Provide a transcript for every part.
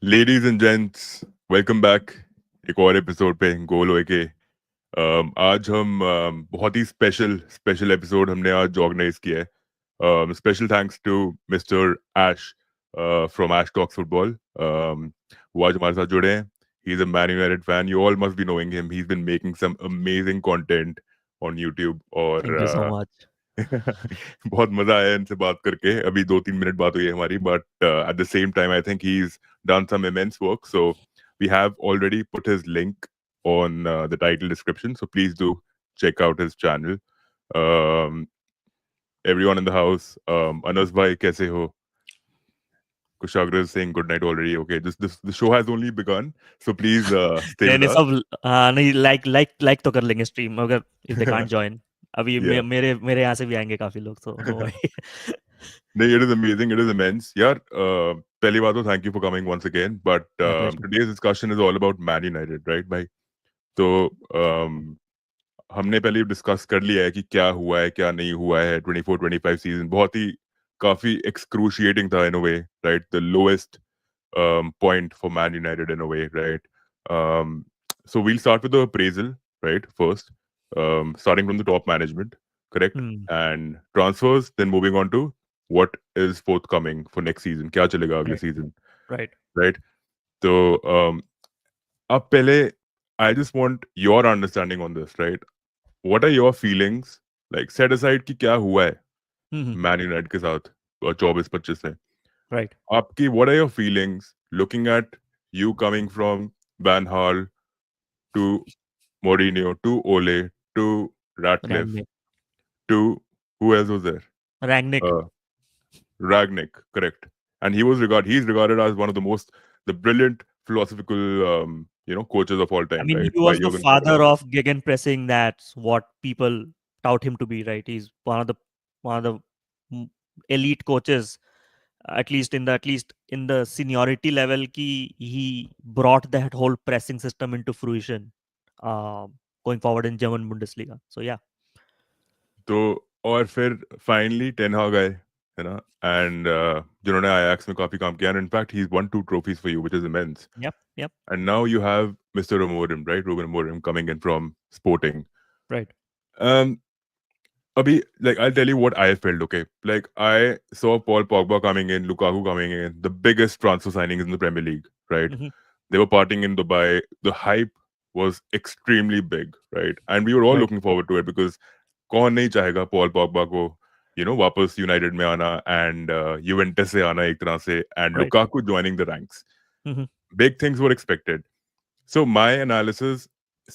Ladies and gents, welcome back. एक और episode पे गोल होए के आज हम बहुत ही स्पेशल एपिसोड हमने आज ऑर्गेनाइज किया है. Special thanks to mister Ash from Ash Talks Football. वो आज हमारे साथ जुड़े हैं. He is a Man United fan. You all must be knowing him. He is been making some amazing content on YouTube और Thank you so much. बहुत मजा आया इनसे बात करके. अभी 2-3 मिनट बात हुई है हमारी, but at the same time I think he is done some immense work. So we have already put his link on the title description. So please do check out his channel. Um, everyone in the house, Anas bhai, kaise ho? Kushagra is saying good night already. Okay, this the show has only begun. So please stay नहीं with नहीं us. सब नहीं like तो कर लेंगे stream अगर if they can't join. अभी Yeah. मेरे यहाँ से भी आएंगे काफी लोग तो no worry. No, it is amazing. It is immense. Yeah. Pehli baat to thank you for coming once again. But My pleasure. today's discussion is all about Man United, right, bhai? So हमने पहले discuss कर लिया है कि क्या हुआ है क्या नहीं हुआ है. 24-25 सीजन बहुत ही काफी एक्सक्रूशिएटिंग था in a way, right. The lowest point for Man United in a way, right? So we'll start with the appraisal, right? First, starting from the top management, correct? Hmm. And transfers, then moving on to what is forthcoming for next season. क्या चलेगा अगले Right. season, Right. right? So अब पहले I just want your understanding on this, right? What are your feelings? Like set aside कि क्या हुआ है Hmm. Man United के साथ 24-25 में. Right. आपकी what are your feelings looking at you coming from Van Gaal to Mourinho to Ole to Ratcliffe Rangnick. to who else was there? Rangnick. Uh, Ragnick, correct. And he's regarded as one of the brilliant philosophical coaches of all I time, mean, right? he By was the Jurgen Klopp. father of gegenpressing. That's what people tout him to be. Right. He's one of the mm, elite coaches. At least in the seniority level, he brought that whole pressing system into fruition. Going forward in German Bundesliga. So yeah. तो और फिर finally ten हाग आए, है ना. And जिन्होंने Ajax में काफी काम किया. And in fact he won 2 trophies for you, which is immense. Yep. Yep. And now you have Mr. Amorim, right? Ruben Amorim coming in from Sporting. Right. Um, Abhi, like I'll tell you what I felt. Okay, like I saw Paul Pogba coming in, Lukaku coming in, the biggest transfer signings in the Premier League, right? Hmm. They were partying in Dubai. The hype was extremely big, right? And we were all Right. looking forward to it because कौन नहीं चाहेगा Paul Pogba को वापस United में आना and Juventus से आना एक तरह से and Right. Lukaku joining the ranks. Hmm. Big things were expected. So my analysis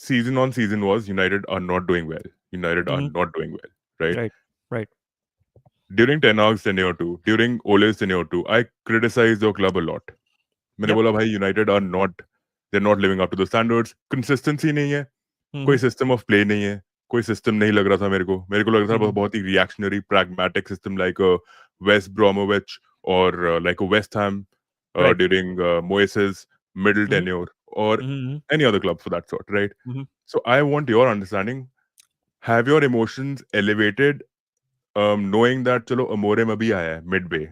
season on season was United are not doing well. United are Hmm. not doing well, right? Right. Right. During Ten Hag's tenure too, during Ole's tenure too, I criticized the club a lot. मैंने Yep. बोला भाई United are not, they are not living up to the standards. Consistency नहीं है, कोई Hmm. System of play नहीं है, कोई system नहीं लग रहा था मेरे को लग रहा था Hmm. बहुत ही reactionary pragmatic system like West Bromwich और like West Ham Right. during Moyes' middle Hmm. tenure or Hmm. any other club for that sort, right? Hmm. So I want your understanding. Have your emotions elevated knowing that chalo Amorim abhi aaya hai midway,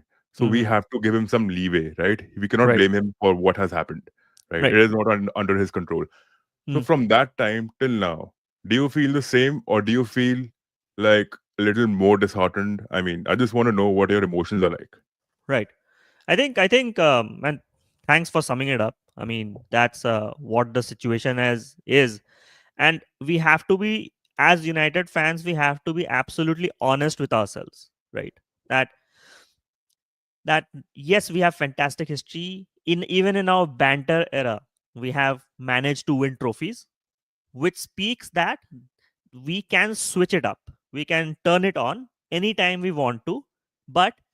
so we Hmm. have to give him some leeway, right? We cannot Right. blame him for what has happened, right? Right. It is not under his control. So Hmm. from that time till now, do you feel the same or do you feel like a little more disheartened? I mean, I just want to know what your emotions are like. Right. I think, and thanks for summing it up. I mean, that's what the situation is, and we have to be, as United fans, we have to be absolutely honest with ourselves, right? That that yes, we have fantastic history. Even in our banter era, we have managed to win trophies, which speaks that we can switch it up. We can turn it on anytime we want to, but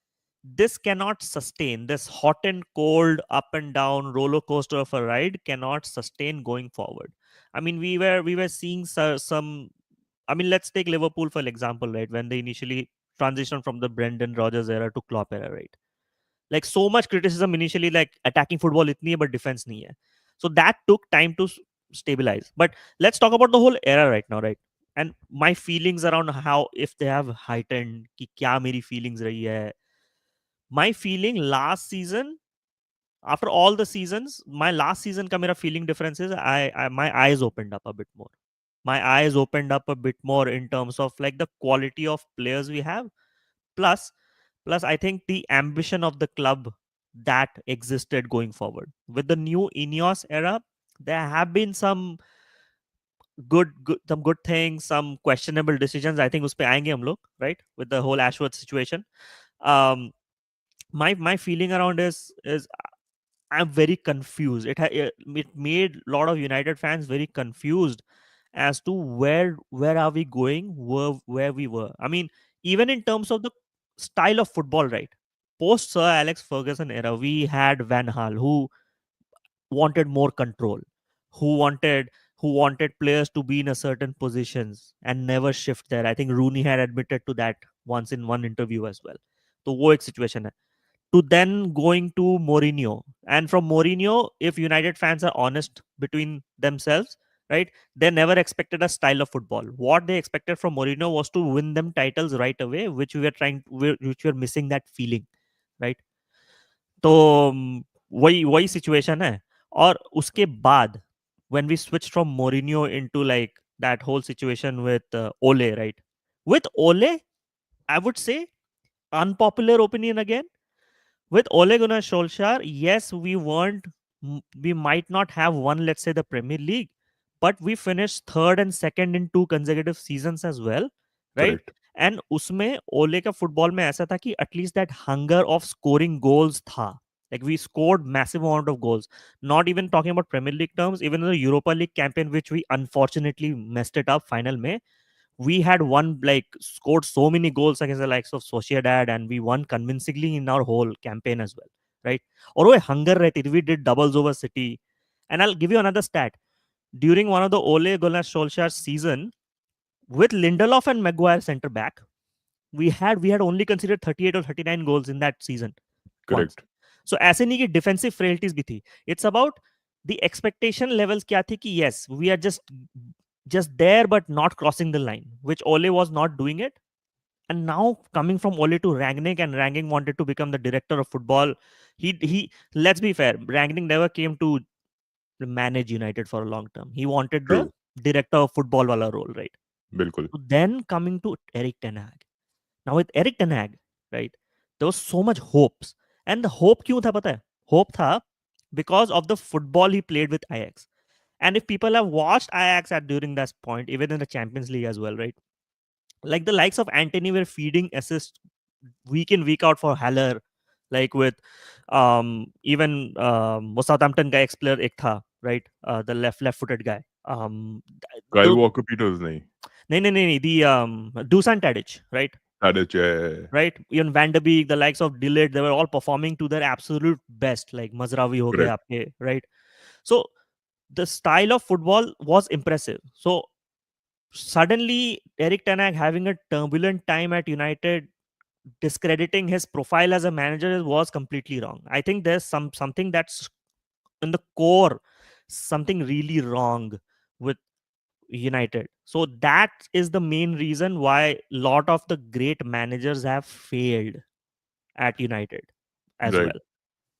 this cannot sustain. This hot and cold, up and down roller coaster of a ride cannot sustain going forward. I mean, we were seeing some. I mean, let's take Liverpool for example, right? When they initially transitioned from the Brendan Rodgers era to Klopp era, right? Like so much criticism initially, like attacking football itni hai, but defense nahi hai. So that took time to stabilize. But let's talk about the whole era right now, right? And my feelings around how, if they have heightened, कि क्या मेरी feelings रही है. My feeling last season, after all the seasons, my last season ka mera feeling difference is my eyes opened up a bit more. My eyes opened up a bit more in terms of like the quality of players we have. Plus, I think the ambition of the club that existed going forward. With the new Ineos era, there have been some good things, some questionable decisions. I think उसपे आएंगे हम लोग, right? With the whole Ashworth situation. Um, my feeling around is I'm very confused. It made a lot of United fans very confused as to where are we going, where we were. I mean, even in terms of the style of football, right? Post Sir Alex Ferguson era, we had Van Gaal who wanted more control, who wanted players to be in a certain positions and never shift there. I think Rooney had admitted to that once in one interview as well. तो वो एक situation है. To then going to Mourinho. And from Mourinho, if United fans are honest between themselves, right, they never expected a style of football. What they expected from Mourinho was to win them titles right away, which which we were missing that feeling, right? तो वही वही situation है. और उसके बाद when we switched from Mourinho into like that whole situation with Ole, right? With Ole, I would say unpopular opinion again. With Ole Gunnar Solskjaer, yes, we might not have won, let's say, the Premier League, but we finished third and second in 2 consecutive seasons as well, right? Correct. And उसमें ओले का football में ऐसा था कि at least that hunger of scoring goals था. Like we scored massive amount of goals. Not even talking about Premier League terms, even in the Europa League campaign, which we unfortunately messed it up final में, we had won, like scored so many goals against the likes of Sociedad, and we won convincingly in our whole campaign as well, right? और वो hunger रहती थी. We did doubles over City. And I'll give you another stat. During one of the Ole Gunnar Solskjaer season, with Lindelof and Maguire center back, we had only considered 38 or 39 goals in that season once. Correct. So ऐसे नहीं कि defensive frailties भी थी. It's about the expectation levels क्या थी कि yes, we are just there but not crossing the line, which Ole was not doing it. And now coming from Ole to Rangnick, and Rangnick wanted to become the director of football. He let's be fair, Rangnick never came to manage United for a long term. He wanted the True. director of football wala role, right? बिल्कुल. So then coming to Eric Ten Hag. Now with Eric Ten Hag, right, there was so much hopes. And the hope क्यों था पता है? Hope था because of the football he played with Ajax. And if people have watched Ajax at during that point, even in the Champions League as well, right? Like the likes of Antony were feeding assists week in week out for Haller, like with even वो Southampton guy ex player एक था, right? The left footed guy. Kyle The Walker Peters नहीं. नहीं the Dusan Tadic, right? Tadic, yeah. Right? Even Van de Beek, the likes of Dillett, they were all performing to their absolute best. Like Mazraoui हो गए Correct. आपके, right? So the style of football was impressive. So suddenly Eric Ten Hag having a turbulent time at United, discrediting his profile as a manager was completely wrong. I think there's something that's in the core, something really wrong with United. So that is the main reason why a lot of the great managers have failed at United as Right. well.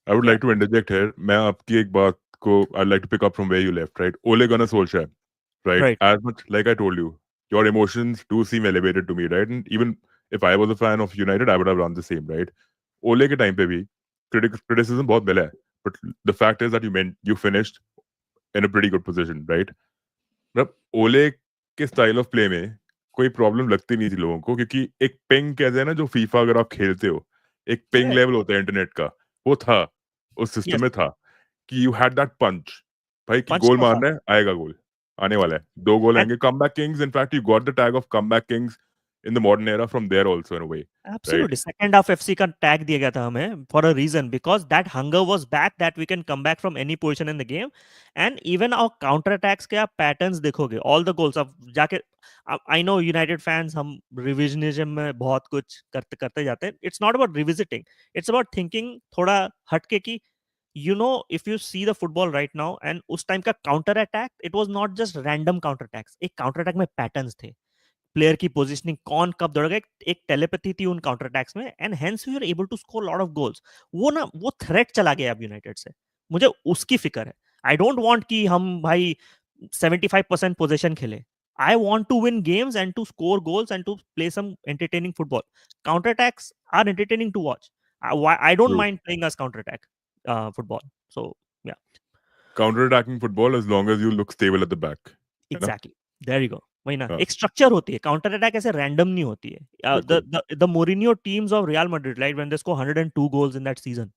I would Yeah. like to interject here. मैं आपकी एक बात को I'd like to pick up from where you left, right? Ole Gunnar Solskjaer, right? Right. As much like I told you, your emotions do seem elevated to me, right? And even if I was a fan of United, I would have done the same, right? Ole के time पे भी criticism बहुत मिला है, but the fact is that you finished in a pretty good position, right? मतलब ओले के style of play में कोई प्रॉब्लम लगती नहीं थी लोगों को, क्योंकि एक पिंग कहते हैं ना, जो फीफा अगर आप खेलते हो, एक पिंग Correct. लेवल होता है इंटरनेट का, वो था उस सिस्टम Yes. में था कि यू हैड दैट पंच, भाई कि Punch गोल तो था. मारना है, आएगा गोल, आने वाला है, 2 गोल And आएंगे. Comeback kings, in fact you got the tag of comeback kings in the modern era from there also in a way, right? absolutely, second half FC का tag दिया गया था हमें for a reason, because that hunger was back, that we can come back from any position in the game. And even our counter attacks के आप patterns देखोगे, all the goals अब जाके, I know United fans हम revisionism में बहुत कुछ करते करते जाते हैं. It's not about revisiting, it's about thinking थोड़ा हटके कि if you see the football right now, and उस time का counter attack, it was not just random counter attacks. एक counter attack में patterns थे. प्लेयर की पोजिशनिंग, कौन कब दौड़ेगा, एक टेलीपैथी थी उन काउंटर अटैक्स में, and hence we are able to score lot of goals. वो थ्रेट चला गया अब यूनाइटेड से. मुझे उसकी फिक्र है. आई डोंट वांट कि हम भाई 75% पोजीशन खेले. I want to win games and to score goals and to play some entertaining football. Counter attacks are entertaining to watch. I don't True. mind playing as counter attack football. So yeah, Counter attacking football as long as you look stable at the back. है ना? exactly. There you go. वही ना, हाँ, एक structure होती है. Counter attack ऐसे random नहीं होती है. बिल्कुल. The Mourinho teams of Real Madrid, right, when they score 102 goals in that season,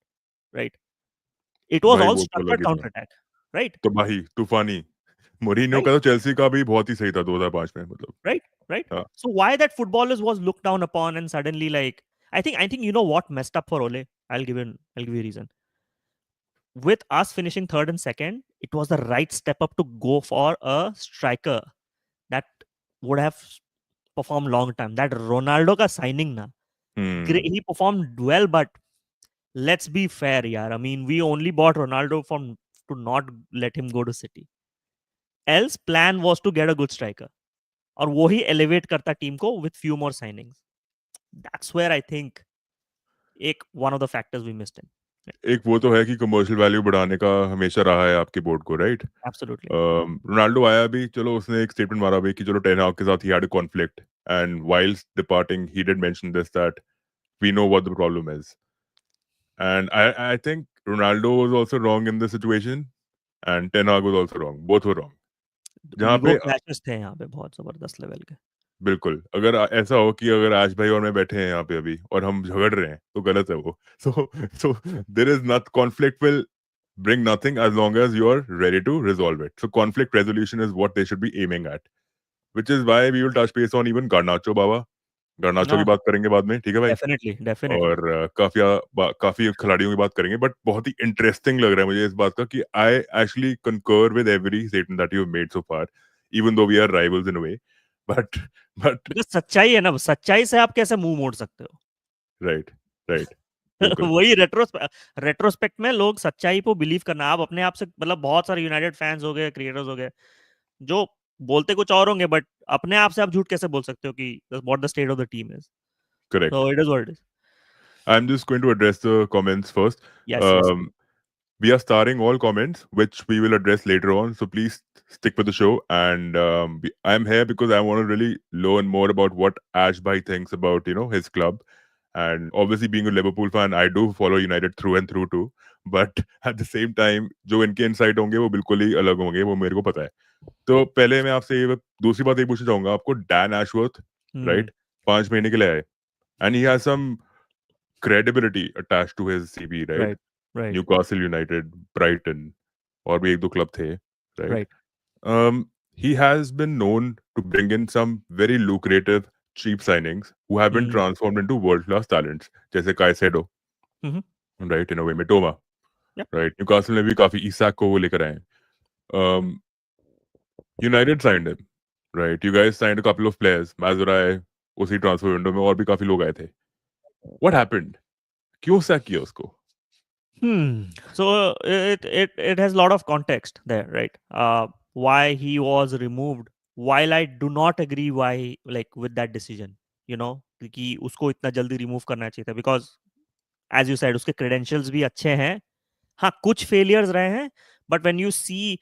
right? It was भाई all वो तो अलग structured ही था. counter attack, right? तबाही, तूफानी. मोरिन्यो Right, का तो चेल्सी का भी बहुत ही सही था 2005 में, मतलब. right, right. हाँ. So why that footballers was looked down upon and suddenly like I think you know what messed up for Ole. I'll give you a reason. With us finishing third and second, it was the right step up to go for a striker that would have performed long time. That Ronaldo ka signing na, hmm. he performed well, but let's be fair, yaar. I mean, we only bought Ronaldo from to not let him go to City. Else, plan was to get a good striker. और वो ही elevate करता team को with few more signings. That's where I think एक one of the factors we missed in. एक वो तो है कि कमर्शियल वैल्यू बढ़ाने का हमेशा रहा है आपके बोर्ड को, राइट? एब्सोल्युटली. रोनाल्डो आया भी, चलो उसने एक स्टेटमेंट मारा भी कि चलो टेन हाग के साथ he had a conflict, and whilst departing he did mention this that we know what the problem is, and I think Ronaldo was also wrong in this situation and Ten Hag was also wrong, both were wrong. जहाँ ego पे clashes थे यहाँ पे बहुत जबरदस्त level के. बिल्कुल, अगर ऐसा हो कि अगर आश भाई और मैं बैठे हैं यहाँ पे अभी और हम झगड़ रहे हैं तो गलत है वो. So there is not conflict will bring nothing as long as you are ready to resolve it. So conflict resolution is what they should be aiming at, which is why we will touch base on even Garnacho Baba. Garnacho हाँ, की बात करेंगे बाद में, ठीक है भाई? Definitely definitely. और काफी खिलाड़ियों की बात करेंगे, बट बहुत ही इंटरेस्टिंग लग रहा है मुझे इस बात का कि I actually concur with every statement that you have made so far, even though we are rivals in a way, but but because सच्चाई है ना, सच्चाई से आप कैसे मुंह मोड़ सकते हो. राइट, राइट, बिल्कुल. वही रेट्रोस्पेक्ट में लोग सच्चाई को बिलीव करना. आप अपने आप से मतलब बहुत सारे यूनाइटेड फैंस हो गए, क्रिएटर्स हो गए, जो बोलते कुछ और होंगे, बट अपने आप से आप झूठ कैसे बोल सकते हो कि what the state of the team is. Correct. So it is what it is. I'm just going to address the comments first. Yes yes. We are starring all comments, which we will address later on. So please stick with the show. And I'm here because I want to really learn more about what Ash Bhai thinks about his club. And obviously, being a Liverpool fan, I do follow United through and through too. But at the same time, जो इनके insight होंगे वो बिल्कुल ही अलग होंगे, वो मेरे को पता है. तो पहले मैं आपसे दूसरी बात ये पूछना चाहूंगा आपको. डैन एशवर्थ, राइट, 5 महीने के लिए आए, and he has some credibility attached to his CV, right? Right right Newcastle United, Brighton, और भी एक दो क्लब थे, right? Right. Um, he has been known to bring in some very lucrative, cheap signings who have been transformed into world-class talents, जैसे Caicedo, right? In a way, Mitoma, Yep. right? Newcastle ने भी काफी Isaac को वो लेकर आए. Um, United signed him, right? You guys signed a couple of players, Mazurai, उसी transfer window में और भी काफी लोग आए थे. What happened? क्यों सैक किया उसको? So it has a lot of context there, right? Why he was removed. While I do not agree why like with that decision, कि उसको इतना जल्दी रिमूव करना चाहिए था, because as you said उसके credentials भी अच्छे हैं. हाँ, कुछ failures रहे हैं, but when you see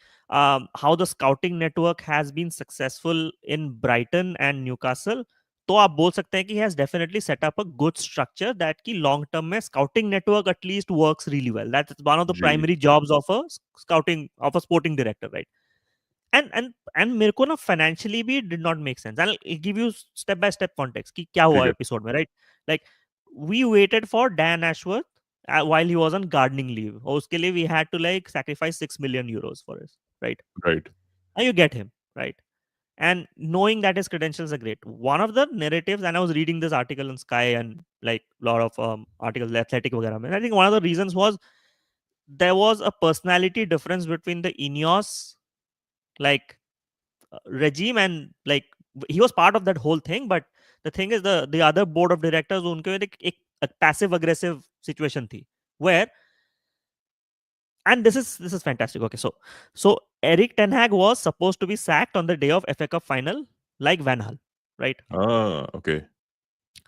how the scouting network has been successful in Brighton and Newcastle, तो आप बोल सकते हैं कि he has definitely set up a good structure that की long term में scouting network at least works really well. That's one of the ji, primary jobs of a scouting of a sporting director, right? And मेरे को ना financially भी did not make sense. I'll give you step by step context कि क्या ठीक हुआ है, episode में, right? Like we waited for Dan Ashworth while he was on gardening leave. और उसके लिए we had to like sacrifice 6 million euros for us, right? right. And you get him, right? And knowing that his credentials are great. One of the narratives, and I was reading this article in Sky and like a lot of articles, Athletic, वगैरह में. I think one of the reasons was there was a personality difference between the Ineos like regime and like he was part of that whole thing. But the thing is, the other board of directors, उनके एक passive aggressive situation थी where, and this is fantastic. Okay, so Eric Ten Hag was supposed to be sacked on the day of FA Cup final like Van Hal. right? Okay.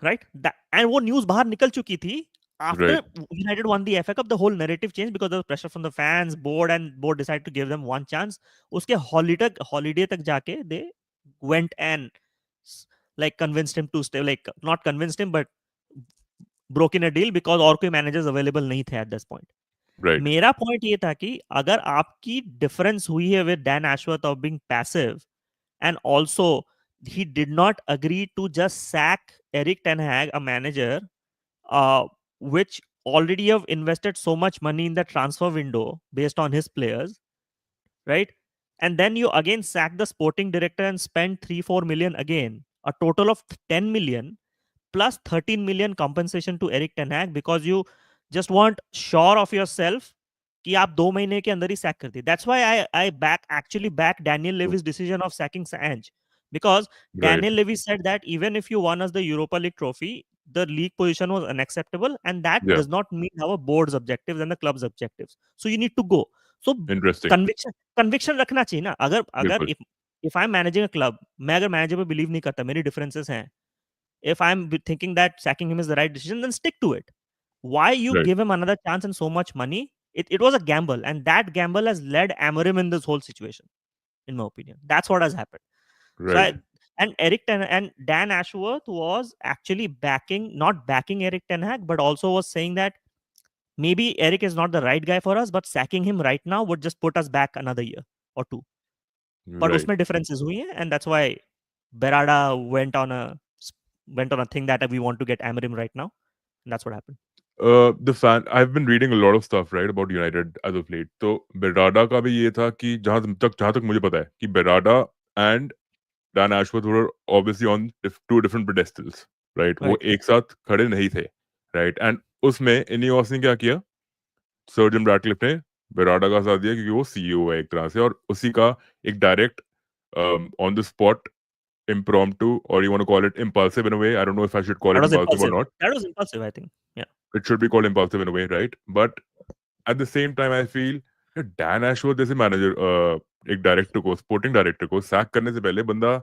Right? And वो news बाहर निकल चुकी थी after Right. United won the FA Cup. The whole narrative changed because there was pressure from the fans, board, and board decided to give them one chance. उसके holiday तक जाके they went and like convinced him to stay, like not convinced him but broke in a deal because और कोई managers available नहीं थे at this point. Right. मेरा point ये था कि अगर आपकी डिफरेंस हुई है with Dan Ashworth of being passive and also he did not agree to just sack Eric Ten Hag, a manager which already have invested so much money in the transfer window based on his players, right? And then you again sack the sporting director and spend 3-4 million again, a total of 10 million plus 13 million compensation to Eric Ten Hag because you just want sure of yourself कि आप 2 महीने के अंदर ही sack कर दिए. That's why I actually back Daniel Levy's decision of sacking Sancho because Right. Daniel Levy said that even if you won us the Europa League trophy, the league position was unacceptable and that Yeah. does not meet our board's objectives and the club's objectives. So you need to go. So Interesting. conviction रखना चाहिए ना. अगर अगर बिल्कुल. if I'm managing a club, मैं अगर manager पे believe नहीं करता, मेरी differences हैं. If I'm thinking that sacking him is the right decision, then stick to it. Why you Right. give him another chance and so much money? It was a gamble, and that gamble has led Amorim in this whole situation, in my opinion. That's what has happened. So Right. and and Dan Ashworth was actually not backing Eric Ten Hag, but also was saying that maybe Eric is not the right guy for us, but sacking him right now would just put us back another year or two. But Right. उसमें differences हुई हैं, and that's why Berrada went on a thing that we want to get Amorim right now, and that's what happened. I've been reading a lot of stuff, right, about United as of late. तो बेराडा का भी ये था कि जहां तक मुझे पता है कि बेराडा and Dan Ashworth were obviously on two different pedestals, right? वो Right. एक साथ खड़े नहीं थे, right? And उसमें इनियोस ने क्या किया? सर जिम रैटक्लिफ ने बेराडा का साथ दिया क्योंकि वो सीईओ है एक तरह से और उसी का एक direct on the spot impromptu, or you want to call it impulsive in a way. I don't know if I should call That it was impulsive or impulsive. not. That was impulsive, I think. Yeah. It should be called impulsive in a way, right? But at the same time, I feel Dan Ashworth जैसे manager एक director को sporting director को sac करने से पहले बंदा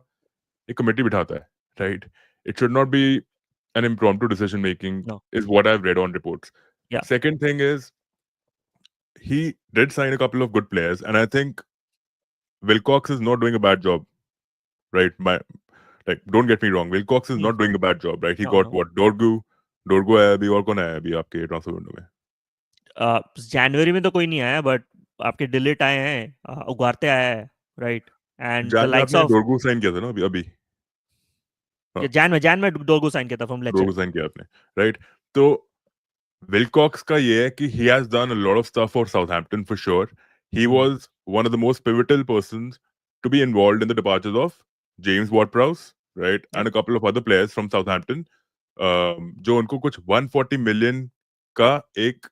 एक committee बिठाता है, right? It should not be an impromptu decision making, No. is what I've read on reports. Yeah. Second thing is he did sign a couple of good players, and I think Wilcox is not doing a bad job, right? Like, don't get me wrong, Wilcox is not doing a bad job, right? He No, got no. what? Dorgu आया अभी और कौन आया अभी आपके transfer window में? जनवरी में तो कोई नहीं आया, बट आपके डिलीट आए हैं, उगारते आया है, राइट? एंड द जैन में लाइक्स आपने ऑफ डोरगू साइन किया था ना अभी हाँ जैन में डोगो साइन किया था फ्रॉम डोरगू लेचर. साइन किया आपने राइट तो विलकॉक्स का ये है कि he has done a lot of stuff for Southampton for sure. He was one of the most pivotal persons to be involved in the departures of James Ward-Prowse, right, and a couple of other players from Southampton, जो उनको कुछ 140 million का एक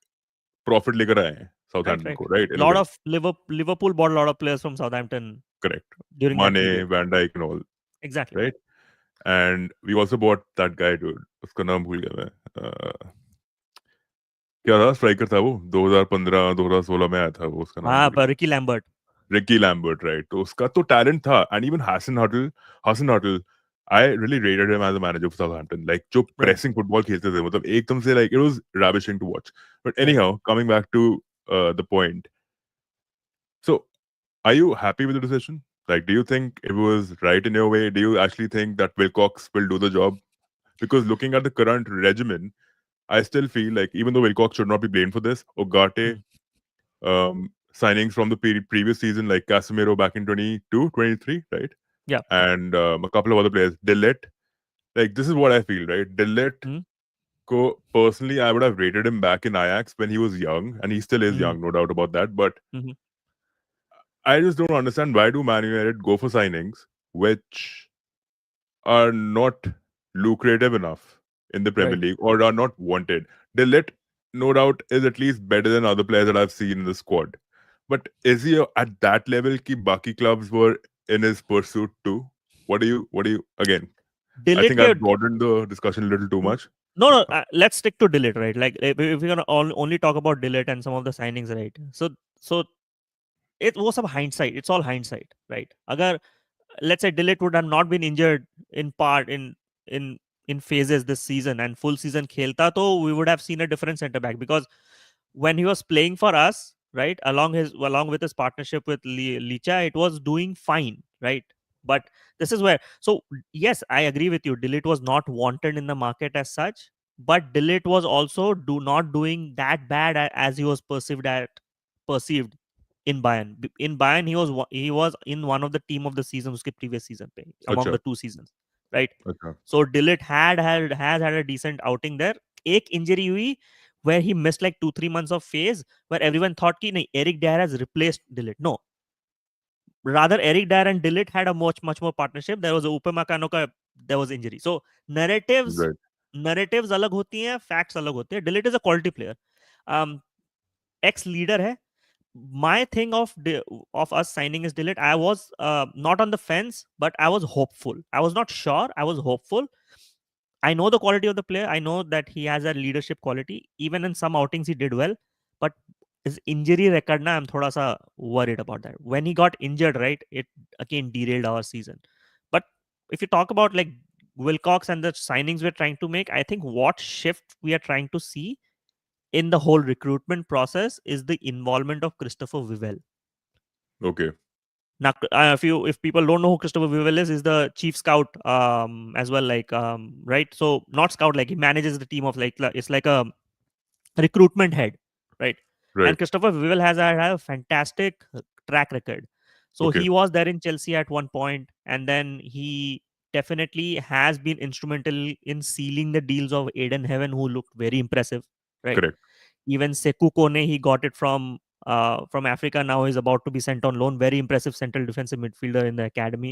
profit लेकर आए हैं right, Southampton right. को, right, in a lot way. Of Liverpool bought lot of players from Southampton correct. During that माने, period. Van Dijk and all, exactly. Right. And we also bought that guy, dude, उसका नाम भूल गया मैं. क्या था striker था वो 2015 2016 में आया था वो, उसका नाम हाँ, भूल पर गया. Ricky Lambert, right. तो उसका तो टैलेंट था. And even Hasenhuttl I really rated him as a manager for Southampton. Like जो राइट, प्रेसिंग फुटबॉल खेलते थे, मतलब एकदम से, like it was ravishing to watch. But right. Anyhow, coming back to the point. So, are you happy with the decision? Like, do you think it was right in your way? Do you actually think that Wilcox will do the job? Because looking at the current regimen, I still feel like even though Wilcox should not be blamed for this, Ogate signings from the previous season, like Casemiro back in 22-23, right? Yeah. And a couple of other players. Delit, like, this is what I feel, right? Delit, personally, I would have rated him back in Ajax when he was young, and he still is young, no doubt about that. But I just don't understand, why do Man United go for signings which are not lucrative enough in the Premier League or are not wanted? Delit, no doubt, is at least better than other players that I've seen in the squad. But is he at that level ki Baki clubs were in his pursuit too? What do you again? I think I've broadened the discussion a little too much. No, let's stick to delete, right? Like, if we're gonna only talk about delete and some of the signings, right? So it was some hindsight. It's all hindsight, right? अगर let's say Dillit would have not been injured in part in in phases this season and full season khelta, to we would have seen a different center back, because when he was playing for us, right, along with his partnership with Licha, it was doing fine, right? But this is where, so yes, I agree with you. Dillit was not wanted in the market as such, but Dillit was also not doing that bad as he was perceived in Bayern. In Bayern, he was in one of the team of the season uske previous season pe, among अच्छा the two seasons, right? अच्छा So Dillit has had a decent outing there. एक injury हुई where he missed like 2-3 months of phase, where everyone thought कि नहीं, Eric Dyer has replaced Dillit. No, rather Eric Dyer and Dillit had a much more partnership. There was a Upamecano का, there was injury. So narratives right narratives अलग होती हैं, facts अलग होते हैं. Dillit is a quality player. Ex leader है. My thing of us signing is Dillit. I was not on the fence, but I was hopeful. I was not sure. I was hopeful. I know the quality of the player. I know that he has a leadership quality. Even in some outings, he did well. But his injury record, na, I'm thoda sa worried about that. When he got injured, right, it again derailed our season. But if you talk about like Wilcox and the signings we're trying to make, I think what shift we are trying to see in the whole recruitment process is the involvement of Christopher Vivell. okay Now, if people don't know who Christopher Vivell is the chief scout as well, like right. So not scout, like he manages the team of like it's like a recruitment head, right? right And Christopher Vivell has had a fantastic track record. So okay he was there in Chelsea at one point, and then he definitely has been instrumental in sealing the deals of Aiden Heaven, who looked very impressive, right? correct Even Sekou Kone, he got it from Africa. Now he's about to be sent on loan. Very impressive central defensive midfielder in the academy.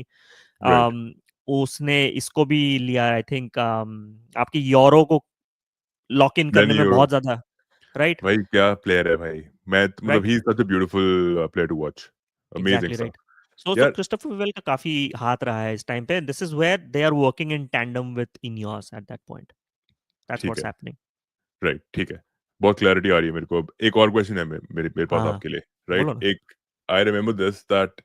right उसने इसको भी लिया, I think आपकी euro को lock in करने many में बहुत ज्यादा, राइट भाई क्या प्लेयर है भाई मैं मतलब right he is such a beautiful player to watch amazing exactly stuff right. So यार क्रिस्टोफर विवेल का काफी हाथ रहा है इस टाइम पे. This is where they are working in tandem with Ineos at that point. That's ठीक व्हाट्स है हैपनिंग. राइट ठीक है बहुत क्लैरिटी आ रही है मेरे को अब एक और क्वेश्चन है मेरे पास हाँ, आपके लिए बोलो राइट ना. एक I remember this that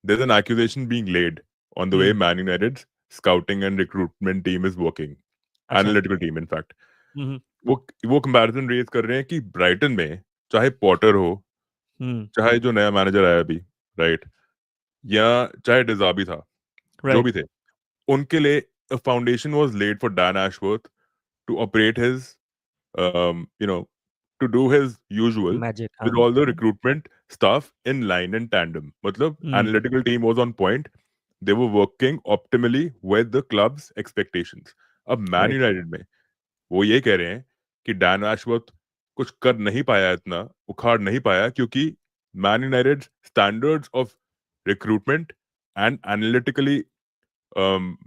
there's an accusation being laid on the way hmm. Man United's scouting and recruitment team is working, अच्छा. analytical team in fact. हम्म. वो कंपैरिजन रेज कर रहे हैं कि ब्राइटन में चाहे पॉटर हो हम्म. चाहे जो नया मैनेजर आया अभी राइट या चाहे डिजाबी था जो राइट. भी थे उनके लिए a foundation was laid for Dan Ashworth to operate his you know to do his usual magic. with हाँ. all the recruitment stuff in line and tandem matlab hmm. analytical team was on point, they were working optimally with the club's expectations. अब man right. United में वो ये कह रहे हैं कि Dan Ashworth कुछ कर नहीं पाया इतना उखाड़ नहीं पाया क्योंकि man United standards of recruitment and analytically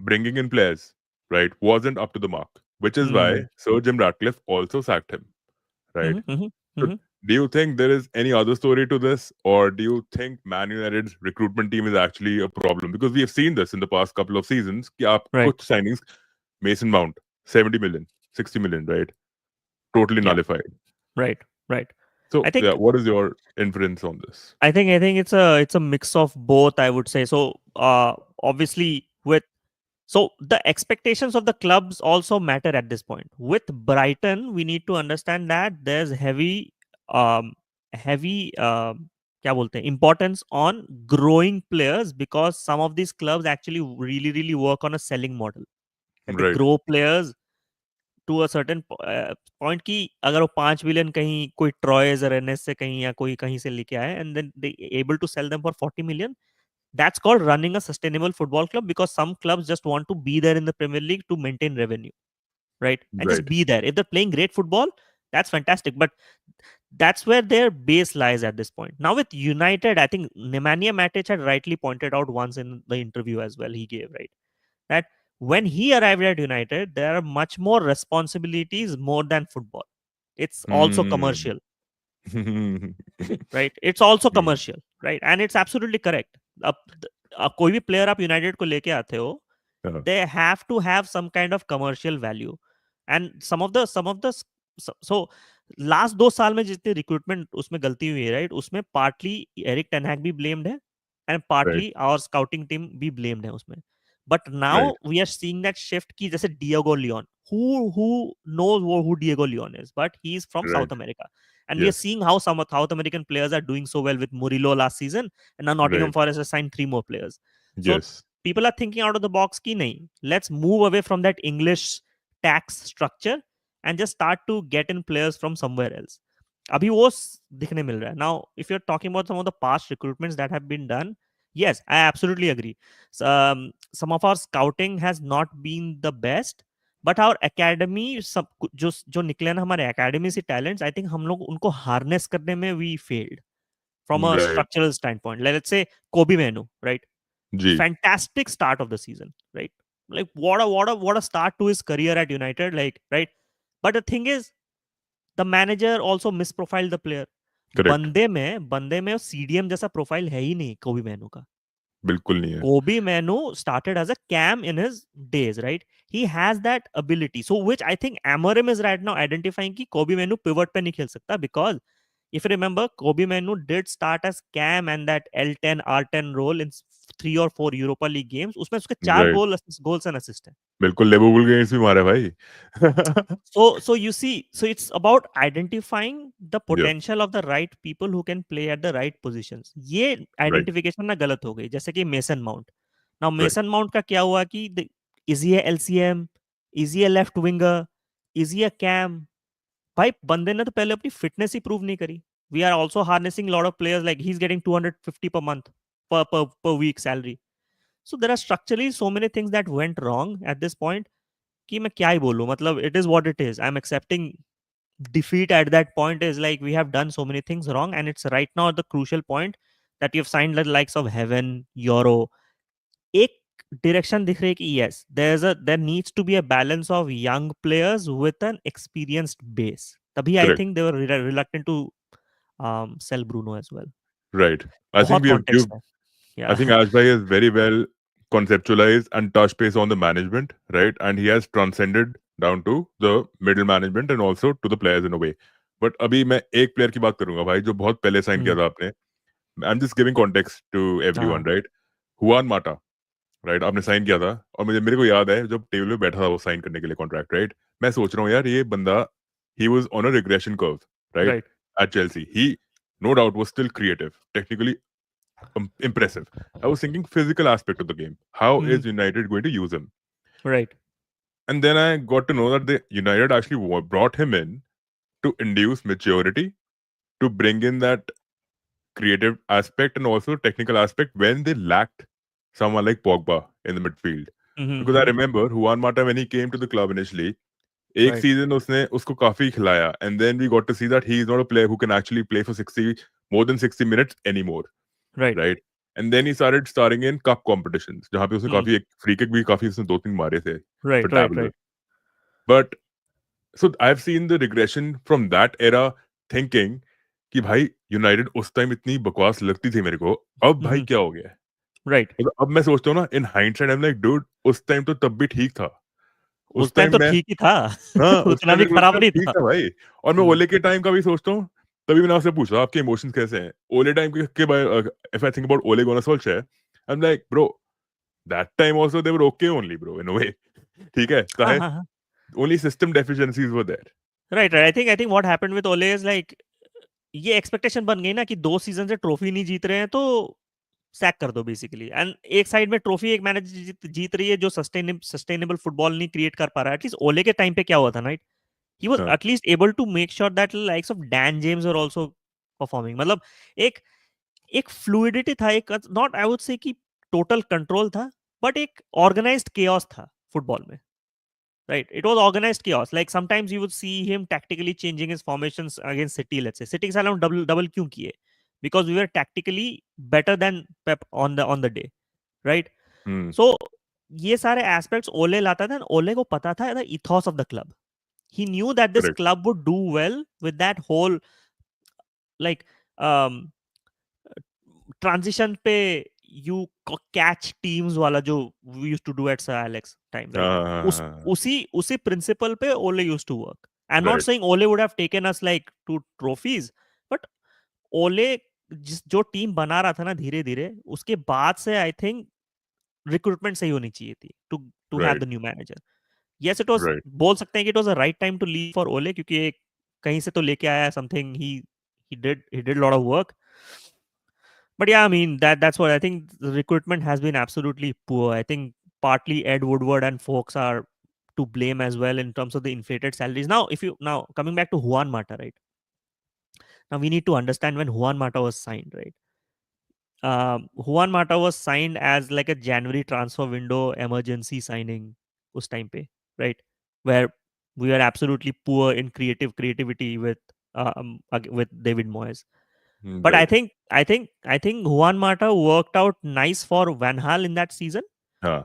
bringing in players, right, wasn't up to the mark, which is why hmm. Sir Jim Ratcliffe also sacked him, right? Hmm. Hmm. So, hmm. do you think there is any other story to this, or do you think Man United's recruitment team is actually a problem? Because we have seen this in the past couple of seasons. कि आप right. कुछ signings, Mason Mount, 70 million, 60 million, right? Totally या. nullified. Right. Right. So, I yeah, think what is your inference on this? I think it's a mix of both, I would say. So obviously with, so the expectations of the clubs also matter at this point. With Brighton, we need to understand that there's heavy क्या बोलते हैं, importance on growing players, because some of these clubs actually really work on a selling model, that they Right, grow players to a certain point कि अगर वो 5 billion कहीं कोई ट्रॉयज रेनेस से कहीं या कोई कहीं से लेके आए and then they able to sell them for 40 million. That's called running a sustainable football club, because some clubs just want to be there in the Premier League to maintain revenue, right? And just right. be there. If they're playing great football, that's fantastic. But that's where their base lies at this point. Now with United, I think Nemanja Matic had rightly pointed out once in the interview as well he gave, right? That when he arrived at United, there are much more responsibilities more than football. It's also Hmm. commercial, right? It's also Hmm. commercial, right? And it's absolutely correct. अब कोई भी player आप United को लेके आते हो, Uh, they have to have some kind of commercial value. And some of the so last 2 साल में जितनी रिक्रूटमेंट उसमें गलती हुई है, राइट, उसमें पार्टली एरिक टेनहैग भी ब्लेम्ड है, and Right. partly our scouting team भी blamed है उसमें. But now Right. we are seeing that shift कि जैसे Diego Leon, who knows who Diego Leon is, but he is from Right. South America, and we are Yes. seeing how some South American players are doing so well with Murillo last season, and now Nottingham Right. Forest has signed 3 more players. So Yes. people are thinking out of the box कि नहीं, let's move away from that English tax structure and just start to get in players from somewhere else. अभी वो दिखने मिल रहा है. Now if you're talking about some of the past recruitments that have been done, yes, I absolutely agree. Some of our scouting has not been the best, but our academy सब जो जो निकले ना हमारे एकेडमी से talents, I think हम लोग उनको हार्नेस करने में we failed from a Right. Structural stand point. Let's say Kobbie Mainoo, right? G. Fantastic start of the season, right? Like what a start to his career at United, like, right? But the thing is, the manager also misprofiled the player. Correct. बंदे में CDM जैसा profile है ही नहीं कोबी मेनू का. बिल्कुल नहीं है. Kobe Manu started as a cam in his days, right? He has that ability. So, which I think Amorim is right now identifying कि Kobe Manu pivot पे नहीं खेल सकता, because if you remember, Kobe Manu did start as cam and that L10 R10 role in 3 or 4 Europa League games. उसमें उसके 4 Right. goals and assist. बिल्कुल Liverpool के against भी मारा भाई. So you see, so it's about identifying the Yeah. potential of the right people who can play at the right positions. ये Right. identification ना गलत हो गई. जैसे कि mason mount. Now Right. Mason mount का क्या हुआ कि is he a LCM? Is he a left winger? Is he a cam? भाई बंदे ने तो पहले अपनी फिटनेस ही प्रूव नहीं करी. We are also harnessing a lot of players, like he's getting 250 per month, per week salary. So there are structurally so many things that went wrong at this point कि मैं क्या ही बोलूं. मतलब it is what it is. I'm accepting defeat at that point. Is like we have done so many things wrong, and it's right now at the crucial point that you've signed the likes of Heaven, Euro. एक direction दिख रही है कि yes, there needs to be a balance of young players with an experienced base. तभी I Correct. think they were reluctant to sell Bruno as well. Right. I think बहुत we have context है. I Yeah. think Ashbhai is very well conceptualized and touched base on the management, right? And he has transcended down to the middle management and also to the players in a way. But अभी मैं एक player की बात करूंगा भाई जो बहुत पहले साइन किया था आपने. I'm just giving context to everyone, हाँ. right? हुआन माटा, राइट? आपने साइन किया था और मेरे को याद है जब टेबल पे बैठा था वो साइन करने के लिए कॉन्ट्रैक्ट, राइट? मैं सोच रहा हूँ यार ये बंदा he was on a regression curve, right? Right. At Chelsea. He no doubt was still creative, technically impressive. I was thinking physical aspect of the game. How is United going to use him? Right. And then I got to know that the United actually brought him in to induce maturity, to bring in that creative aspect and also technical aspect when they lacked someone like Pogba in the midfield. Because I remember Juan Mata when he came to the club initially, एक Right. Season उसने उसको काफी खिलाया and then we got to see that he is not a player who can actually play for 60 more than 60 minutes anymore. Right. Right? And then he started starring in cup competitions जहाँ पे उसने Hmm. काफी एक free kick भी काफी उसने 2-3 मारे थे for Right. Right. Tabler. Right. But so I've seen the regression from that era thinking कि भाई यूनाइटेड उस टाइम इतनी बकवास लगती थी मेरे को, अब भाई क्या हो गया है? Right. मतलब अब मैं सोचता हूँ ना in hindsight I am like dude उस टाइम तो तब भी ठीक था. उस उस टाइम टाइम तो मैं ठीक ही था. हाँ, उस उतना टाइम भी मेरे को खराब लगता नहीं ठीक था. था भाई. और मैं ओले के टाइम का भी सोचता हूँ, तभी मैंने आपसे पूछा आपके इमोशंस कैसे हैं? ओले टाइम के if I think about Ole Gunnar Solskjaer I am like bro that time also they were okay only bro in a way. ठीक है? हाँ, चाहे हाँ, हाँ. Only system deficiencies were there. Right, right. I think what happened with Ole is like ये expectation बन गई ना कि 2 सीजन से ट्रॉफी नहीं जीत रहे हैं तो सैक कर दो बेसिकली. एंड एक साइड में ट्रॉफी एक मैनेजर जीत रही है जो सस्टेनेबल फुटबॉल नहीं क्रिएट कर पा रहा है. एटलीस्ट ओले के टाइम पे क्या हुआ था, राइट? ही वाज हाँ, at least able to make sure that likes of Dan James are also performing. मतलब एक एक फ्लूइडिटी था, एक नॉट आई वुड से कि टोटल कंट्रोल था, बट एक ऑर्गेनाइज्ड केओस था फुटबॉल में. Right. It was organized chaos. Like sometimes you would see him tactically changing his formations against City, let's say. City के साथ हम double क्यों किए? Because we were tactically better than Pep on the day. Right? So ये सारे aspects ओले लाता था. ओले को पता था the ethos of the club. He knew that this correct. club would do well with that whole like um transition पे यू कैच टीम्स वाला जो we used to do at Sir Alex time, right? हाँ, हाँ, उस हाँ, उसी principle पे Ole used to work. I am not right. Saying Ole would have taken us like two trophies, but Ole जो team बना रहा था ना धीरे धीरे, उसके बाद से आई थिंक रिक्रूटमेंट सही होनी चाहिए थी to to have right, the new manager. Yes it was, right. बोल सकते हैं कि it was a right time to leave for Ole, क्योंकि एक कहीं से तो लेके आया something, he did lot of work. But yeah, I mean that's what I think. The recruitment has been absolutely poor. I think partly Ed Woodward and folks are to blame as well in terms of the inflated salaries. Now coming back to Juan Mata, right? Now we need to understand when Juan Mata was signed, right? Juan Mata was signed as like a January transfer window emergency signing उस time पे, right? Where we were absolutely poor in creativity with David Moyes. But I Right. think I think I think Juan Mata worked out nice for Van Gaal in that season, हाँ.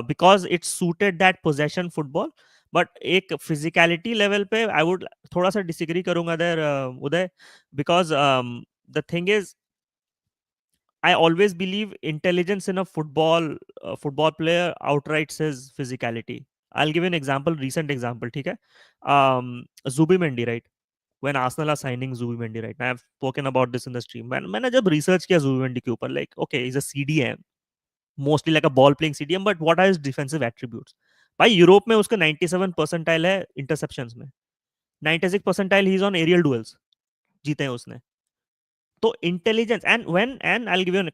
because it suited that possession football. But एक physicality level पे I would थोड़ा सा disagree करूंगा there, Uday, because the thing is I always believe intelligence in a football player outrights his physicality. I'll give you an example, recent example, ठीक है? Zubimendi, right? When Arsenal are signing Zubimendi, right? I've spoken about this in the stream. मैंने जब research किया Zubimendi के ऊपर, like, okay, he's a CDM, mostly like a ball playing CDM, but what are his defensive attributes? भाई Europe में उसका 97 percentile है interceptions में, 96 percentile he is on aerial duels, जीते हैं उसने. So intelligence, and I'll give you an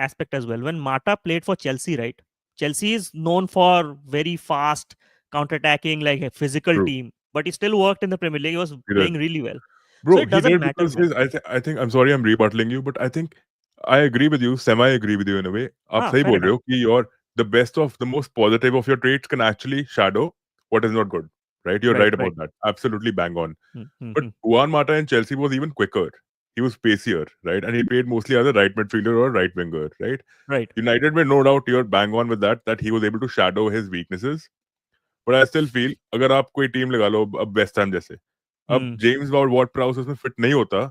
aspect as well. When Mata played for Chelsea, right? Chelsea is known for very fast counter-attacking, like a physical True. team, but he still worked in the Premier League. He was He did. playing really well. So Bro, it he doesn't did matter, because man. his. I think. I'm sorry, I'm rebuttaling you, but I think I agree with you. Semi agree with you in a way. आप Ah, सही fair बोल रहे enough. हो कि you're the best of the most positive of your traits can actually shadow what is not good. Right? You're Right, right right. about that. Absolutely bang on. But Mm-hmm. Juan Mata in Chelsea was even quicker. He was pacier, right? And he played mostly as a right midfielder or right winger, right? Right. United में no doubt you're bang on with that he was able to shadow his weaknesses. But I still feel अगर आप कोई team लगा लो अब West Ham जैसे, अब Hmm. James ward प्राउस उसमें fit नहीं होता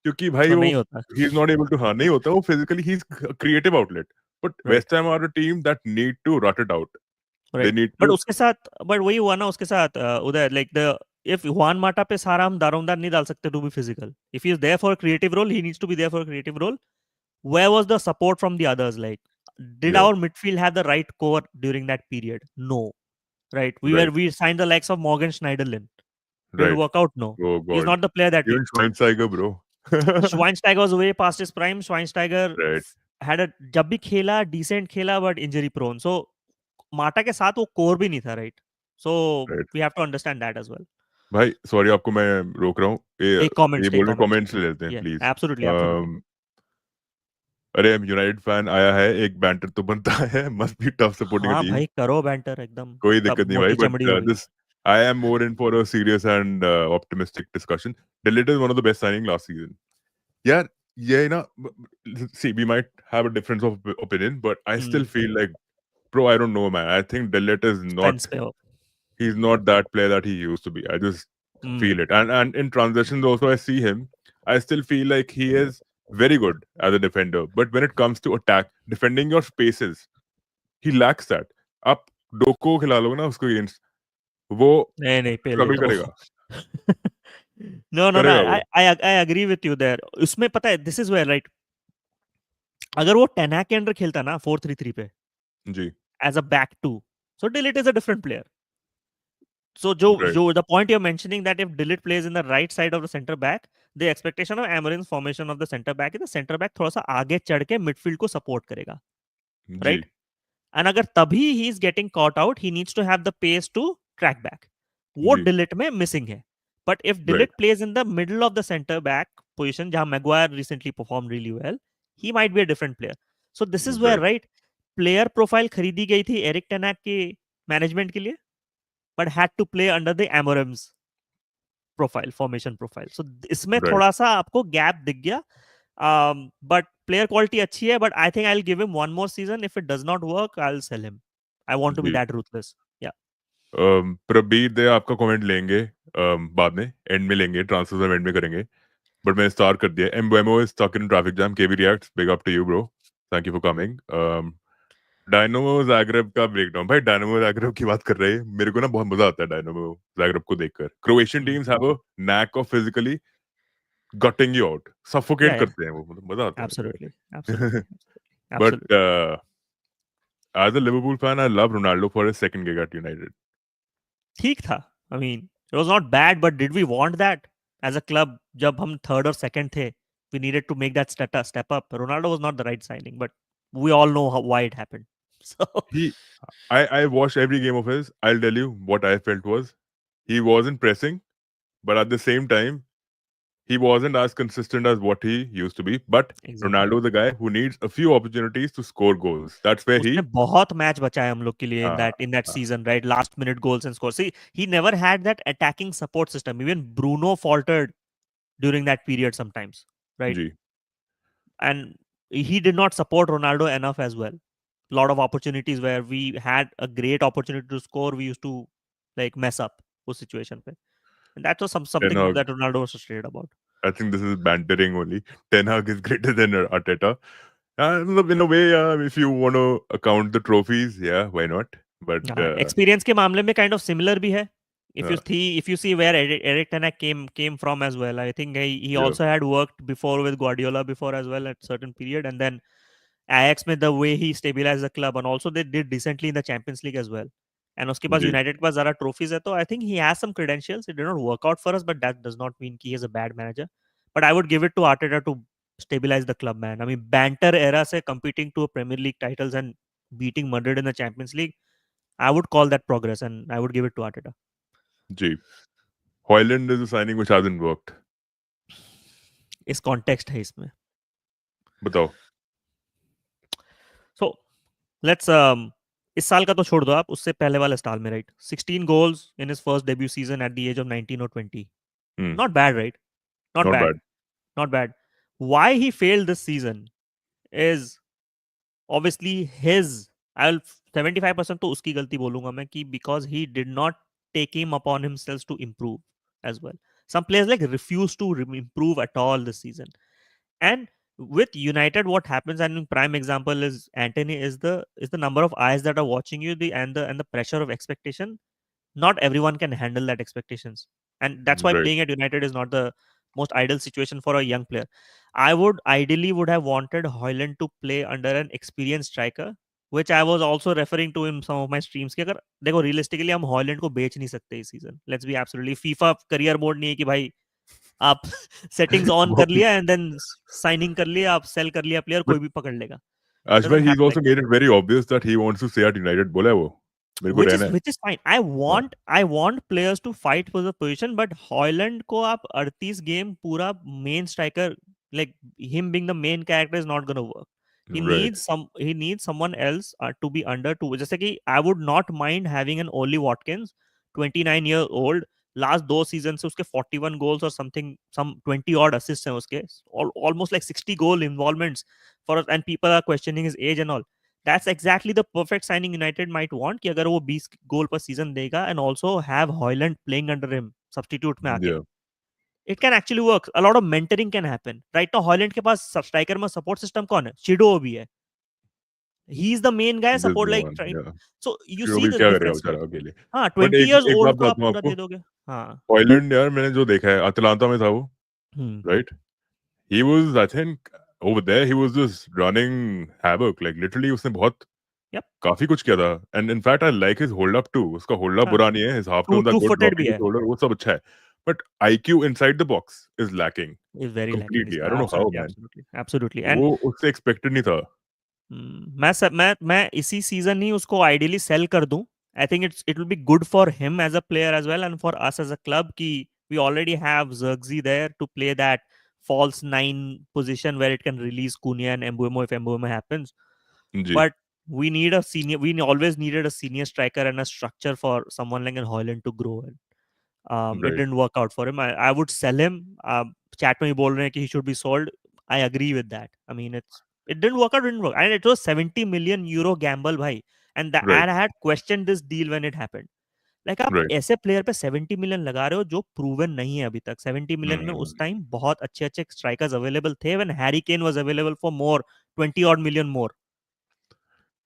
क्योंकि भाई तो वो नहीं होता. He is not able to, हाँ नहीं होता वो physically he is creative outlet. But Right. West Ham are a team that need to rut it out. They right. Need but to. उसके साथ, बट वही हुआ ना उसके साथ, उधर लाइक द इफ हुआन माटा पे सारा हम दारोमदार नहीं डाल सकते to be physical. If he is there for creative role, he needs to be there for creative role. Where was the support from the others? Like, did या our midfield have the right core during that period? No. Right. Right, We signed the likes of Morgan Schneiderlin. Did it right. work out? No. Oh He's god, not the player that we. Even Schweinsteiger bro. Schweinsteiger was way past his prime. Schweinsteiger right, had a जब भी खेला decent खेला but injury prone. So माटा के साथ वो core भी नहीं था, right? So right. we have to understand that as well. भाई सॉरी आपको मैं रोक रहा हूँ, Take comments, ये take बोल रहे comments. कमेंट्स ले लेते हैं Yeah, प्लीज. absolutely, absolutely. अरे यूनाइटेड फैन आया है, एक बैंटर तो बनता है. मस्ट बी टफ सपोर्टिंग अ हाँ टीम. भाई, करो बैंटर एकदम. कोई तब दिक्कत नहीं भाई, मोटी बट चमड़ी होगी. This I am more in for a serious and optimistic discussion. Delete is one of the best signing last season. Yeah, yeah, you know, see, we might have a difference of opinion, but I Hmm. still feel like, bro, I don't know, man. I think Delete is Fence not, पे हो. he's not that player that he used to be. I just Hmm. feel it. And in transitions also, I see him. I still feel like he is very good as a defender. But when it comes to attack, defending your spaces, he lacks that. आप डोको खिला लोगे ना उसको against, वो नहीं नहीं, पे ले स्ट्रगल लो. करेगा. नो नो नो, करेगा वो. I agree with you there. उसमें पता है दिस इज वेयर, राइट? अगर वो टेनहाग के अंडर खेलता ना 4-3-3 पे जी. As a back two, so Dalot is a different player. So Right. the point you're mentioning, that if Dillit plays in the right side of the center back, the expectation of Amorim's formation of the center back is the center back थोड़ा सा आगे चढ़ के midfield को support करेगा, जी. right? And अगर तभी he is getting caught out, he needs to have the pace to track back. वो जी. Dillit में missing है. But if Right. Dillit plays in the middle of the center back position, जहाँ Maguire recently performed really well, he might be a different player. So this is where, Right. right, player profile खरीदी गई थी Eric टेनाक के management के लिए, but had to play under the Amorim's profile, formation profile. So इसमें Right. थोड़ा सा आपको गैप दिख गया. बट प्लेयर क्वालिटी अच्छी है, but I think I will give him one more season. If it does not work, I will sell him. I want to be जी. That ruthless. Yeah. Prabir दे आपका comment लेंगे, बाद में and में लेंगे, transfer and में करेंगे. बट मैंने स्टार कर दिया. Mbeumo is stuck in traffic jam. KV reacts, big up to you bro. Thank you for coming. Dinamo Zagreb का ब्रेकडाउन. भाई डायनामो ज़ाग्रेब की बात कर रहे हैं, मेरे को ना बहुत मजा आता है डायनामो ज़ाग्रेब को देखकर. Croatian teams have a knack of physically gutting you out, Yeah, suffocate yeah, करते हैं वो, मतलब मजा आता है absolutely, उनको absolutely, ऐसे. But absolutely. as a Liverpool fan, I love Ronaldo for his second gig at United. ठीक था. I mean, it was not bad, but did we want that as a club? जब हम third और second थे, we needed to make that step up. Ronaldo was not the right signing, but we all know why it happened. So He, I watched every game of his. I'll tell you what I felt was he wasn't pressing, but at the same time, he wasn't as consistent as what he used to be. But exactly. Ronaldo, the guy who needs a few opportunities to score goals. That's where उसने he, बहुत match बचाए हम लोग के लिए uh, in that uh, season, right? Last minute goals and scores. See, he never had that attacking support system. Even Bruno faltered during that period sometimes, right? G. And he did not support Ronaldo enough as well. A lot of opportunities where we had a great opportunity to score, we used to like mess up उस situation पे. And that was Ten something Hag. that Ronaldo was frustrated about. I think this is bantering only. Ten Hag is greater than Arteta. In a way, if you want to account the trophies, yeah, why not? But हाँ, experience के मामले में kind of similar भी है. uh, If you see where Eric Ten Hag came from as well, I think he yeah, also had worked before with Guardiola before as well at certain period, and then Ajax में the way he stabilized the club, and also they did decently in the Champions League as well. And उसके पास G, United के पास ज़्यादा trophies है, तो I think he has some credentials. It did not work out for us, but that does not mean he is a bad manager. But I would give it to Arteta to stabilize the club, man. I mean, banter era से competing to a Premier League titles and beating Madrid in the Champions League, I would call that progress, and I would give it to Arteta. G. Hoyland is a signing which hasn't worked. इस context है इसमें. बताओ. So let's इस साल का तो छोड़ दो आप, उससे पहले वाले साल में, right? 16 goals in his first debut season at the age of 19 or 20. Hmm, Not bad, right? Not not bad. bad. Not bad. Why he failed this season is obviously his. I'll 75% तो उसकी गलती बोलूंगा मैं कि because he did not take him upon himself to improve as well. Some players like refuse to improve at all this season. And with United, what happens, and prime example is Antony, is the number of eyes that are watching you, the pressure of expectation. Not everyone can handle that expectations, and that's why Right. playing at United is not the most ideal situation for a young player. I would ideally would have wanted Hoyland to play under an experienced striker, which I was also referring to in some of my streams कि अगर देखो realistically हम Holland को बेच नहीं सकते इस season. Let's be absolutely, FIFA career mode नहीं है कि भाई आप सेटिंग्स ऑन कर लिया एंड देन साइनिंग कर लिया, आप सेल कर लिया प्लेयर, But कोई भी पकड़ लेगा. Ashworth, Doesn't he's happen also like that. made it very obvious that he wants to stay at United. बोला है वो. मेरे को रहना है. Which is fine. I want players to fight for the position, but Hoyland को आप 38 game पूरा main striker, like him being the main character, is not going to work. Right. He needs someone else to be under two. जैसे कि I would not mind having an Oli Watkins, 29-year old. Last दो season से उसके 41 goals और something some 20 odd assists हैं उसके, almost like 60 goal involvements for us, and people are questioning his age and all. That's exactly the perfect signing United might want कि अगर वो 20 गोल पर सीजन देगा and also have Hoyland playing under him substitute में आके, Yeah. it can actually work. A lot of mentoring can happen. Right now Hoyland के पास striker में support system कौन है? चिडो भी है. He is the main guy There's support no like one. trying. Yeah. So you शिरो see भी the क्या करेगा difference, बेचारा man. अकेले. हाँ, बट 20 एक years एक old बात को आप बताता हूँ पूरा आपको. दे दोगे. हाँ. हॉयलैंड यार मैंने जो देखा है अटलांटा में था वो. हम्म. Right. He was, I think, over there. He was just running havoc. Like literally, उसने बहुत Yep. काफी कुछ किया था. And in fact, I like his hold up too. उसका hold up हाँ. बुरा नहीं है. His half two turns are too good. Footed भी Dropping the है. shoulder, वो सब अच्छा है. But IQ inside the box is lacking Is very lacking completely. I इसका. don't know how, Absolutely, man. absolutely, absolutely. And वो उससे expected नहीं था. मैं इसी सीजन ही उसको आइडियली सेल कर दूं. I think it will be good for him as a player as well and for us as a club कि we already have Zirkzee there to play that false nine position where it can release Cunha and Mbeumo if Mbeumo happens. जी. But we always needed a senior striker and a structure for someone like Hoyland to grow in. It Right. didn't work out for him. I would sell him. Chat में ही बोल रहे हैं कि he should be sold. I agree with that. I mean, it didn't work out. Didn't work, and it was 70 million euro gamble, भाई. Right. And I had questioned this deal when it happened. Like आप Right. ऐसे player पे 70 million लगा रहे हो जो proven नहीं है अभी तक. 70 मिलियन में Hmm. उस टाइम बहुत अच्छे अच्छे स्ट्राइकर्स अवेलेबल थे when Harry Kane was available for more 20 odd million more.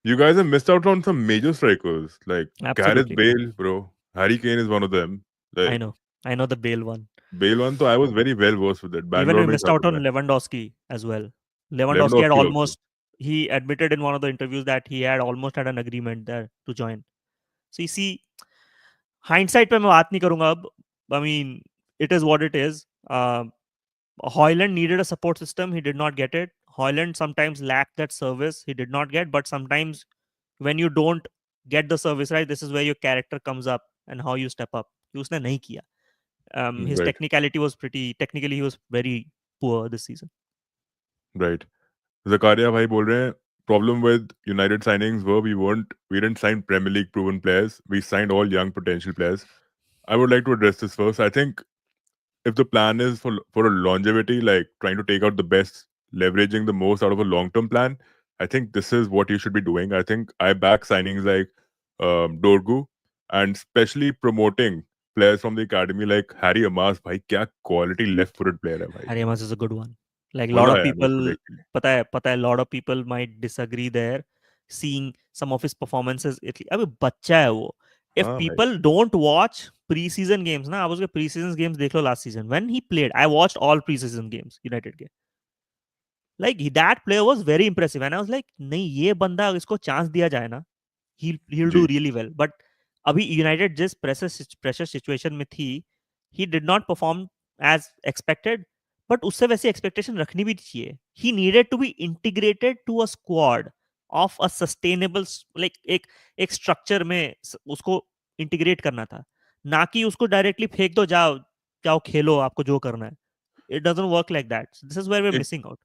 You guys have missed out on some major strikers like Gareth Absolutely, Bale, bro. Harry Kane is one of them. I Like know, I know the Bale one. Bale one, so I was very well versed with it. Even Bangalore we में ही missed था out तब on मैं. Lewandowski as well. Lewandowski had Lewandowski also. almost, he admitted in one of the interviews that he had almost had an agreement there to join. So you see, hindsight पे मैं बात नहीं करूंगा अब. I mean, it is what it is. Hoyland needed a support system. He did not get it. Hoyland sometimes lacked that service. He did not get. But sometimes when you don't get the service right, this is where your character comes up and how you step up. उसने नहीं किया. His Right, technicality was pretty. Technically, he was very poor this season. right. Zakaria भाई बोल रहे हैं problem with United signings were we didn't sign Premier League proven players. We signed all young potential players. I would like to address this first. I think if the plan is for a longevity, like trying to take out the best, leveraging the most out of a long term plan, I think this is what you should be doing. I think I back signings like Dorgu and especially promoting players from the academy like Harry Amas. भाई क्या quality left footed player है भाई. Harry Amos is a good one. Like a lot मजा of आया मेरे people, को देख के. पता है, a lot of people might disagree there, seeing some of his performances. अबे बच्चा है वो. If हाँ भाई. people don't watch preseason games, ना आप उसके preseason games देख लो last season. When he played, I watched all preseason games United के. Like that player was very impressive, and I was like, नहीं ये बंदा इसको chance दिया जाए ना, he'll do जी. really well. But अभी यूनाइटेड जिस प्रेशर सिचुएशन में थी, he did not perform as expected. But उससे वैसे एक्सपेक्टेशन रखनी भी चाहिए. He needed to be integrated to a squad of a sustainable, like एक स्ट्रक्चर में उसको इंटीग्रेट करना था, ना कि उसको डायरेक्टली फेंक दो, जाओ जाओ खेलो, आपको जो करना है. It doesn't work like that. This is where we're एक missing out.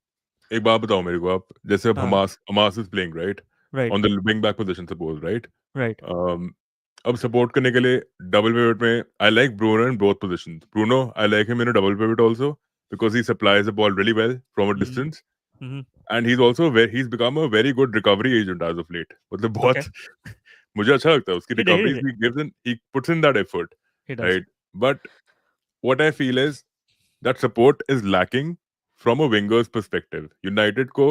एक बात बताओ मेरे को आप जैसे अब हाँ, हमास is playing right right, on the wing back position suppose right. Right. अब सपोर्ट करने के लिए डबल पिवट में I like Bruno in both positions. Bruno I like him in double pivot also because he supplies the ball really well from a distance and he is also he is become a very good recovery agent as of late. मतलब Okay. बहुत मुझे अच्छा लगता है उसकी He did, he recoveries. did, he gives in he puts in that effort he does. Right. But what I feel is that support is lacking from a winger's perspective. United को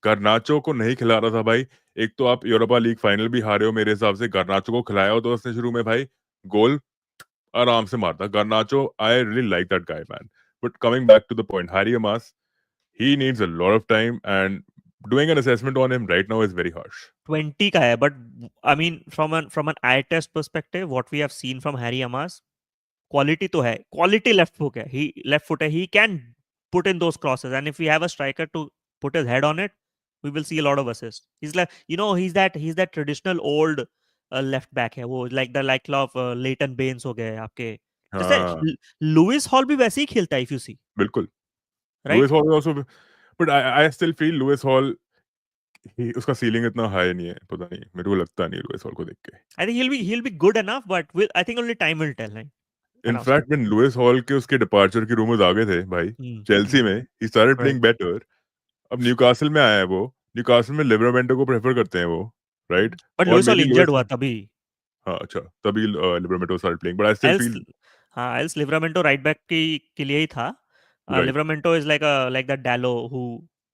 garnacho को नहीं खिला रहा था भाई. एक तो आप यूरोपा लीग फाइनल भी हारे हो मेरे हिसाब से. garnacho को खिलाया हो तो उसने शुरू में भाई गोल आराम से मारता. garnacho, I really like that guy, man. But coming back to the point, Harry Amas, he needs a lot of time, and doing an assessment on him right now is very harsh. 20 का है, but I mean from an eye test perspective, what we have seen from Harry Amas, quality तो है, quality left foot है, left foot है, he can put in those crosses, and if we have a striker to put his head on it, we will see a lot of assists. He's like, he's that traditional old left back है वो, like the like of Leighton Baines हो गए आपके. जैसे हाँ Louis hall भी वैसे ही खेलता है, if you see, बिल्कुल. right? Lewis Hall is also, but I still feel Lewis Hall उसका सीलिंग इतना हाई नहीं है. पता नहीं मेरे को लगता नहीं लुइस हॉल को देख के. I think he'll be good enough, but I think only time will tell, right? In fact when Lewis Hall के उसके डिपार्चर के रूमर्स आ गए थे भाई चेल्सी में, he started Right. Playing better. अब न्यूकासल में आया है वो. न्यूकासल में लिवरमेंटो को प्रेफर करते हैं वो राइट. But और लुइस हॉल मेरी इंजर्ड लुइस. हुआ तभी. हाँ अच्छा तभी Livramento start playing but I still else feel हाँ, एल्स लिवरामेंटो राइट बैक के लिए ही था. Right. Livramento is like that Dalot who,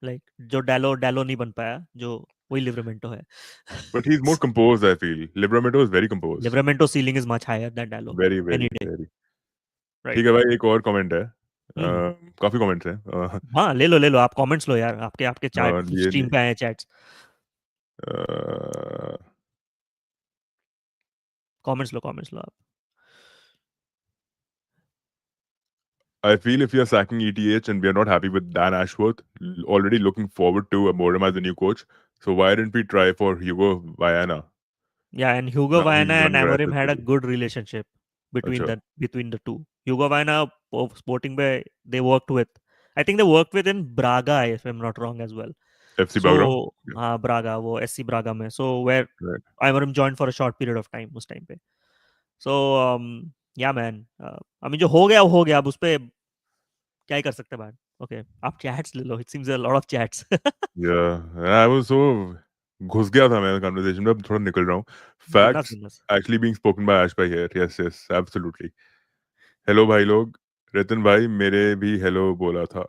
like जो डैलो नहीं बन पाया, जो वही लिवरामेंटो है. But he is more composed. I feel Livramento is very composed. Livramento ceiling is much higher than Dalot very very any day. Very. Right. ठीक है भाई एक और कमेंट है. काफी कमेंट्स हैं. हाँ, ले लो आप कमेंट्स लो यार, आपके आपके चैट लिए स्ट्रीम लिए. पे आए चैट्स. कमेंट्स लो आप. I feel if we are sacking ETH and we are not happy with Dan Ashworth, already looking forward to Amorim as the new coach. So why didn't we try for Hugo Viana? Yeah, and Hugo Now he's Viana and running riot Amorim with had a City. good relationship between अच्छा. the two. Hugo Viana of Sporting Bay, they worked with. I think they worked with in Braga, if I'm not wrong, as well. FC background. So Yeah. Braga, वो SC Braga में. So where Right. Amorim joined for a short period of time उस time पे. So yeah man, I mean जो हो गया वो हो गया, अब उस पे क्या ही कर सकते हैं भाई. Okay, आप chats ले लो. It seems a lot of chats. Yeah. I was so घुस गया था मैं conversation में. अब थोड़ा निकल रहा हूँ. बिंदास Facts बिंदास. actually being spoken by Ash भाई here. Yes, yes, absolutely. Hello भाई लोग. रतन भाई मेरे भी hello बोला था.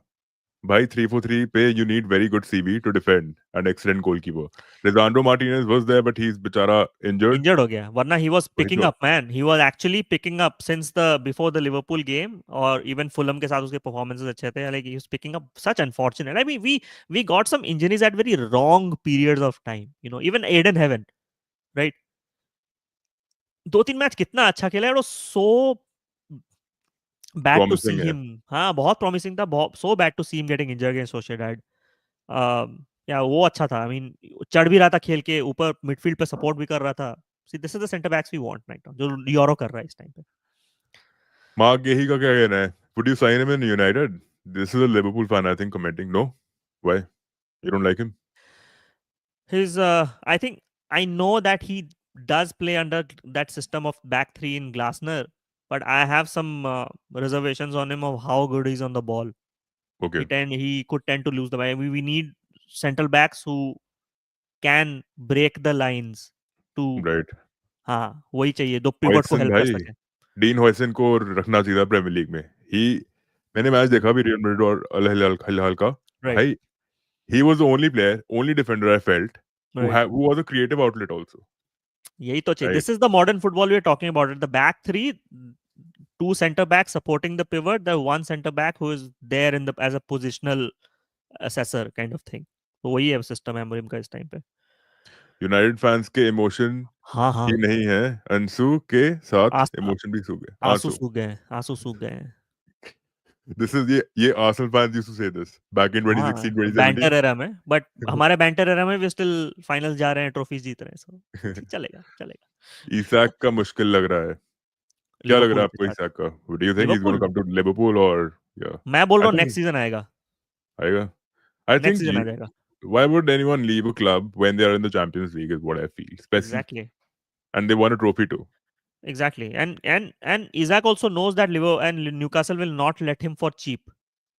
भाई 3-4-3 पे you need very good CV to defend an excellent goalkeeper. Lisandro Martinez was there, but he's बेचारा injured. इंजर्ड हो गया, वरना ही वाज वही पिकिंग तो up man, he was actually picking up since the before the Liverpool game, और even Fulham के साथ उसके परफॉर्मेंसेस अच्छे थे, like he was picking up. Such unfortunate, I mean we got some injuries at very wrong periods of time, you know, even Ayden Heaven, right, 2-3 match कितना अच्छा खेला है, so bad to see promising है. Him. हाँ, बहुत promising था, बहुत so bad to see him getting injured against Sociedad. या वो अच्छा था, आई मीन चढ़ भी रहा था खेल के ऊपर, मिडफील्ड पे सपोर्ट भी कर रहा था। See this is the centre backs we want right now, जो यूरो कर रहा है इस टाइम पे। मार्क यही का क्या कहना है? Would you sign him in United? This is a Liverpool fan, I think, commenting. No? Why? You don't like him? His I think I know that he does play under that system of back three in Glasner, but I have some reservations on him of how good he's on the ball. Okay. He could tend to lose the ball. We need central backs who can break the lines to, Right. हाँ वही चाहिए, दो pivot को Huijsen help कर भाई, सके। Dean Huijsen को रखना चाहिए था प्रीमियर लीग में. ही मैंने मैच देखा भी रियल मैड्रिड और अल हिलाल हिलाल का. राइट भाई, he was the only player, only defender I felt right, who was a creative outlet also. यही तो चाहिए। Right. This is the modern football we are talking about, the back three, two center backs supporting the pivot, the one center back who is there in the as a positional assessor kind of thing। तो वही है system Amorim का इस time पे। United fans के emotion हाँ हाँ, ही नहीं है, अंसू के साथ आस, इमोशन भी सूखे. आंसू आंसू. सूख गए हैं, आंसू सूख गए हैं। This is ये Arsenal fans used to say this back in हाँ 2016 बैंटर 2017. एरा में, बट हमारे बैंटर एरा में भी स्टिल फाइनल जा रहे हैं, ट्रॉफीज जीत रहे हैं, सो ठीक चलेगा चलेगा। ईसाक का मुश्किल लग रहा है. क्या लग रहा लिवरपूल है के आपको साथ, ईसाक का? Do you think he's going to Liverpool come to Liverpool or yeah? मैं बोल I रहा हूँ think नेक्स्ट सीजन आएगा, आएगा. I नेक्स्ट think सीजन आ जाएगा। why would anyone leave a club when they are in the Champions League is what I feel. Especially exactly, and they won a trophy too. exactly, and Isaac also knows that Liverpool and Newcastle will not let him for cheap,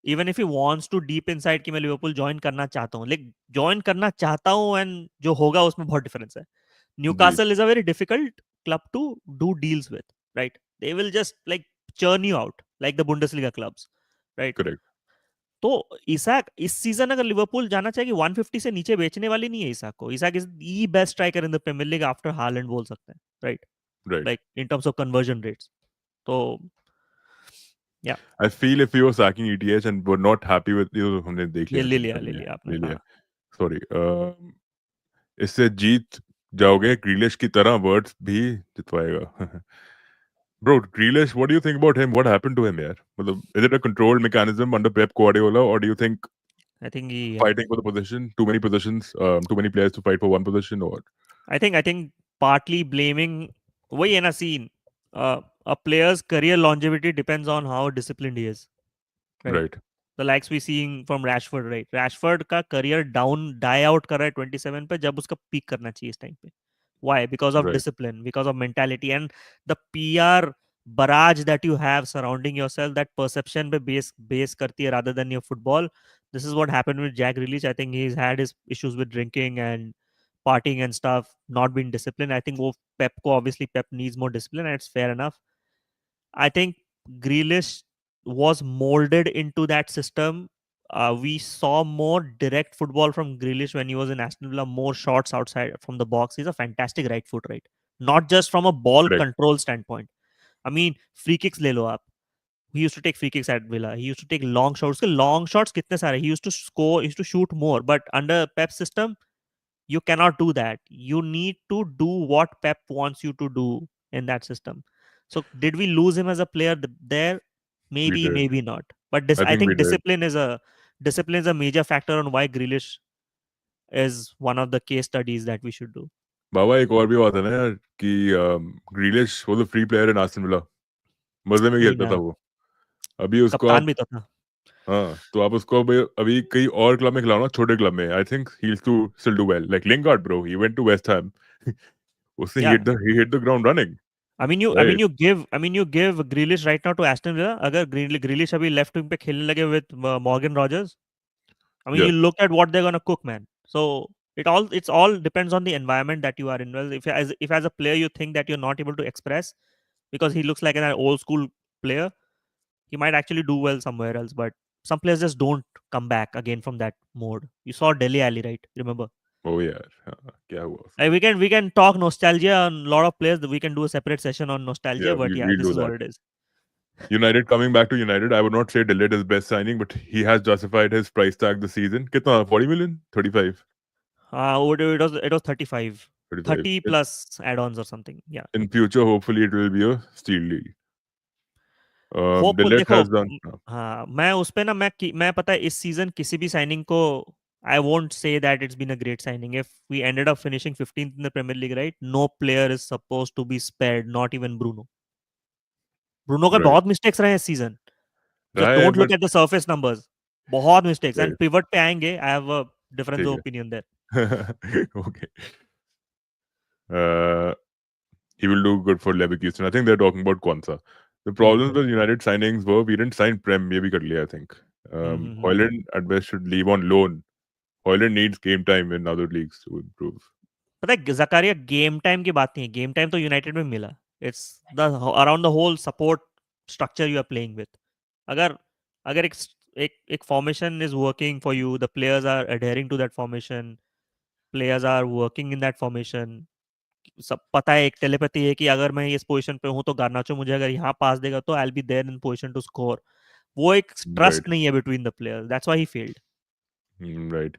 even if he wants to deep inside कि मैं Liverpool join करना चाहता हूँ, लेकिन join करना चाहता हूँ and जो होगा उसमें बहुत डिफरेंस है। जी. Newcastle is a very difficult club to do deals with, right? They will just like churn you out like the Bundesliga clubs, right? Correct. तो इसाक इस सीजन अगर लिवरपूल जाना चाहिए, 150 से नीचे बेचने वाली नहीं है इसाक को। Isak is the best striker in the Premier League after Haaland बोल सकते हैं, right, Right. Like in terms of conversion rates. तो या I feel if we were sacking ETH and were not happy with हमने देख ये लिया message कर ले लिया लिया आपने, ले लिया. हाँ। Sorry. इससे जीत जाओगे. ग्रीलिश की तरह वर्ड्स भी जितवाएगा. Bro, Grealish, what do you think about him? What happened to him here? मतलब, is it a controlled mechanism under Pep Guardiola, or do you think I think he fighting for the position, too many positions, too many players to fight for one position, or I think partly blaming, वही है ना scene, a player's career longevity depends on how disciplined he is, right? right, The likes we seeing from Rashford, right? Rashford का career down die out कर रहा है 27 पे, जब उसका peak करना चाहिए इस टाइम पे। Why? Because of right, discipline, because of mentality, and the PR barrage that you have surrounding yourself, that perception पे base करती है rather than your football. This is what happened with Jack Grealish. I think he's had his issues with drinking and partying and stuff, not being disciplined. I think वो Pep को obviously Pep needs more discipline, and it's fair enough. I think Grealish was molded into that system. We saw more direct football from Grealish when he was in Aston Villa, more shots outside from the box. He's a fantastic right foot, right? Not just from a ball correct, control standpoint. I mean, free kicks ले लो आप. He used to take free kicks at Villa. He used to take long shots. उसके long shots कितने सारे? He used to score, he used to shoot more. But under Pep's system, you cannot do that. You need to do what Pep wants you to do in that system. So did we lose him as a player there? we Maybe, did. maybe not. But this, I I think we think did. discipline is a major factor on why Grealish is one of the case studies that we should do. बाबा एक और भी बात है ना यार कि Grealish was a free player in Aston Villa. मजे में वही खेलता ना, था वो. अभी उसको कप्तान आप भी तो था। हाँ तो आप उसको अभी कहीं और क्लब में खिलाओ ना, छोटे क्लब में. I think he too still do well. Like Lingard bro, he went to West Ham. उसने Yeah. he hit the ground running. I mean Right. you give Grealish right now to Aston Villa. अगर Grealish अभी left wing पे खेलने लगे with Morgan Rogers, I mean, Yeah. you look at what they're gonna cook, man. So it's all depends on the environment that you are in. Well, if as a player you think that you're not able to express because he looks like an old school player, he might actually do well somewhere else. But some players just don't come back again from that mode. You saw Dele Alli, right? Remember? ओ यार हाँ, क्या हुआ उसका? We can talk nostalgia on a lot of players. We can do a separate session on nostalgia, Yeah, but yeah, we'll this do is what that. it is. United coming back to United, I would not say Delete is best signing, but he has justified his price tag this season. Kitna? 40 million? 35? It was 35, 35. 30 plus add-ons or something. Yeah. In future, hopefully, it will be a steal deal. Hopeful Delete देखो has done. हाँ मैं उस पे ना मैं पता है इस सीजन किसी भी साइनिंग को I won't say that it's been a great signing if we ended up finishing 15th in the Premier League right no player is supposed to be spared not even Bruno का Right. बहुत mistakes रहे हैं इस season just Right, don't but look at the surface numbers बहुत mistakes and right. Pivot पे आएंगे I have a difference ठीक of है. Opinion there Okay. Uh, he will do good for Leverkusen. I think they're talking about Kwanzaa. The problems with United signings were we didn't sign Prem, maybe kar liya, I think. Hoyland at best should leave on loan. Hoyland needs game time in other leagues to improve. पता है Zachariah game time की बात नहीं है game time तो United में मिला it's the around the whole support structure you are playing with अगर अगर एक formation is working for you the players are adhering to that formation players are working in that formation सब पता है एक टेलीपैथी है कि अगर मैं इस पोजीशन पे हूं तो गार्नाचो मुझे अगर यहाँ पास देगा तो I will be there in position to score वो एक Right. ट्रस्ट नहीं है between the players that's why he failed Right.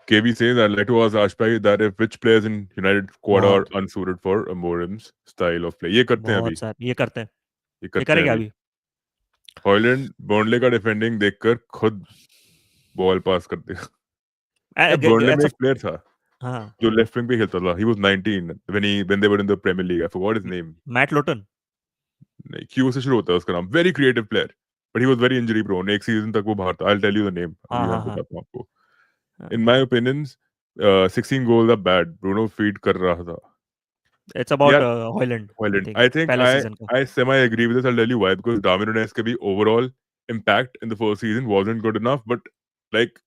KB says, I'd like to ask Ashpai that if which players in United squad are बहुत unsuited for Amorim's style of play. ये करते हैं अभी. बहुत सारे ये करते हैं ये ये करते हैं करेगा अभी. अभी हॉयलैंड बर्नले का डिफेंडिंग देखकर खुद बॉल पास कर दिया. यार बर्नले में That's a एक प्लेयर था हाँ जो लेफ्ट विंग पे खेलता था. He was 19 when they were in the Premier League. I forgot his name. Matt Lowton नहीं, क्यू से शुरू होता है उसका नाम. Very creative player. But he was very injury prone. एक सीजन तक वो बाहर था. I'll tell you the name. हाँ अभी मैं हाँ हाँ बताता हूँ आपको. हाँ। In my opinions, 16 goals are bad. Bruno feed कर रहा था. It's about यार Højlund I Haaland. Think I think पहले I सीजन का I semi agree with this. I'll tell you why. Because Darwin Nunez के भी overall impact in the first season wasn't good enough. But like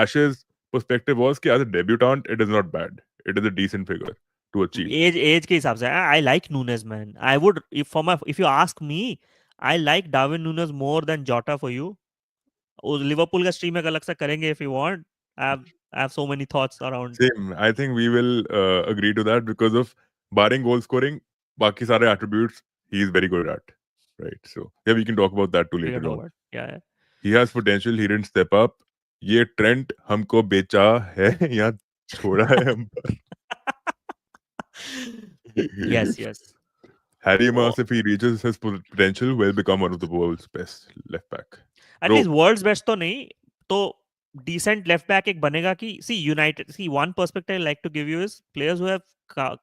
Ash's perspective was कि as a debutant, it is not bad. It is a decent figure to achieve. Age के हिसाब से I like Nunez man I would if you ask me I like Darwin Nunez more than Jota for you Liverpool का stream एक अलग से करेंगे if you want I have so many thoughts around Same. I think we will agree to that because of barring goal scoring, बाकी सारे attributes he is very good at. Right. So yeah, we can talk about that too we can later talk on. About या He has potential. He didn't step up. ये Trent हमको बेचा है या छोड़ा है हम पर. Yes yes Harry Maas, if he reaches his potential, will become one of the world's best left back. Bro, at least world's best तो नहीं तो decent left back एक बनेगा कि see United see one perspective I like to give you is players who have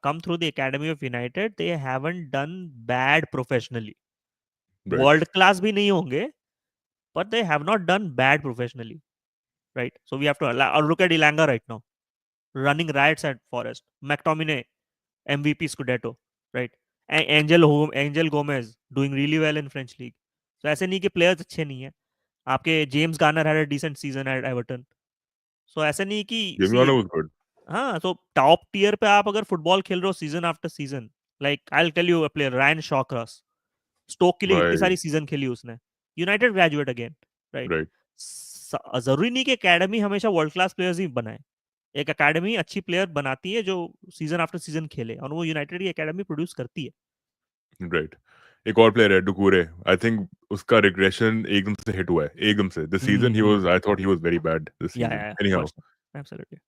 come through the academy of United they haven't done bad professionally right, world class भी नहीं होंगे but they have not done bad professionally right so we have to look at Ilanga right now running riots at Forest McTominay MVP Scudetto right Angel Gomez doing really well in French league so ऐसे नहीं कि players अच्छे नहीं है आपके James Garner had a decent season at Everton so ऐसा नहीं कि James C Garner was good. हाँ तो टॉप टियर पे आप अगर फुटबॉल खेल रहे हो season after season like I will tell you a player Ryan Shawcross Stoke के लिए इतनी Right, सारी सीजन खेली उसने United graduate again right right, जरूरी नहीं कि एकेडमी हमेशा वर्ल्ड क्लास प्लेयर्स ही बनाए एक एकेडमी अच्छी प्लेयर बनाती है जो सीजन आफ्टर सीजन खेले और वो यूनाइटेड की एकेडमी प्रोड्यूस करती है right. एक और प्लेयर है डुकूरे. आई थिंक उसका रिग्रेशन एकदम से हिट हुआ है. एकदम से. This season he was, I thought he was very bad this season. या anyhow, first absolutely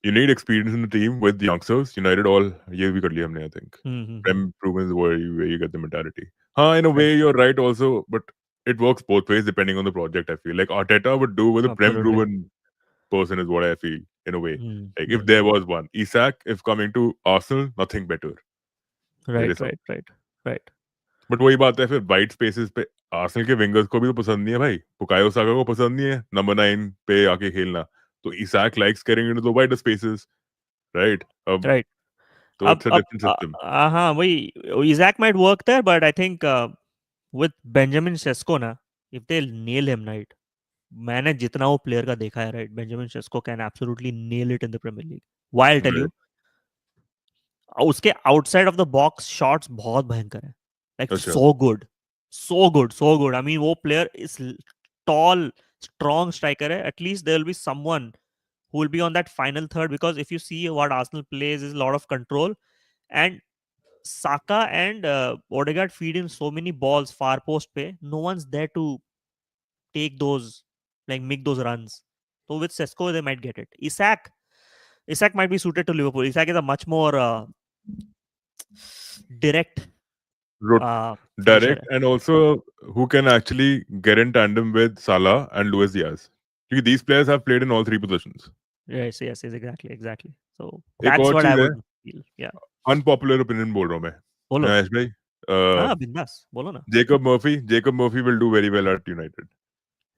you need experience in the team with youngsters. United all ये भी कर लिया हमने, I think. Prem proven is where you get the mentality. In a way you're right also, but it works both ways depending on the project. I feel like Arteta would do with a Prem absolutely proven person is what I feel in a way. Like if there was one, Isak, if coming to Arsenal, nothing better. मेरे right साथ. Right right right But वही बात है फिर white spaces पे Arsenal के wingers को भी तो पसंद नहीं है भाई. बुकायो साका को पसंद नहीं है नंबर 9 पे आके खेलना. तो Isak likes getting into the wider spaces, right? Right So it's a अब different system. हाँ वही Isak might work there but I think with Benjamin Sesko ना if they nail him right मैंने जितना वो प्लेयर का देखा है right Benjamin Sesko can absolutely nail it in the Premier League why I tell Right, you उसके outside of the box shots बहुत भयंकर है लाइक अच्छा. सो गुड आई मीन वो player is tall, strong striker hai, at least there will be someone who will be on that final third. Because if you see what Arsenal plays is a lot of control, and Saka and Odegaard feed in so many balls far post pe. No one's there to take those, like make those runs. So with Sesko, they might get it. Isak might be suited to Liverpool. Isak is a much more direct Rot- finisher. direct, and also who can actually get in tandem with Salah and Luis Diaz. Because these players have played in all three positions. Yes, exactly. So एक that's और what I चीज है, would feel. Yeah. Unpopular opinion बोल रहा हूँ बोलो. मैं, भाई, हाँ, बिंदास बोलो ना. Jacob Murphy will do very well at United.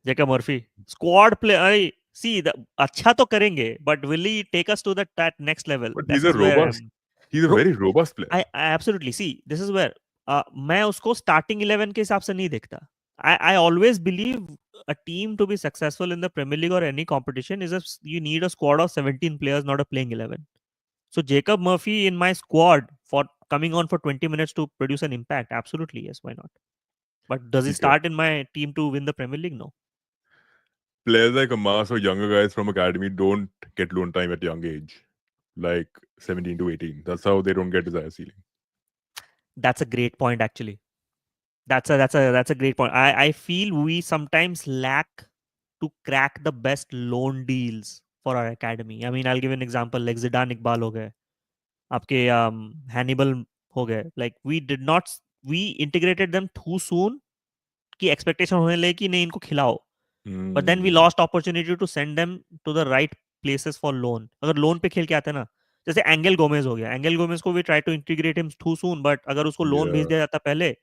Jacob Murphy squad play. अरे सी अच्छा तो करेंगे, but will he take us to that next level? But this is where he is a very robust player. I absolutely see. This is where मैं उसको starting 11 के हिसाब से नहीं देखता. I always believe a team to be successful in the Premier League or any competition is you need a squad of 17 players, not a playing 11. So Jacob Murphy in my squad for coming on for 20 minutes to produce an impact, absolutely yes, why not? But does he ठीक है. start in my team to win the Premier League? No. Players like Amas or younger guys from academy don't get loan time at young age, like 17 to 18. That's how they don't get desired ceiling. That's a great point, actually. That's a great point. I feel we sometimes lack to crack the best loan deals for our academy. I mean, I'll give an example. Like Zidane Iqbal हो गए, आपके Hannibal हो गए. Like we integrated them too soon कि expectation होने लगे कि नहीं इनको खिलाओ. But then we lost opportunity to send them to the right places for loan. अगर लोन पे खेल के आते ना, जैसे एंगल गोमेज हो गया. एंगल गोमेज को we try to integrate him too soon, but अगर उसको लोन भेज Yeah, दिया जाता पहले,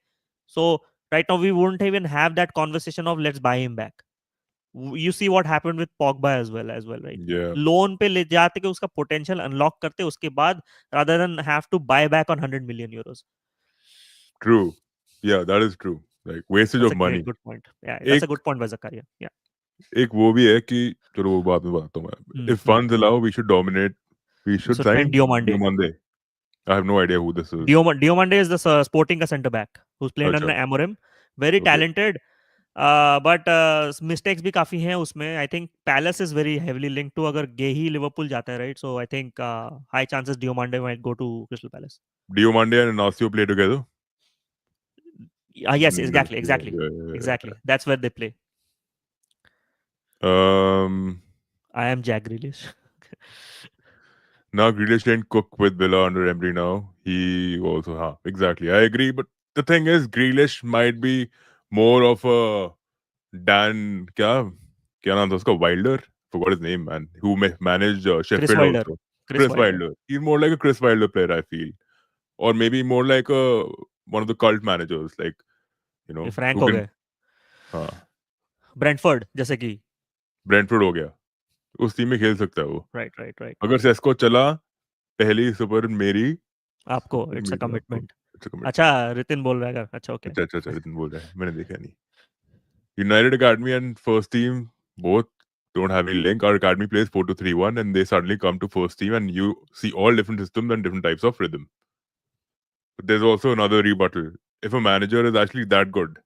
so right now we wouldn't even have that conversation of let's buy him back. You see what happened with Pogba as well, right? yeah, loan पे ले जाते कि उसका पोटेंशियल अनलॉक करते उसके बाद, rather than have to buy back on 100 million euros. true. Yeah, that is true. Like wastage That's of a great money. good point. Yeah, that's a एक good point by Zakaria. Yeah. एक वो भी है कि चलो वो बाद में बताता हूँ मैं. If funds allow, we should dominate. We should So sign spend Diomande. Diomande. I have no idea who this is. Diomande is the Sporting का center back who's played अच्छा, under Amorim. Very okay. talented, but mistakes भी काफी हैं उसमें. I think Palace is very heavily linked to अगर गेही Liverpool जाता है, right? So I think high chances Diomande might go to Crystal Palace. Diomande and Inacio play together? Yes, Yeah, exactly, yeah, exactly, yeah, yeah. exactly. That's where they play. I am Jack Grealish. Now Grealish didn't cook with Villa under Emery now. He also, exactly. I agree. But the thing is, Grealish might be more of a Dan, क्या नाम था उसका? Wilder? Forgot his name, man. Who managed Chris Sheffield Wilder. also. Chris Chris Wilder. Wilder. He's more like a Chris Wilder player, I feel. Or maybe more like one of the cult managers, like, ये Frank who हो can, गए. हाँ, Brentford जैसे कि. Brentford हो गया. उस team में खेल सकता है वो. Right. अगर सेस्को चला, पहली सुपर मेरी, आपको सुपर इट्स अ मेरी आपको. कमिटमेंट. अच्छा अच्छा, कमिटमेंट. रितिन बोल रहा है. अच्छा, ओके. अच्छा रितन बोल रहा है, मैंने देखा नहीं. United Academy and first team both don't have any link. Our academy plays 4-2-3-1 and they suddenly come to first team and you see all different systems and different types of rhythm. But there's also another rebuttal. If a manager is actually that good,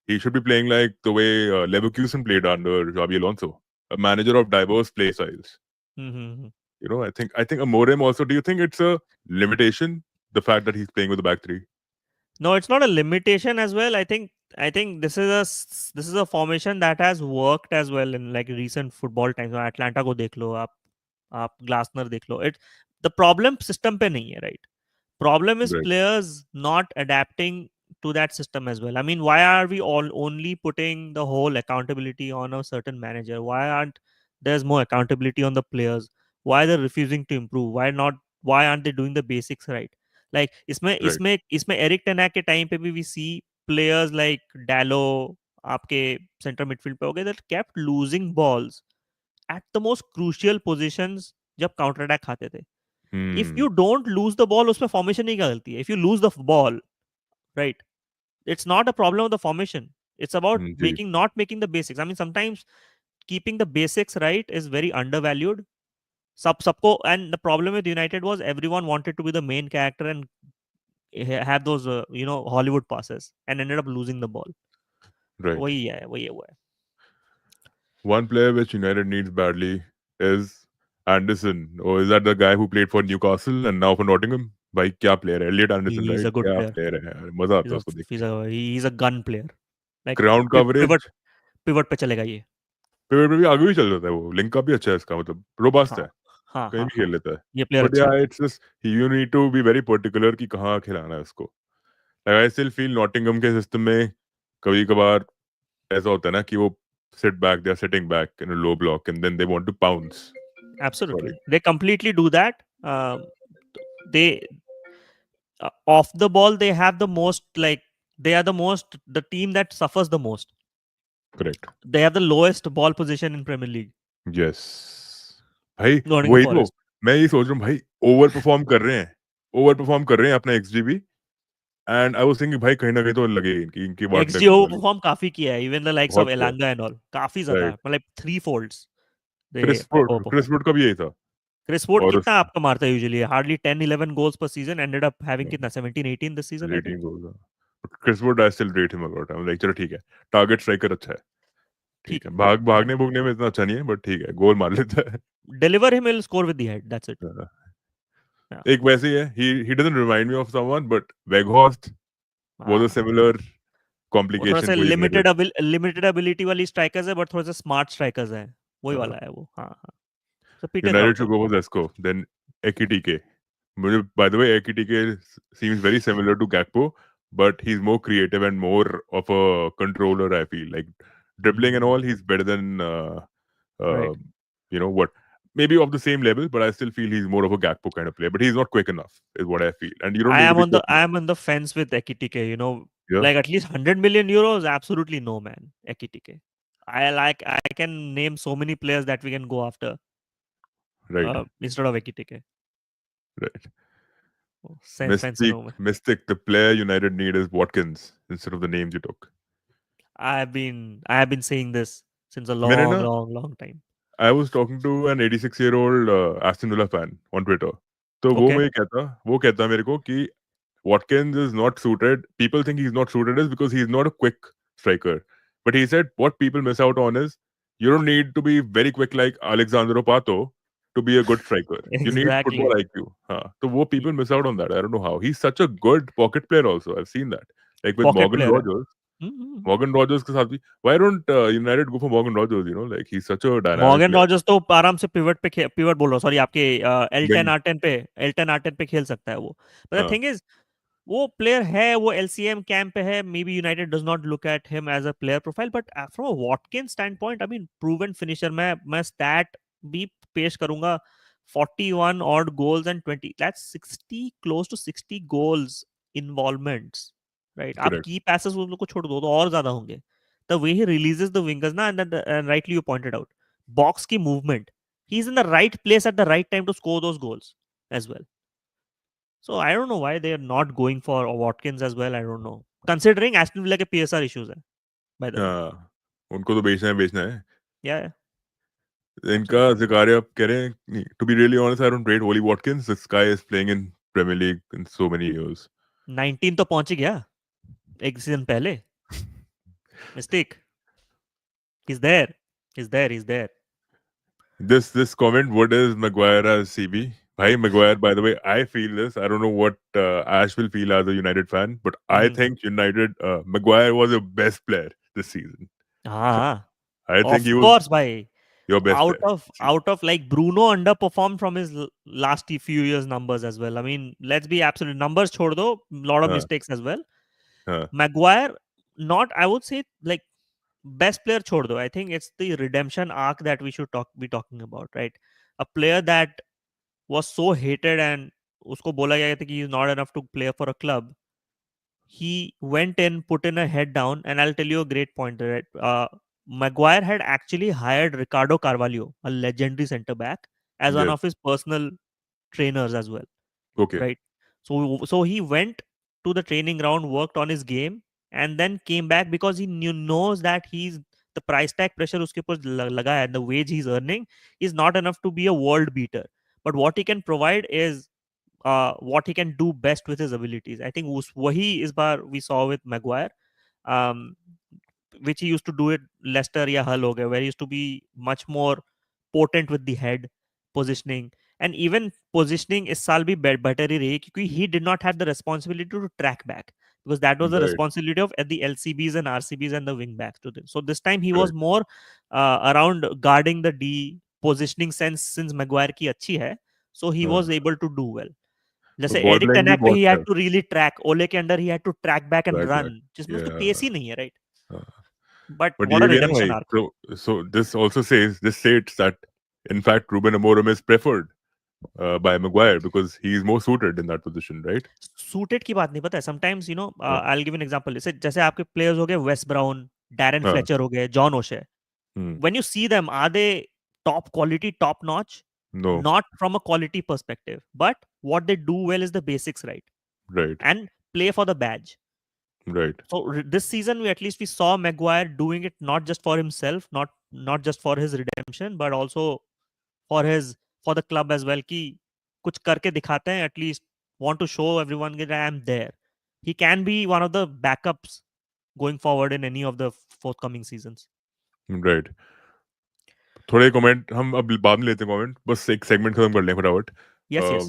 he should be playing like the way Leverkusen played under Xabi Alonso, a manager of diverse play styles. Mm-hmm. I think Amorim also. Do you think it's a limitation, the fact that he's playing with the back three? No, it's not a limitation as well. I think this is a formation that has worked as well in like recent football times. Atlanta को देख लो आप Glasner देख लो. The problem system पे नहीं है, right? Problem is Right. players not adapting to that system as well. I mean, why are we all only putting the whole accountability on a certain manager? Why aren't there's more accountability on the players? Why they're refusing to improve? Why aren't they doing the basics right? Like Right. इसमें Eric टेनाक के time पे भी we see players like Dallo आपके center midfield पे हो गए that kept losing balls at the most crucial positions जब counter attack खाते थे. If you don't lose the ball, उसमें formation नहीं गलती है. If you lose the ball, right, it's not a problem of the formation. It's about ji. not making the basics. I mean, sometimes keeping the basics right is very undervalued. सबको, and the problem with United was everyone wanted to be the main character and have those Hollywood passes and ended up losing the ball. Right. वही है. One player which United needs badly is Anderson. Or is that the guy who played for Newcastle and now for Nottingham? भाई क्या player है Elliot Anderson, He's right? a good क्या player. player है यार, मजा He's आता है a उसको देख he's के. a he's a gun player. Like Ground pivot coverage pivot पे चलेगा ये. पेपर पे भी आगे भी चल जाता है वो. लिंक का भी अच्छा है इसका, मतलब रोबास्ट हाँ है, हाँ कहीं हाँ भी हाँ. खेल लेता है. ये प्लेयर बट अच्छा या है. It's just you need to be very particular कि कहाँ खिलाना है उसको. आई स्टिल फील नॉटिंघम के सिस्टम में कभी कभार ऐसा होता है ना कि वो sit back, they're sitting back in a low block and then they want to pounce. Sorry. Absolutely, they completely do that. They off the ball they have the most, like they are the team that suffers the most. Correct. They have the lowest ball position in Premier League. Yes. भाई Nottingham वही तो Forest. मैं ये सोच रहा हूँ भाई. Over perform कर रहे हैं अपना XG भी. एंड आई वाज थिंकिंग भाई कहीं ना कहीं तो लगे इनकी वाट XG लगने ओवर वाली. परफॉर्म काफी किया है, इवन द लाइक्स ऑफ बहुत किया. एलांगा एंड ऑल, काफी ज्यादा, राइट. मतलब three folds they over Chris perform. Wood का भी यही था. क्रिस वुड और कितना आपका मारता है usually? Hardly 10-11 goals per season, ended up having कितना 17-18 this season I think. Rating goal था. Chris Wood I still rate him a lot. I am like चलो ठीक है, टारगेट स्ट्राइकर अच्छा है. ठीक ठीक है, है. भागने भूगने में इतना अच्छा नहीं है बट ठीक है, गोल मार लेता है. Deliver him, will score with the head, that's it. एक वैसे ही है. He doesn't remind me of someone but Weghorst was a similar वो थोड़ा कॉम्प्लिकेशन सा फॉर यूनाइटेड. लिमिटेड एबिलिटी वाली स्ट्राइकर्स है, बट थोड़ा सा स्मार्ट स्ट्राइकर्स है. वही वाला है वो. हाँ हाँ. So Peter United Crouch should go also. For Zesco then Ekitike. मुझे by the way Ekitike seems very similar to Gakpo but he's more creative and more of a controller. I feel like dribbling and Mm, all he's better than right. uh, you know what, maybe of the same level, but I still feel he's more of a Gakpo kind of player, but he's not quick enough is what I feel, and you don't need to be quick I enough. am on the fence with Ekitike. Yeah. Like at least 100 million euros. Absolutely no, man. Ekitike. I can name so many players that we can go after Right. instead of Ekitike. Right. Fancy no, man. Mystic, the player United need is Watkins instead of the names you took. I have been saying this since a मैंने long, ना long, long time. I was talking to an 86-year-old Aston Villa fan on Twitter. तो Okay. वो कहता मेरे को कि Watkins is not suited. People think he's not suited is because he's not a quick striker. But he said what people miss out on is you don't need to be very quick like Alexander Opato to be a good striker. You need football Exactly. IQ. हाँ, तो वो He- people miss out on that. I don't know how. He's such a good pocket player also. I've seen that. Like with Pocket Morgan player है. Rogers. हम्म. Morgan Rogers के साथ भी. Why don't United go for Morgan Rogers? You know, like he's such a dynamic Morgan player. Rogers तो आराम से pivot बोल रहा हूँ, सॉरी, आपके Wing. L ten R ten पे खेल सकता है वो. बट द हाँ, थिंग इज, वो प्लेयर है, वो LCM कैंप पे है. Maybe United does not look at him as a player profile, but from a Watkins stand point, I mean proven finisher. मैं स्टैट भी पेश करूंगा. 41 odd goals and 20, that's 60, close to 60 goals involvements, right? आप correct. की पैसेस उन लोग को छोड़ दो तो और ज्यादा होंगे. The way he releases the wingers ना, and rightly you pointed out, box की movement, he is in the right place at the right time to score those goals as well. So I don't know why they are not going for Watkins as well. I don't know. Considering Aston Villa के PSR issues है, by the way. हाँ, उनको तो बेचना है. Yeah, yeah. इनका So जिकारिया आप कह रहे हैं. To be really honest I don't rate Ollie Watkins. This guy is playing in Premier League in so many years. 19 तो पहुंच ही गया एक सीजन पहले. Mistake. He's there. He's there. He's there. This comment, what is Maguire as CB? Bhai, Maguire, by the way, I feel this. I don't know what Ash will feel as a United fan, but I Mhm. think Maguire was your best player this season. हाँ, I think of he was course, भाई. your best Out player of this season. like Bruno underperformed from his last few years numbers as well. I mean, let's be absolute, numbers छोड़ दो, lot of हाँ, mistakes as well. हाँ, Maguire, not, I would say, like, best player छोड़ दो. I think it's the redemption arc that we should be talking about, right? A player that was so hated and उसको बोला गया था कि he is not enough to play for a club. He went in, put in a head down, and I'll tell you a great point, right? Maguire had actually hired Ricardo Carvalho, a legendary centre back, as one yes, of his personal trainers as well, okay, right? So he went to the training ground, worked on his game, and then came back because he knows that he's the price tag pressure उसके ऊपर लगा है, and the wage he's earning is not enough to be a world beater. But what he can provide is what he can do best with his abilities. I think wahi is bar we saw with Maguire. Um, which he used to do it Leicester या Hull हो गए, where he used to be much more potent with the head positioning. And even positioning इस साल भी better ही रही क्योंकि he did not have the responsibility to track back, because that was the Right. responsibility of the LCBs and RCBs and the wing backs to them. So this time he was Correct. more around guarding the D positioning sense, since Maguire की अच्छी है, so he हाँ, was able to do well. और जैसे ball Eric playing भी टेनैक पे बहुत ही है। Had to really track, Ole के under he had to track back and Right back. Run, जिसमें उसके पेस Yeah. ही नहीं है, राइट? हाँ. बट But व्हाट ये अ भी है ना रिडेम्पशन भाई, arc. so this also says, this states that in fact Ruben Amorim is preferred by Maguire because he's more suited in that position, right? Suited की बात नहीं, पता है, समटाइम्स यू नो हाँ, I will give an example. जैसे जैसे आपके players हो गए वेस्ट ब्राउन, डैरन हाँ, फ्लेचर हो गए, John O'Shea. hmm, when you see them, are they top quality, top notch? no, Not from a quality perspective, but what they do well is the basics, right? right, And play for the badge. right, So this season, we at least we saw Maguire doing it not just for himself, not just for his redemption, but also for his for the club as well. कि कुछ करके दिखाते हैं, at least want to show everyone that I am there. He can be one of the backups going forward in any of the forthcoming seasons. right. थोड़े comment हम अब बाद में लेते हैं, कमेंट बस एक सेगमेंट खत्म कर लें फटाफट. Yes, yes.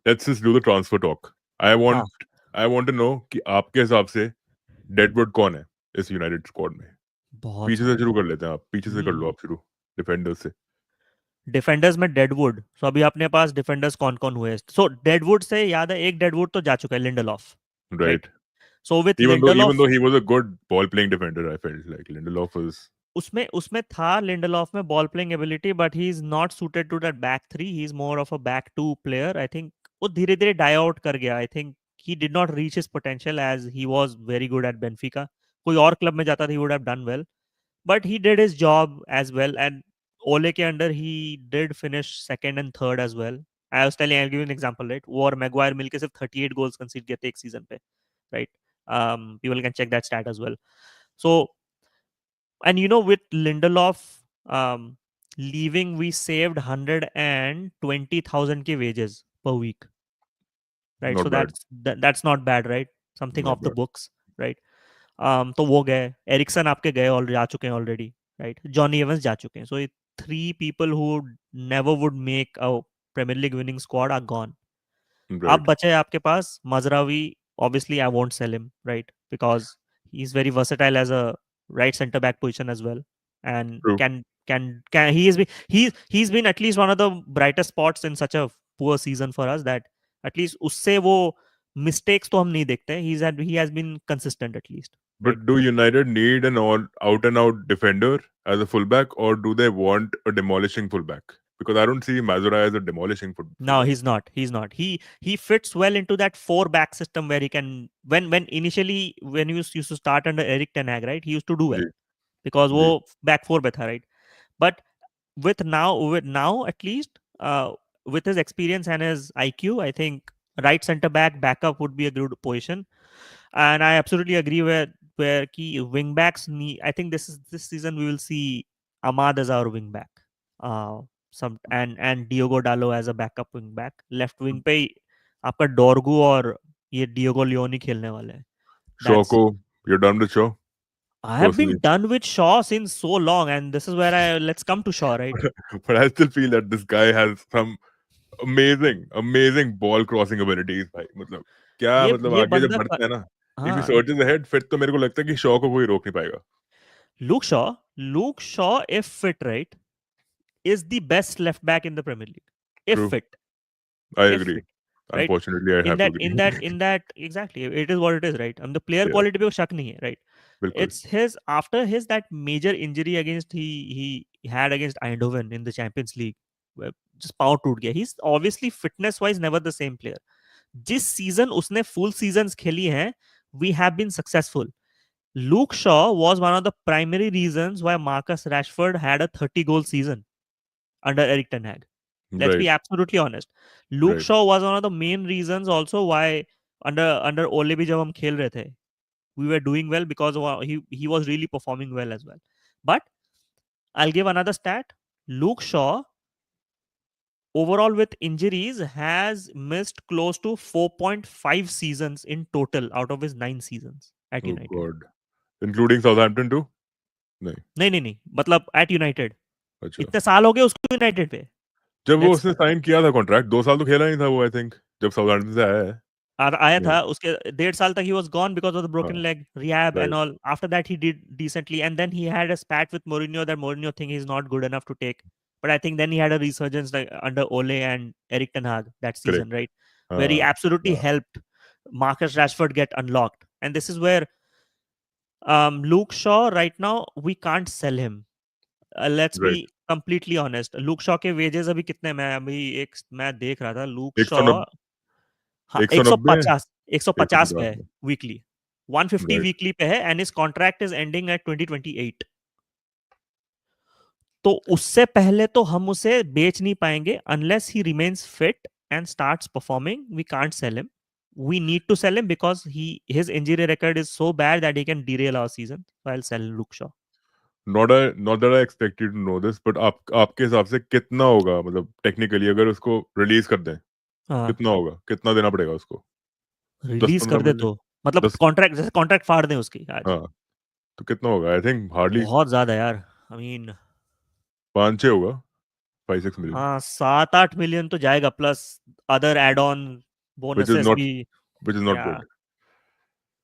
Let's just do the transfer talk. I हाँ, want I want to know कि आपके हिसाब से डेडवुड कौन है इस यूनाइटेड स्क्वाड में. बहुत पीछे से सारे. शुरू कर लेते हैं, आप पीछे से कर लो, हम्म. आप शुरू डिफेंडर्स से. डिफेंडर्स में डेडवुड. सो अभी अपने पास डिफेंडर्स कौन कौन हुए? सो डेडवुड से याद है, एक डेडवुड तो जा चुका है, Lindelof, right? Right. So with Even Lindelof, though he was a good ball playing defender, I felt like Lindelof was. उसमें उसमें था लिंडलॉफ में ball playing ability, but he is not suited to that back three. He is more of a back two player. I think वो धीरे धीरे die out कर गया. I think he did not reach his potential as he was very good at Benfica. कोई और club में जाता था, he would have done well, but he did his job as well. And Ole के under he did finish second and third as well. I was telling, I give an example, right? वो और Maguire मिलके सिर्फ 38 goals कंसीड किए थे एक season पे, right? People can check that stat as well. So, and with Lindelof leaving, we saved 120,000 k wages per week, right? So Not bad. that's not bad, right? Something Not off the bad. books, right? तो वो गए, Ericsson आपके गए, जा चुके हैं already, right? Johnny Evans जा चुके हैं. सो ये three people who never would make a Premier League winning squad are gone. अब Right. बचे आपके पास मजरावी. Obviously I won't sell him, right? Because he's very versatile as a right center back position as well, and True. can he's been at least one of the brightest spots in such a poor season for us, that at least उससे वो mistakes तो हम नहीं देखते. He has been consistent at least, right? But do United need an all out and out defender as a fullback, or do they want a demolishing fullback? Because I don't see Mazura as a demolishing No, fullback. he's not. He's not. He fits well into that four back system where he can, when initially when he used to start under Eric Ten Hag, right? He used to do well ji, because जी. वो back four पे था, right? But with now at least, with his experience and his IQ, I think right center back backup would be a good position. And I absolutely agree where key wing backs need. I think this season we will see Ahmad as our wing back. Some and Diogo Dallo as a backup wing back. Left wing पे आपका डोरगू और ये Diogo Leone खेलने वाले हैं. That's Shawko, you're done with Shaw, I have personally. been done with Shaw since so long, and this is where let's come to Shaw, right? But I still feel that this guy has some amazing ball crossing abilities. भाई मतलब क्या, मतलब ये आगे जब बंदा बढ़ते हैं ना, if he हाँ. surges ahead, फिर तो मेरे को लगता है कि शॉ को कोई रोक नहीं पाएगा. Luke Shaw, if fit, right, is the best left back in the Premier League. If True. fit, I if agree. fit, right? Unfortunately, I In have to that, agree. in that, in that, exactly, it is what it is, right? The player Yeah, quality पे वो शक नहीं है, right? बिल्कुल. It's his after his that major injury against he had against Eindhoven in the Champions League, where just पाँव टूट गया. He's obviously fitness wise never the same player. जिस season उसने full seasons खेली हैं, we have been successful. Luke Shaw was one of the primary reasons why Marcus Rashford had a 30 goal season under Eric Ten Hag. Let's be Right, absolutely honest. Luke right. Shaw was one of the main reasons also why under Ole भी जब हम खेल रहे थे, we were doing well because he was really performing well as well. But I'll give another stat. Luke Shaw overall with injuries has missed close to 4.5 seasons in total out of his 9 seasons at Oh United. God. Including Southampton too? नहीं। नहीं, मतलब eight United. अच्छा। इतने साल हो गए उसको United पे। जब वो लेट्स उसने साइन किया था कॉन्ट्रैक्ट, 2 साल तो खेला नहीं था वो, आई थिंक, जब साउथहैम्पटन से आया है। आया Yeah. था उसके 1.5 साल तक। He was gone because of the हाँ, broken leg rehab and right. All. After that he did decently and then he had a spat with Mourinho that Mourinho think he's not good enough to take. But I think then he had a resurgence like under Ole and Eric Ten Hag that season, correct. right? Where he हाँ, absolutely हाँ, helped Marcus Rashford get unlocked. And this is where Luke Shaw right now we can't sell him. Let's right. be completely honest. Luke Shaw के wages अभी कितने? मैं देख रहा था Luke एक सौ Shaw। नब्बे हाँ, 190 एक सौ 150 पे पचास है वीकली। 150 राइट। वीकली पे है and his contract is ending eight 2028। तो उससे पहले तो हम उसे बेच नहीं पाएंगे unless he remains fit and starts performing. We can't sell him. We need to sell him because his injury record is so bad that he can derail our season. So I'll sell Luke Shaw. Not that I expect you to know this, but आपके हिसाब से कितना होगा, मतलब technically अगर उसको release कर दें, हाँ, कितना होगा, कितना देना पड़ेगा उसको? दस रिलीज कर पंद्रह दे मिलियन तो मतलब 10। कॉन्ट्रैक्ट, जैसे कॉन्ट्रैक्ट फाड़ दें उसकी आज। हाँ, तो कितना होगा? आई थिंक हार्डली बहुत ज्यादा यार। आई मीन 5-6 होगा, 5-6 मिलियन, हाँ, 7-8 मिलियन तो जाएगा plus other add on which is bonuses not भी। Which is not yeah good.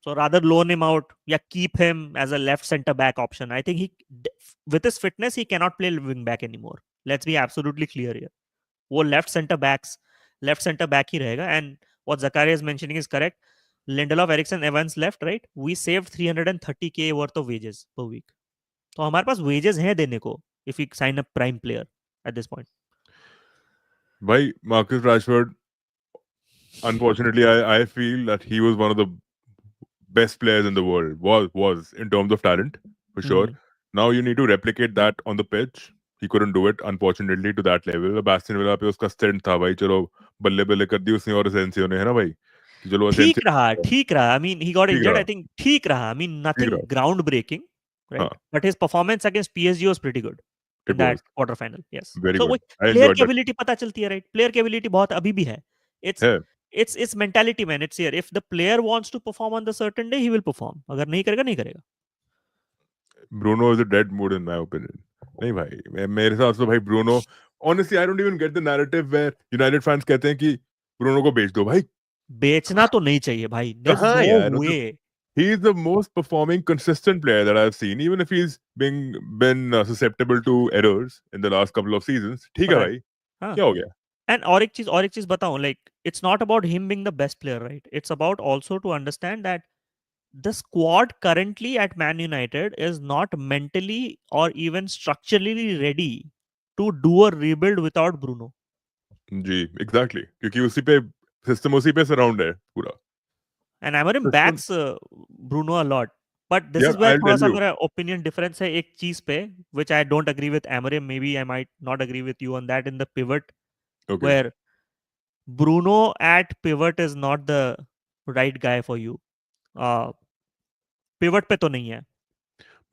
so rather loan him out, yeah, keep him as a left center back option. I think with his fitness he cannot play wing back anymore. Let's be absolutely clear here. वो left centre back ही रहेगा। And what Zakaria is mentioning is correct. Lindelof, Eriksen, Evans left, right? We saved 330k worth of wages per week. तो हमारे पास wages हैं देने को if we sign a prime player at this point. भाई Marcus Rashford, unfortunately, I feel that he was one of the best players in the world. Was in terms of talent for sure. Hmm. Now you need to replicate that on the pitch. He couldn't do it, unfortunately, to that level. अब Aston villa पे उसका stent था भाई, चलो बल्ले बल्ले कर दी उसने और एसेंसियो ने, है ना भाई, कि चलो एसेंसियो ठीक रहा। I mean, he got ठीक injured. I रहा, think ठीक रहा. I mean, ठीक nothing रहा। groundbreaking, right? हाँ, But his performance against PSG was pretty good it in that was quarterfinal. Yes. very So good. वो I player enjoyed की that. ability पता चलती है, right? Player की ability बहुत अभी भी है. It's है, it's mentality, man. It's here. If the player wants to perform on the certain day, he will perform. अगर नहीं करेगा नहीं करेगा. Bruno is a dead mood in my opinion. नहीं भाई, मेरे हिसाब से भाई Bruno, honestly I don't even get the narrative where United fans कहते हैं कि ब्रूनो को बेच दो भाई। बेचना तो नहीं चाहिए भाई. There's कहाँ no यार, मतलब way. he is the most performing consistent player that I've seen, even if he's been susceptible to errors in the last couple of seasons. ठीक है पता है. भाई, हाँ. क्या हो गया? And और एक चीज बताऊं, like it's not about him being the best player, right? It's about also to understand that the squad currently at Man United is not mentally or even structurally ready to do a rebuild without Bruno. जी, exactly, क्योंकि उसी पे system, उसी पे surround है पूरा And Amorim system. backs Bruno a lot. But this is यार where आई थोड़ा टेल सा यू, मेरा opinion difference है एक चीज पे, which I don't agree with Amorim. Maybe I might not agree with you on that in the pivot, okay, where Bruno at pivot is not the right guy for you. Uh, pivot पे तो नहीं है.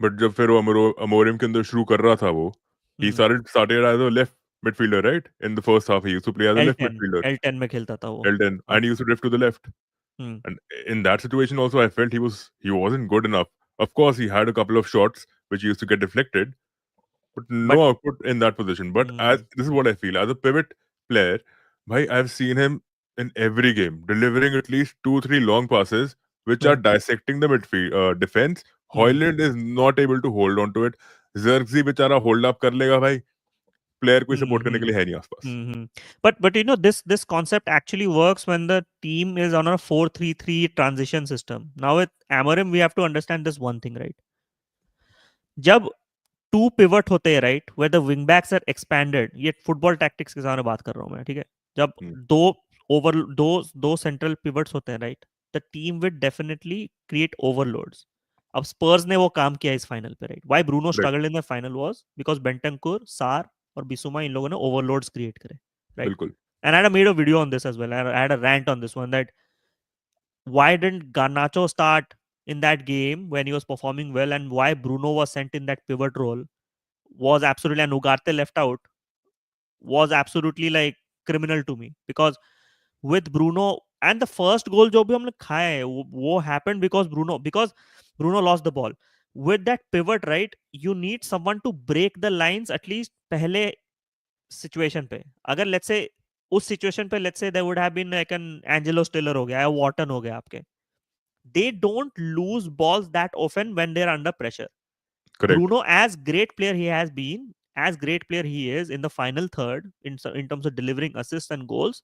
But जब फिर वो Amorim के अंदर शुरू कर रहा था वो, he Hmm. started as a left midfielder, right? In the first half he used to play as a left L10 midfielder, L10 में खेलता था वो. L10, हाँ. and he used to drift to the left. Hmm. And in that situation also, I felt he wasn't good enough. Of course, he had a couple of shots which used to get deflected, but But no output in that position. But as hmm. this is what I feel as a pivot player, bhai, I've seen him in every game delivering at least 2-3 long passes which are Hmm. dissecting the midfield defense. Hmm. Hoyland is not able to hold on to it. Xerxes बेचारा hold up कर लेगा भाई, player कोई support करने के Hmm. लिए है नहीं आसपास। Hmm. But you know this concept actually works when the team is on a 4-3-3 transition system. Now with Amorim we have to understand this one thing, right? जब टू पिवट होते हैं, right, where the wing backs are expanded, ये football tactics के सामने बात कर रहा हूं मैं, ठीक है? जब हम्म, दो ओवर दो सेंट्रल पिवट्स होते हैं, right, the team will definitely create overloads. अब स्पर्स ने वो काम किया इस फाइनल पे, right? Why Bruno right, struggled in the final was because Bentancur, Sarr और बिसुमा इन लोगों ने ओवरलोड्स क्रिएट करे, राइट? बिल्कुल, and I had made a video on this as well. I had a rant on this one that why didn't Garnacho start in that game when he was performing well, and why Bruno was sent in that pivot role was absolutely, and Ugarte left out was absolutely like criminal to me. Because with Bruno, and the first goal जो भी हमने खाया है वो happened because Bruno, because Bruno lost the ball. With that pivot, right, you need someone to break the lines at least पहले situation पे. अगर let's say उस situation पे let's say there would have been like an Angelo Stiller हो गया या Wharton हो गया आपके. They don't lose balls that often when they're under pressure. Correct. Bruno, as great player he has been, as great player he is in the final third in terms of delivering assists and goals,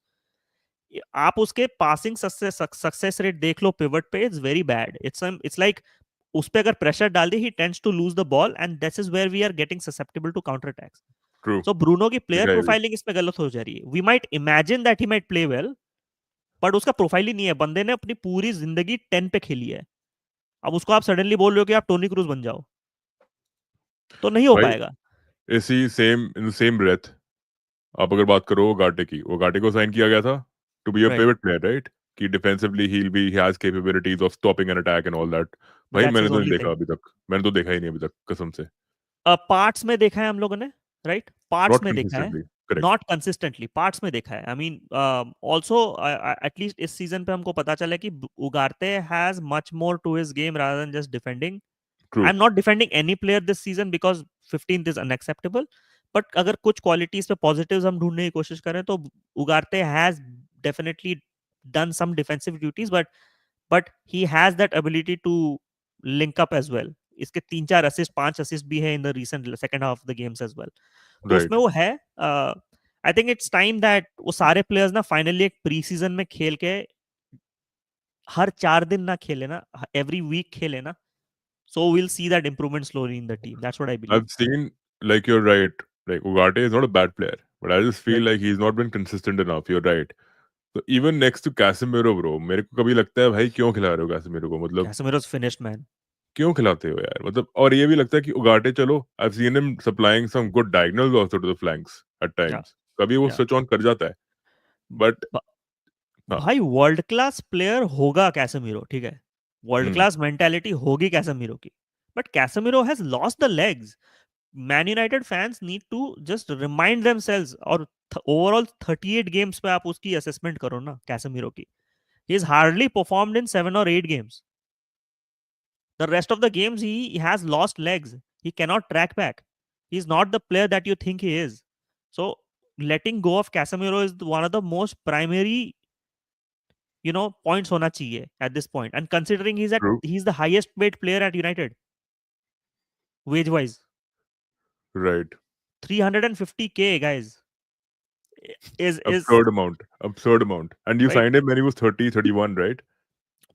आप उसके passing success rate देख लो pivot पे, it's very bad. It's like उस पे अगर pressure डाल दी, he tends to lose the ball and this is where we are getting susceptible to counter attacks. True. So Bruno की प्लेयर दिखाई भी. प्रोफाइलिंग इसमें गलत हो जा रही है. We might imagine that he might play well, but उसका प्रोफाइल ही नहीं है. बंदे ने अपनी पूरी जिंदगी 10 पे खेली है. अब उसको आप सडनली बोल रहे हो कि आप टोनी क्रूज बन जाओ, तो नहीं हो भाई पाएगा. इसी सेम इन सेम ब्रेथ आप अगर बात करो गाटे की, वो गाटे को साइन किया गया था to be a right, pivot player, right? कि defensively he has capabilities of stopping an attack and all that. भाई दैट्स मैंने हिज तो नहीं ओनली देखा थिंग. अभी तक, मैंने तो देखा ही नहीं अभी तक कसम से. पार्ट्स में देखा है हम लोगों ने, राइट, पार्ट्स नॉट में देखा है. Consistently. Correct. Not consistently parts में देखा है. आई मीन ऑल्सो एटलीस्ट इस सीजन पे हमको पता चला कि Ugarte has much more to his game rather than just defending. True. I am not defending any player this season because 15th is unacceptable, but अगर कुछ क्वालिटीज पे positives हम ढूंढने की कोशिश करें तो Ugarte has definitely done some defensive duties, but he has that ability to link up as well. इसके 3-4 असिस्ट 5 असिस्ट भी है in the recent second half of the games as well. तो उसमें राइट. वो है. I think it's time that वो सारे players ना फाइनली एक प्री सीजन में खेल के, हर 4 दिन ना खेले ना, एवरी वीक खेले ना, so we'll see that improvement slowly in the team. That's what I believe. I've seen, like, you're right. Like, Ugarte is not a bad player, but I just feel Right. like he's not been consistent enough. You're right. So even next to Casemiro, bro, मेरे को कभी लगता है भाई क्यों खिला रहे हो Casemiro को, मतलब Casemiro's finished, man. क्यों खिलाते हो यार, मतलब. और ये भी लगता है कि उगाटे, चलो I've seen him supplying some good diagonals also to the flanks at Yeah, times. कभी वो yeah. switch on कर जाता है, but ब- हाँ. भाई वर्ल्ड क्लास प्लेयर होगा कैसेमिरो, ठीक है, वर्ल्ड हम्म. क्लास मेंटालिटी होगी कैसेमिरो की, but Casemiro has lost the legs. Man United fans need to just remind themselves. और ओवरऑल 38 गेम्स पे आप उसकी असेसमेंट करो ना कैसेमिरो की, he is hardly performed in 7 or 8 games. The rest of the games he has lost legs. He cannot track back. He's not the player that you think he is. So letting go of Casemiro is one of the most primary, points hona chahiye at this point. And considering True. he's the highest paid player at United, wage wise, Right. 350K guys, is Absurd amount. And you right. signed him when he was 30, 31, right?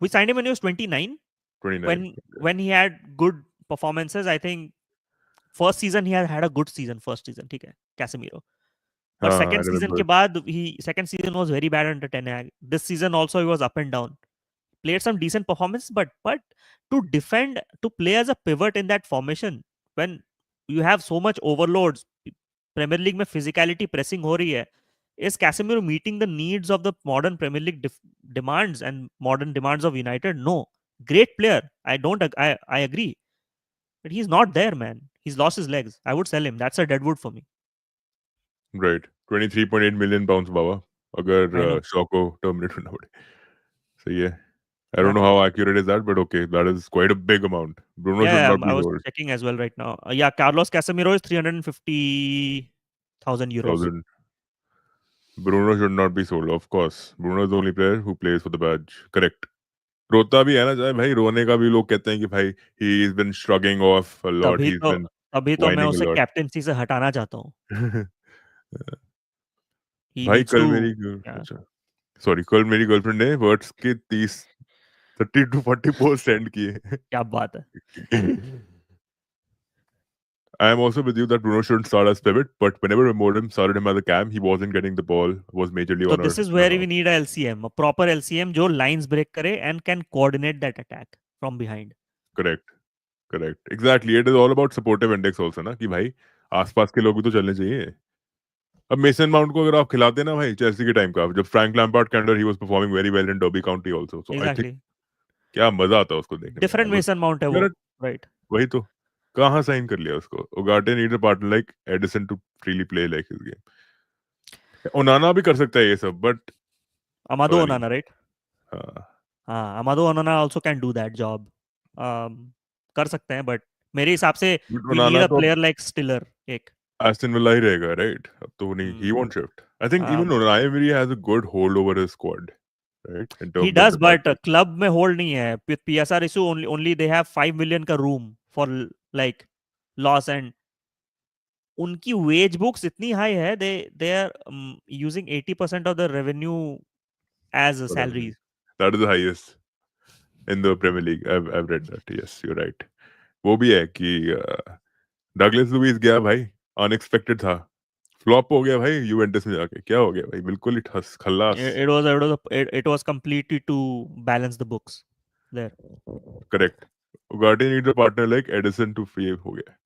We signed him when he was 29. 29. When he had good performances, I think first season he had a good season. First season, ठीक है, Casemiro. But हाँ, I second season remember. के बाद second season was very bad under Ten Hag. This season also he was up and down. Played some decent performance, but to defend, to play as a pivot in that formation when you have so much overloads, Premier League में physicality pressing हो रही है, is Casemiro meeting the needs of the modern Premier League demands and modern demands of United? No. Great player. I agree. But he's not there, man. He's lost his legs. I would sell him. That's a Deadwood for me. Right. 23.8 million pounds, Baba, I अगर know. Shaw को terminate करना पड़े. सही है. I don't Yeah. know how accurate is that, but okay, that is quite a big amount. Bruno should Yeah, not I be was sold. checking as well right now. Yeah, Carlos Casemiro is 350,000 euros. 1,000. Bruno should not be sold, of course. Bruno is the only player who plays for the badge. Correct. रोता भी है ना, चाहे भाई रोने का भी लोग कहते हैं कि भाई he has been shrugging off a lot, तभी he's तो been तभी तो मैं whining a उसे lot. कैप्टेंसी से हटाना चाहता हूँ. He भाई needs कल to. मेरी Yeah, अच्छा, सॉरी, कल मेरी गर्लफ्रेंड ने वर्ड्स के 30 to 40 पोस्ट सेंड किए. क्या बात है. I am also with you that Bruno shouldn't start as pivot, but whenever Amorim started him as a cam, he wasn't getting the ball, was majorly So on this is our where we need a LCM, a proper LCM जो lines break करे and can coordinate that attack from behind. correct, correct. Exactly. It is all about supportive index also ना, कि भाई आसपास के लोग भी तो चलने चाहिए. अब मेसन माउंट को अगर आप खिलाते ना भाई, चेल्सी के टाइम का, जब फ्रैंक लैम्पार्ड के under he was performing very well in derby county also, so I think Exactly. क्या मजा आता है उसको देखने में Different यार, बस. Mason Mount है वो. मेरा Right. वही तो, कहाँ साइन कर लिया उसको. Ugarte need a partner like Edson to freely play like his game. Onana भी कर सकता है ये सब, बट Amado पता नहीं. Onana, right? हाँ. Amado Onana also can do that job. कर सकते हैं, बट मेरे हिसाब से बट वी नीड ओनाना अ तो प्लेयर लाइक स्टिलर एक। एस्टन विला ही रहेगा, राइट? अब तो नहीं, ही hmm, won't shift. I think even Onana Emery has a good hold over his squad, right, in he terms of does, but departures. Club में hold नहीं है। PSR issue only only they have 5 million का room for like loss, and उनकी wage books इतनी high है, they are using 80% of the revenue as salaries. That is the highest in the Premier league. I've read that. Yes, you're right. वो भी है कि Douglas Louis गया भाई, unexpected था, फ्लॉप हो गया भाई यूवेंटस में जाके। क्या हो गया भाई? बिल्कुल ही ठस खल्लास। It was completely to balance the books there. Correct. Ugarte needs a partner like Edson to fave हो गया।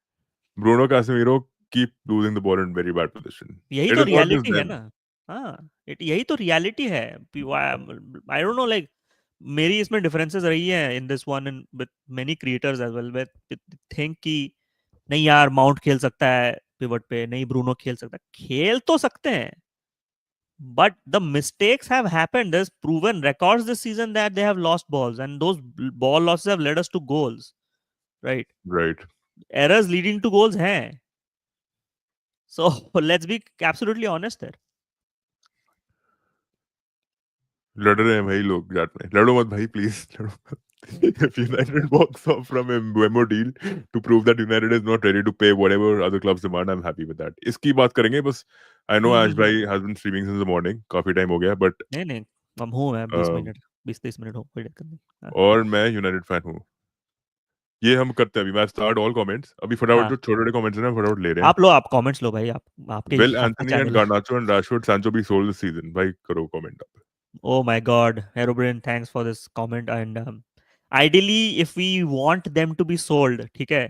Bruno Casemiro keep losing the ball in very bad position. यही इट तो इज नॉट जस्ट रियलिटी है them. ना। हाँ, यही तो reality है। आई डोंट नो, लाइक मेरी इसमें डिफरेंसेस रही है in this one and with many creators as well, with think कि नहीं यार, माउंट खेल सकता है पिवट पे, नहीं ब्रूनो खेल सकता, खेल तो सकते हैं, but the mistakes have happened. There's proven records this season that they have lost balls, and those ball losses have led us to goals, right? Right. Errors leading to goals hain. So let's be absolutely honest there. लड़ रहे हैं भाई लोग जाट में। लड़ो मत भाई, please लड़ो मत। If United walks off from a Mbeumo deal to prove that United is not ready to pay whatever other clubs demand, I'm happy with that. इसकी बात करेंगे बस। I know Ash हम्म। भाई has been streaming since the morning, काफी time हो गया, but नहीं नहीं, हम हूँ मैं 20 मिनट, 20-30 मिनट हो, कोई दिक्कत नहीं। हाँ और मैं यूनाइटेड फैन हूँ। ये हम करते हैं अभी। मैं स्टार्ट ऑल कमेंट्स अभी फटाफट, हाँ, जो छोटे छोटे कमेंट्स हैं ना फटाफट ले रहे हैं। आप लो, आप कमेंट्स लो भाई, आप आपके विल आपका एंथनी एंड चैनल है। Garnacho and Rashford Sancho be sold this season? भाई करो कमेंट आप। Oh my God, Herobrine, thanks for this comment. And ideally, if we want them to be sold, ठीक है,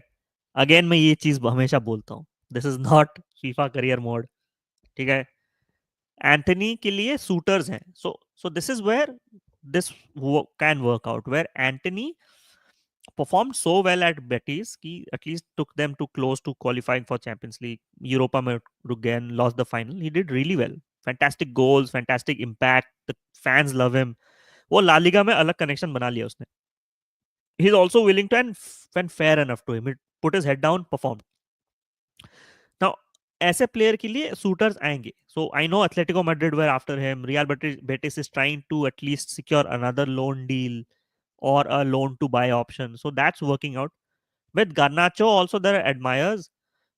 अगेन मैं ये चीज हमेशा बोलता हूँ, this is not FIFA career mode, ठीक है। एंथनी के लिए सूटर्स हैं, so this is where this can work out, where Anthony performed so well at Betis कि at least took them to close to qualifying for Champions League. Europa में रुक गए and lost the final. He did really well. Fantastic goals, fantastic impact. The fans love him. वो La Liga में अलग connection बना लिया उसने. He's also willing to and fair enough to him. He put his head down, performed. Now ऐसे player के लिए suitors आएंगे. So I know Atletico Madrid were after him. Real Betis is trying to at least secure another loan deal or a loan to buy option. So that's working out. With Garnacho also there are admirers,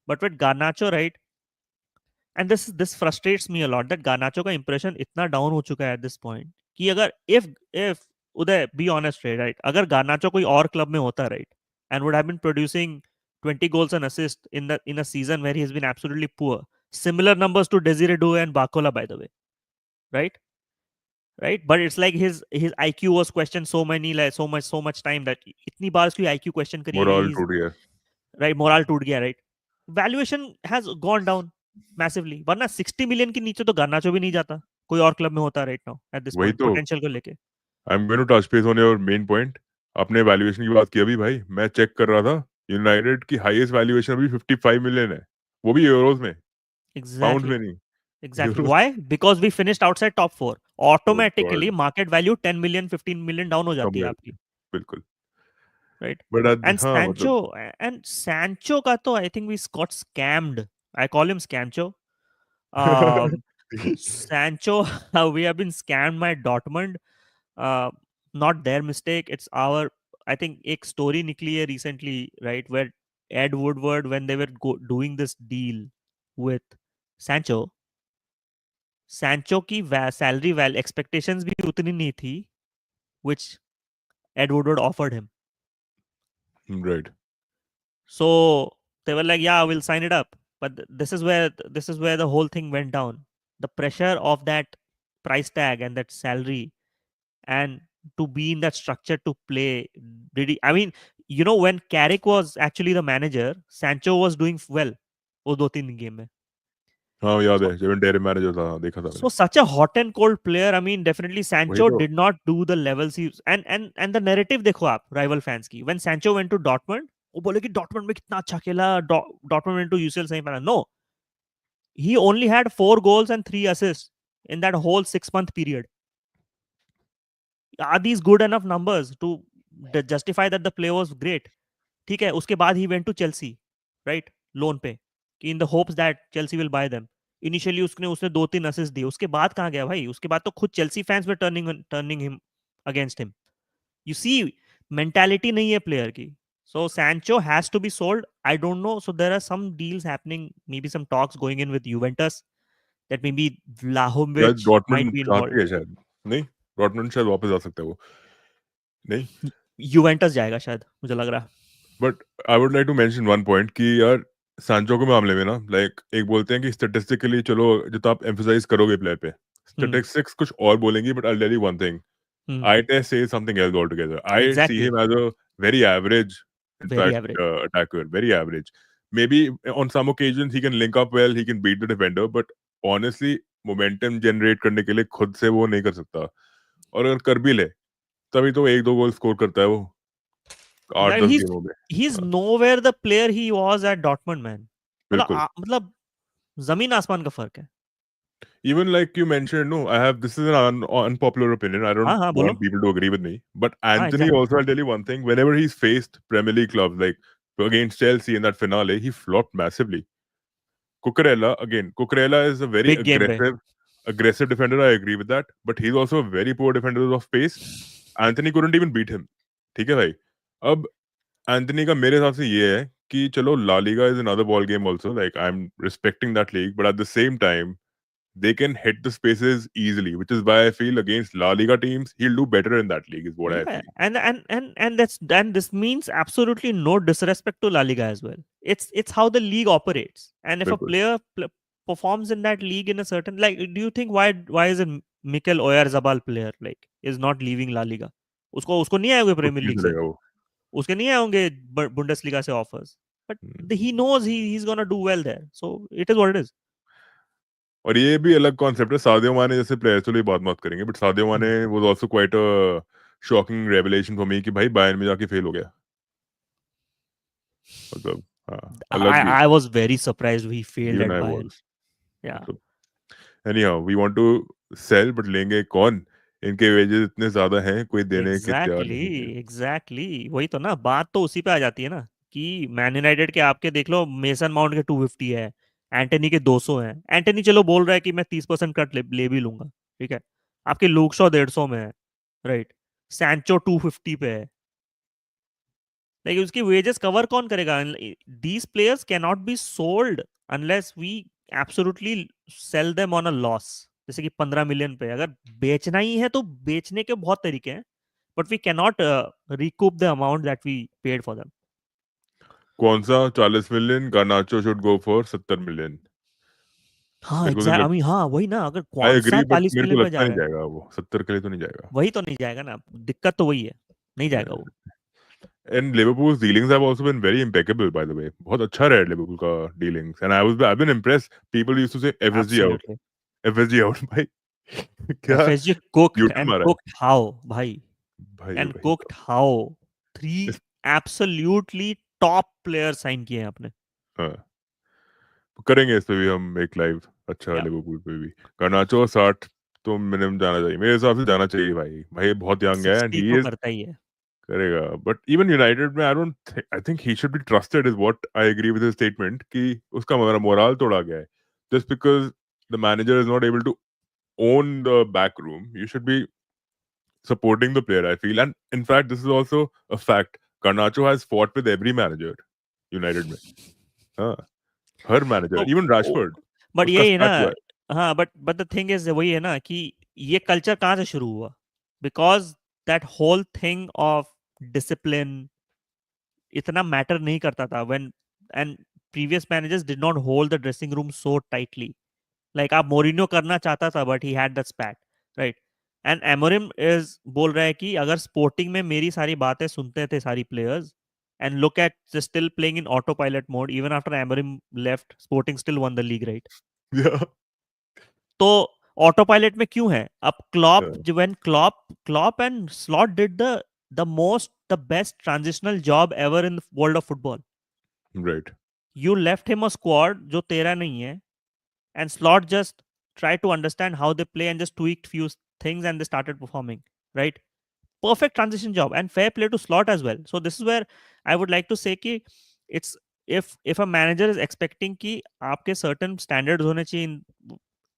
but with Garnacho, right? And this frustrates me a lot that Garnacho का impression इतना down हो चुका है at this point कि अगर if Uday be honest right, अगर Garnacho कोई और club में होता, right, and would have been producing 20 goals and assists in a season where he has been absolutely poor, similar numbers to Desiree Doué and Barcola, by the way, right? Right, but it's like his IQ was questioned so many, like so much time that इतनी बार उसकी IQ question करी moral गई, टूट गया। Right, moral टूट गया, right, valuation has gone down massively, वरना 60 million के नीचे तो गार्नाचो भी नहीं जाता कोई और क्लब में होता राइट नाउ एट दिस वही पॉइंट तो। पोटेंशियल को लेके। I am going to touch base on your main point. आपने वैल्यूएशन की बात की अभी भाई, मैं चेक कर रहा था, यूनाइटेड की हाईएस्ट वैल्यूएशन अभी 55 मिलियन है, वो भी यूरोज में, पाउंड एग्जैक्टली, में नहीं। Exactly, euros. Why? Because we finished outside top 4, oh automatically god. Market value 10 million 15 million down हो कम जाती हो है जाती आपकी, है, बिल्कुल। राइट। बट एंड हाँ सैंचो, मतलब। एंड सैंचो का तो I think we got scammed, I call him Scancho. Sancho, we have been scammed by Dortmund. Uh, Not their mistake. It's our. I think एक story निकली है recently, right, where Ed Woodward, when they were doing this deal with Sancho, Sancho की salary expectations भी उतनी नहीं थी, which Ed Woodward offered him. Right. So they were like, "Yeah, we'll sign it up." But this is where the whole thing went down. The pressure of that price tag and that salary, and to be in that structure to play, really, I mean, when Carrick was actually the manager, Sancho was doing well वो 2-3 game में. हाँ याद So है, जब डेरे manager था, देखा था मैंने। so such a hot and cold player. I mean, definitely वही Sancho तो। did not do the levels he, and the narrative देखो आप rival fans की, when Sancho went to Dortmund, वो बोले कि डॉटमंड में कितना अच्छा खेला, Dortmund went to UCL semi-final. No, he only had 4 goals and 3 assists in that whole 6-month period. Are these good enough numbers to justify that the player was great. ठीक है, उसके बाद he went to Chelsea, right? Loan पे, कि in the hopes that Chelsea will buy them. Initially उसने उसने 2-3 assist दिए, उसके बाद कहाँ गया भाई? उसके बाद तो खुद चेल्सी फैंस वे turning him against him. You see, mentality नहीं है प्लेयर की. So Sancho has to be sold. I don't know. So there are some deals happening, maybe some talks going in with Juventus that maybe शायद Vlahovic might Dortmund be चाहती involved. है शायद, नहीं, Dortmund शायद वापस आ सकता है वो, नहीं. यूवेंटस जाएगा शायद, मुझे लग रहा है. But I would like to mention one point कि यार सांचो के मामले में ना, लाइक एक बोलते हैं कि स्टैटिस्टिकली चलो जो तो आप एम्फसाइज करोगे प्लेयर पे, हम्म. स्टैटिस्टिक्स कुछ और बोलेंगी, but I tell you one thing, hmm. I test says something else altogether. I see Exactly. him as a very average, in Very fact, average. attacker. Very average. Maybe on some occasions he can link up well, he can beat the defender, but honestly, momentum generate करने के लिए खुद से वो नहीं कर सकता. और अगर कर भी ले, तभी तो एक दो गोल स्कोर करता है वो 8-10 Exactly. गेमों में. He's हाँ, nowhere the player he was at Dortmund, man. मतलब बिल्कुल. मतलब जमीन आसमान का फर्क है. Even like you mentioned, no, I have, this is an unpopular opinion. I don't हाँ हाँ बोलो. want people to agree with me. But हाँ Anthony exactly. also, I'll tell you one thing. Whenever he's faced Premier League clubs, like against Chelsea in that finale, he flopped massively. Cucurella, again, Cucurella is a very big game पे. aggressive defender. I agree with that. But he's also a very poor defender of pace. Anthony couldn't even beat him. ठीक है भाई. अब Anthony का मेरे हिसाब से ये है कि चलो La Liga is another ball game also, like I am respecting that league, but at the same time they can hit the spaces easily, which is why I feel against La Liga teams, he'll do better in that league, is what I Yeah, feel. and this means absolutely no disrespect to La Liga as well. It's how the league operates, and if a Bilkul. player performs in that league in a certain, like, do you think why is a Mikel Oyarzabal player like is not leaving La Liga? उसको उसको नहीं आए होंगे कुछ premiere नहीं league से, चलेगा वो. उसके नहीं आए होंगे बुंडेसलीगा से offers, but hmm. he knows he's gonna do well there, so it is what it is. और ये भी अलग कॉन्सेप्ट है, सादियो माने जैसे प्लेयर, चलो ये बात मत करेंगे, बट सादियो माने Hmm. Was also quite a shocking revelation for me कि भाई बायर्न में जाके फेल हो गया. मतलब हाँ, अलग ही. I was very surprised he failed even at I Bayern. Was. Yeah. मतलब anyhow, we want to sell, but लेंगे कौन? इनके वेजेस इतने ज्यादा हैं, कोई देने के तैयार एग्जैक्टली नहीं है. एग्जैक्टली वही तो ना, बात तो उसी पे आ जाती है ना, कि मैन यूनाइटेड के आपके देख लो, मेसन माउंट के 250 है, एंटनी के 200 है. एंटनी चलो बोल रहा है कि मैं 30% कट ले भी लूंगा, ठीक है. आपके लूक शॉ 150 में है, राइट. सैंचो 250 पे है. लेकिन उसकी वेजेस कवर कौन करेगा? These players can not be sold unless we absolutely sell them on a loss. जैसे कि 15 मिलियन पे अगर बेचना ही है तो बेचने के बहुत तरीके हैं, but we cannot recoup the amount that we paid for them. कौन सा 40 million? Garnacho should go for 70 million. हाँ मेरे को तो एग्जैक्ट, लग, आई मीन हाँ वही ना, अगर आई कौन सा एग्री, बट 40 मेरे को मिलियन पे लगता जा नहीं रहा है, जाएगा वो 70 के लिए तो नहीं जाएगा. वही तो नहीं जाएगा ना, दिक्कत तो वही है, नहीं जाएगा वो. And Liverpool's dealings have also been very impeccable, by the way. बहुत अच्छा रहा है Liverpool का dealings, and I've been impressed. People used to say FSG out, Absolutely. FSG out. भाई क्या FSG cooked यूटर्न and मारा है cooked how, भाई, भाई. and भाई cooked तो how. Three इस, absolutely top players साइन किए हैं आपने. हाँ, करेंगे इस पे भी हम एक लाइव. अच्छा, या लिवरपूल पे भी garnacho 60 तो मिनिमम जाना चाहिए मेरे हिसाब से, जाना चाहिए भाई. भाई बहुत यंग है, एंड 60 ही तो इज करता ही है. करेगा. बट इवन यूनाइटेड में I think he should be trusted, is what I agree with his statement कि उसका मेरा मोरल तोड़ा गया है just because the manager is not able to own the back room. You should be supporting the player, I feel. And in fact, this is also a fact. Garnacho has fought with every manager United में. हाँ, हर manager, तो even Rashford. But उसका यही है ना. साथ हुआ है. हाँ बट द थिंग इज वही है ना, कि ये कल्चर कहाँ से शुरू हुआ? Because that whole thing of discipline इतना मैटर नहीं करता था when, and previous managers did not hold the dressing room so tightly. Like आप मोरिनो करना चाहता था but he had that spat, right. And Amorim is बोल रहा है कि अगर स्पोर्टिंग में मेरी सारी बातें सुनते थे सारी players, and look at still playing in auto pilot mode even after Amorim left, sporting still one the league, right. Yeah. तो ऑटो पायलट में क्यों है? अब Klopp, Yeah. When Klopp and slot did the most the best transitional job ever in the world of football. Right. You left him a squad जो तेरा नहीं है, and Slot just tried to understand how they play and just tweaked few things and they started performing, right? perfect transition job, and fair play to Slot as well. So this is where I would like to say कि it's, if a manager is expecting कि आपके certain standards होने चाहिए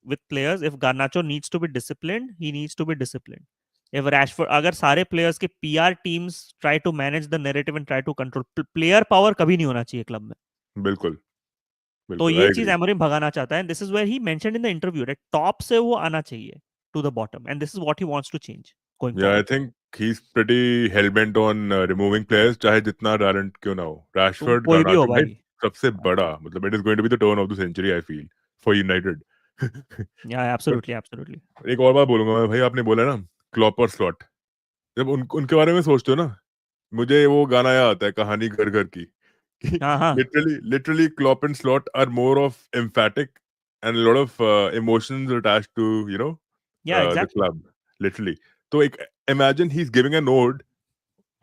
with players, if Garnacho needs to be disciplined, he needs to be disciplined. If Rashford, अगर सारे players के PR teams try to manage the narrative and try to control, player power कभी नहीं होना चाहिए club में. बिल्कुल तो बिल्कुल, ये आई चीज एग्री. एमोरिम भगाना चाहता है, this is where he mentioned in the interview that top से वो आना चाहिए to the bottom, and this is what he wants to change going Yeah, I forward. think he's pretty hell-bent on removing players, चाहे जितना talent क्यों ना हो. तुम Rashford, कोई भी हो Garnacho, भाई भाई. सबसे बड़ा, मतलब it is going to be the turn of the century, I feel, for United. या पर एब्सोल्युटली एब्सोल्युटली. एक और बात बोलूंगा मैं भाई, आपने बोला ना क्लॉप और स्लॉट, जब उनके बारे में सोचते हो ना, मुझे वो गाना याद आता है, कहानी घर घर की. हाँ हाँ. Literally Klopp and Slot are more of emphatic and a lot of emotions attached to, या the एग्जैक्टली. club, literally. तो एक, imagine he's giving a nod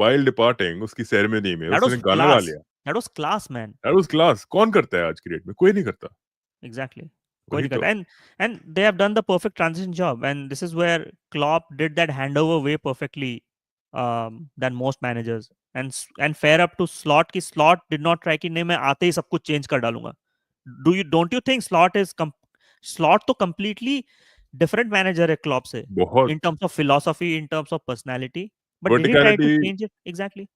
while departing, उसकी सेरेमनी में दैट वाज उसने गाना गा क्लास. लिया. That was class man. That was class. कौन करता है आज की डेट में? कोई नहीं करता. Exactly. कोई वही नहीं तो. करता. And they have done the perfect transition job, and this is where Klopp did that handover way perfectly, than most managers. And fair up to Slot कि Slot did not try कि नहीं मैं आते ही सब कुछ चेंज कर डालूंगा. Don't you think Slot तो completely different manager है Klopp से, बहुत. in terms of philosophy, in terms of personality, but did he try to Verticality change it? Exactly.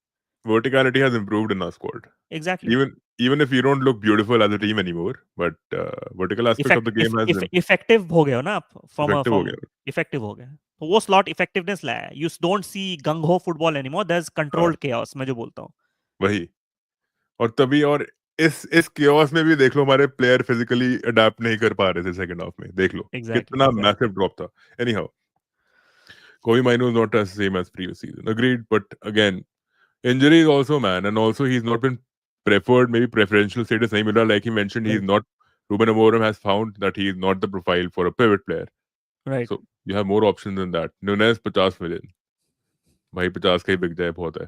verticality has improved in our squad. Exactly. Even if you don't look beautiful as a team anymore, but vertical aspect of the game has effective हो गए हो ना आप, effective हो from गया. Effective हो गए, तो वो स्लॉट इफेक्टिवनेस लाया है. यू डोंट सी गंग हो फुटबॉल एनीमोर, देयर इज हाँ, कंट्रोल्ड केओस, मैं जो बोलता हूँ. वही. और तभी, और इस chaos में भी देख लो, हमारे प्लेयर फिजिकली अडेप्ट नहीं कर पा रहे थे सेकंड हाफ में. देख लो एग्जैक्टली कितना एग्जैक्टली. मैसिव ड्रॉप था. एनी हाउ, कोई माइनो not as same as previous season, agreed, but again, injuries also, man, and also he's not been preferred, maybe preferential status nahi mila. Like he mentioned, he's right. not, Ruben Amorim has found that he is not the profile for a pivot player. Right. So you have more options than that. Nunez 50 million, भाई 50 का ही बिक जाए बहुत है.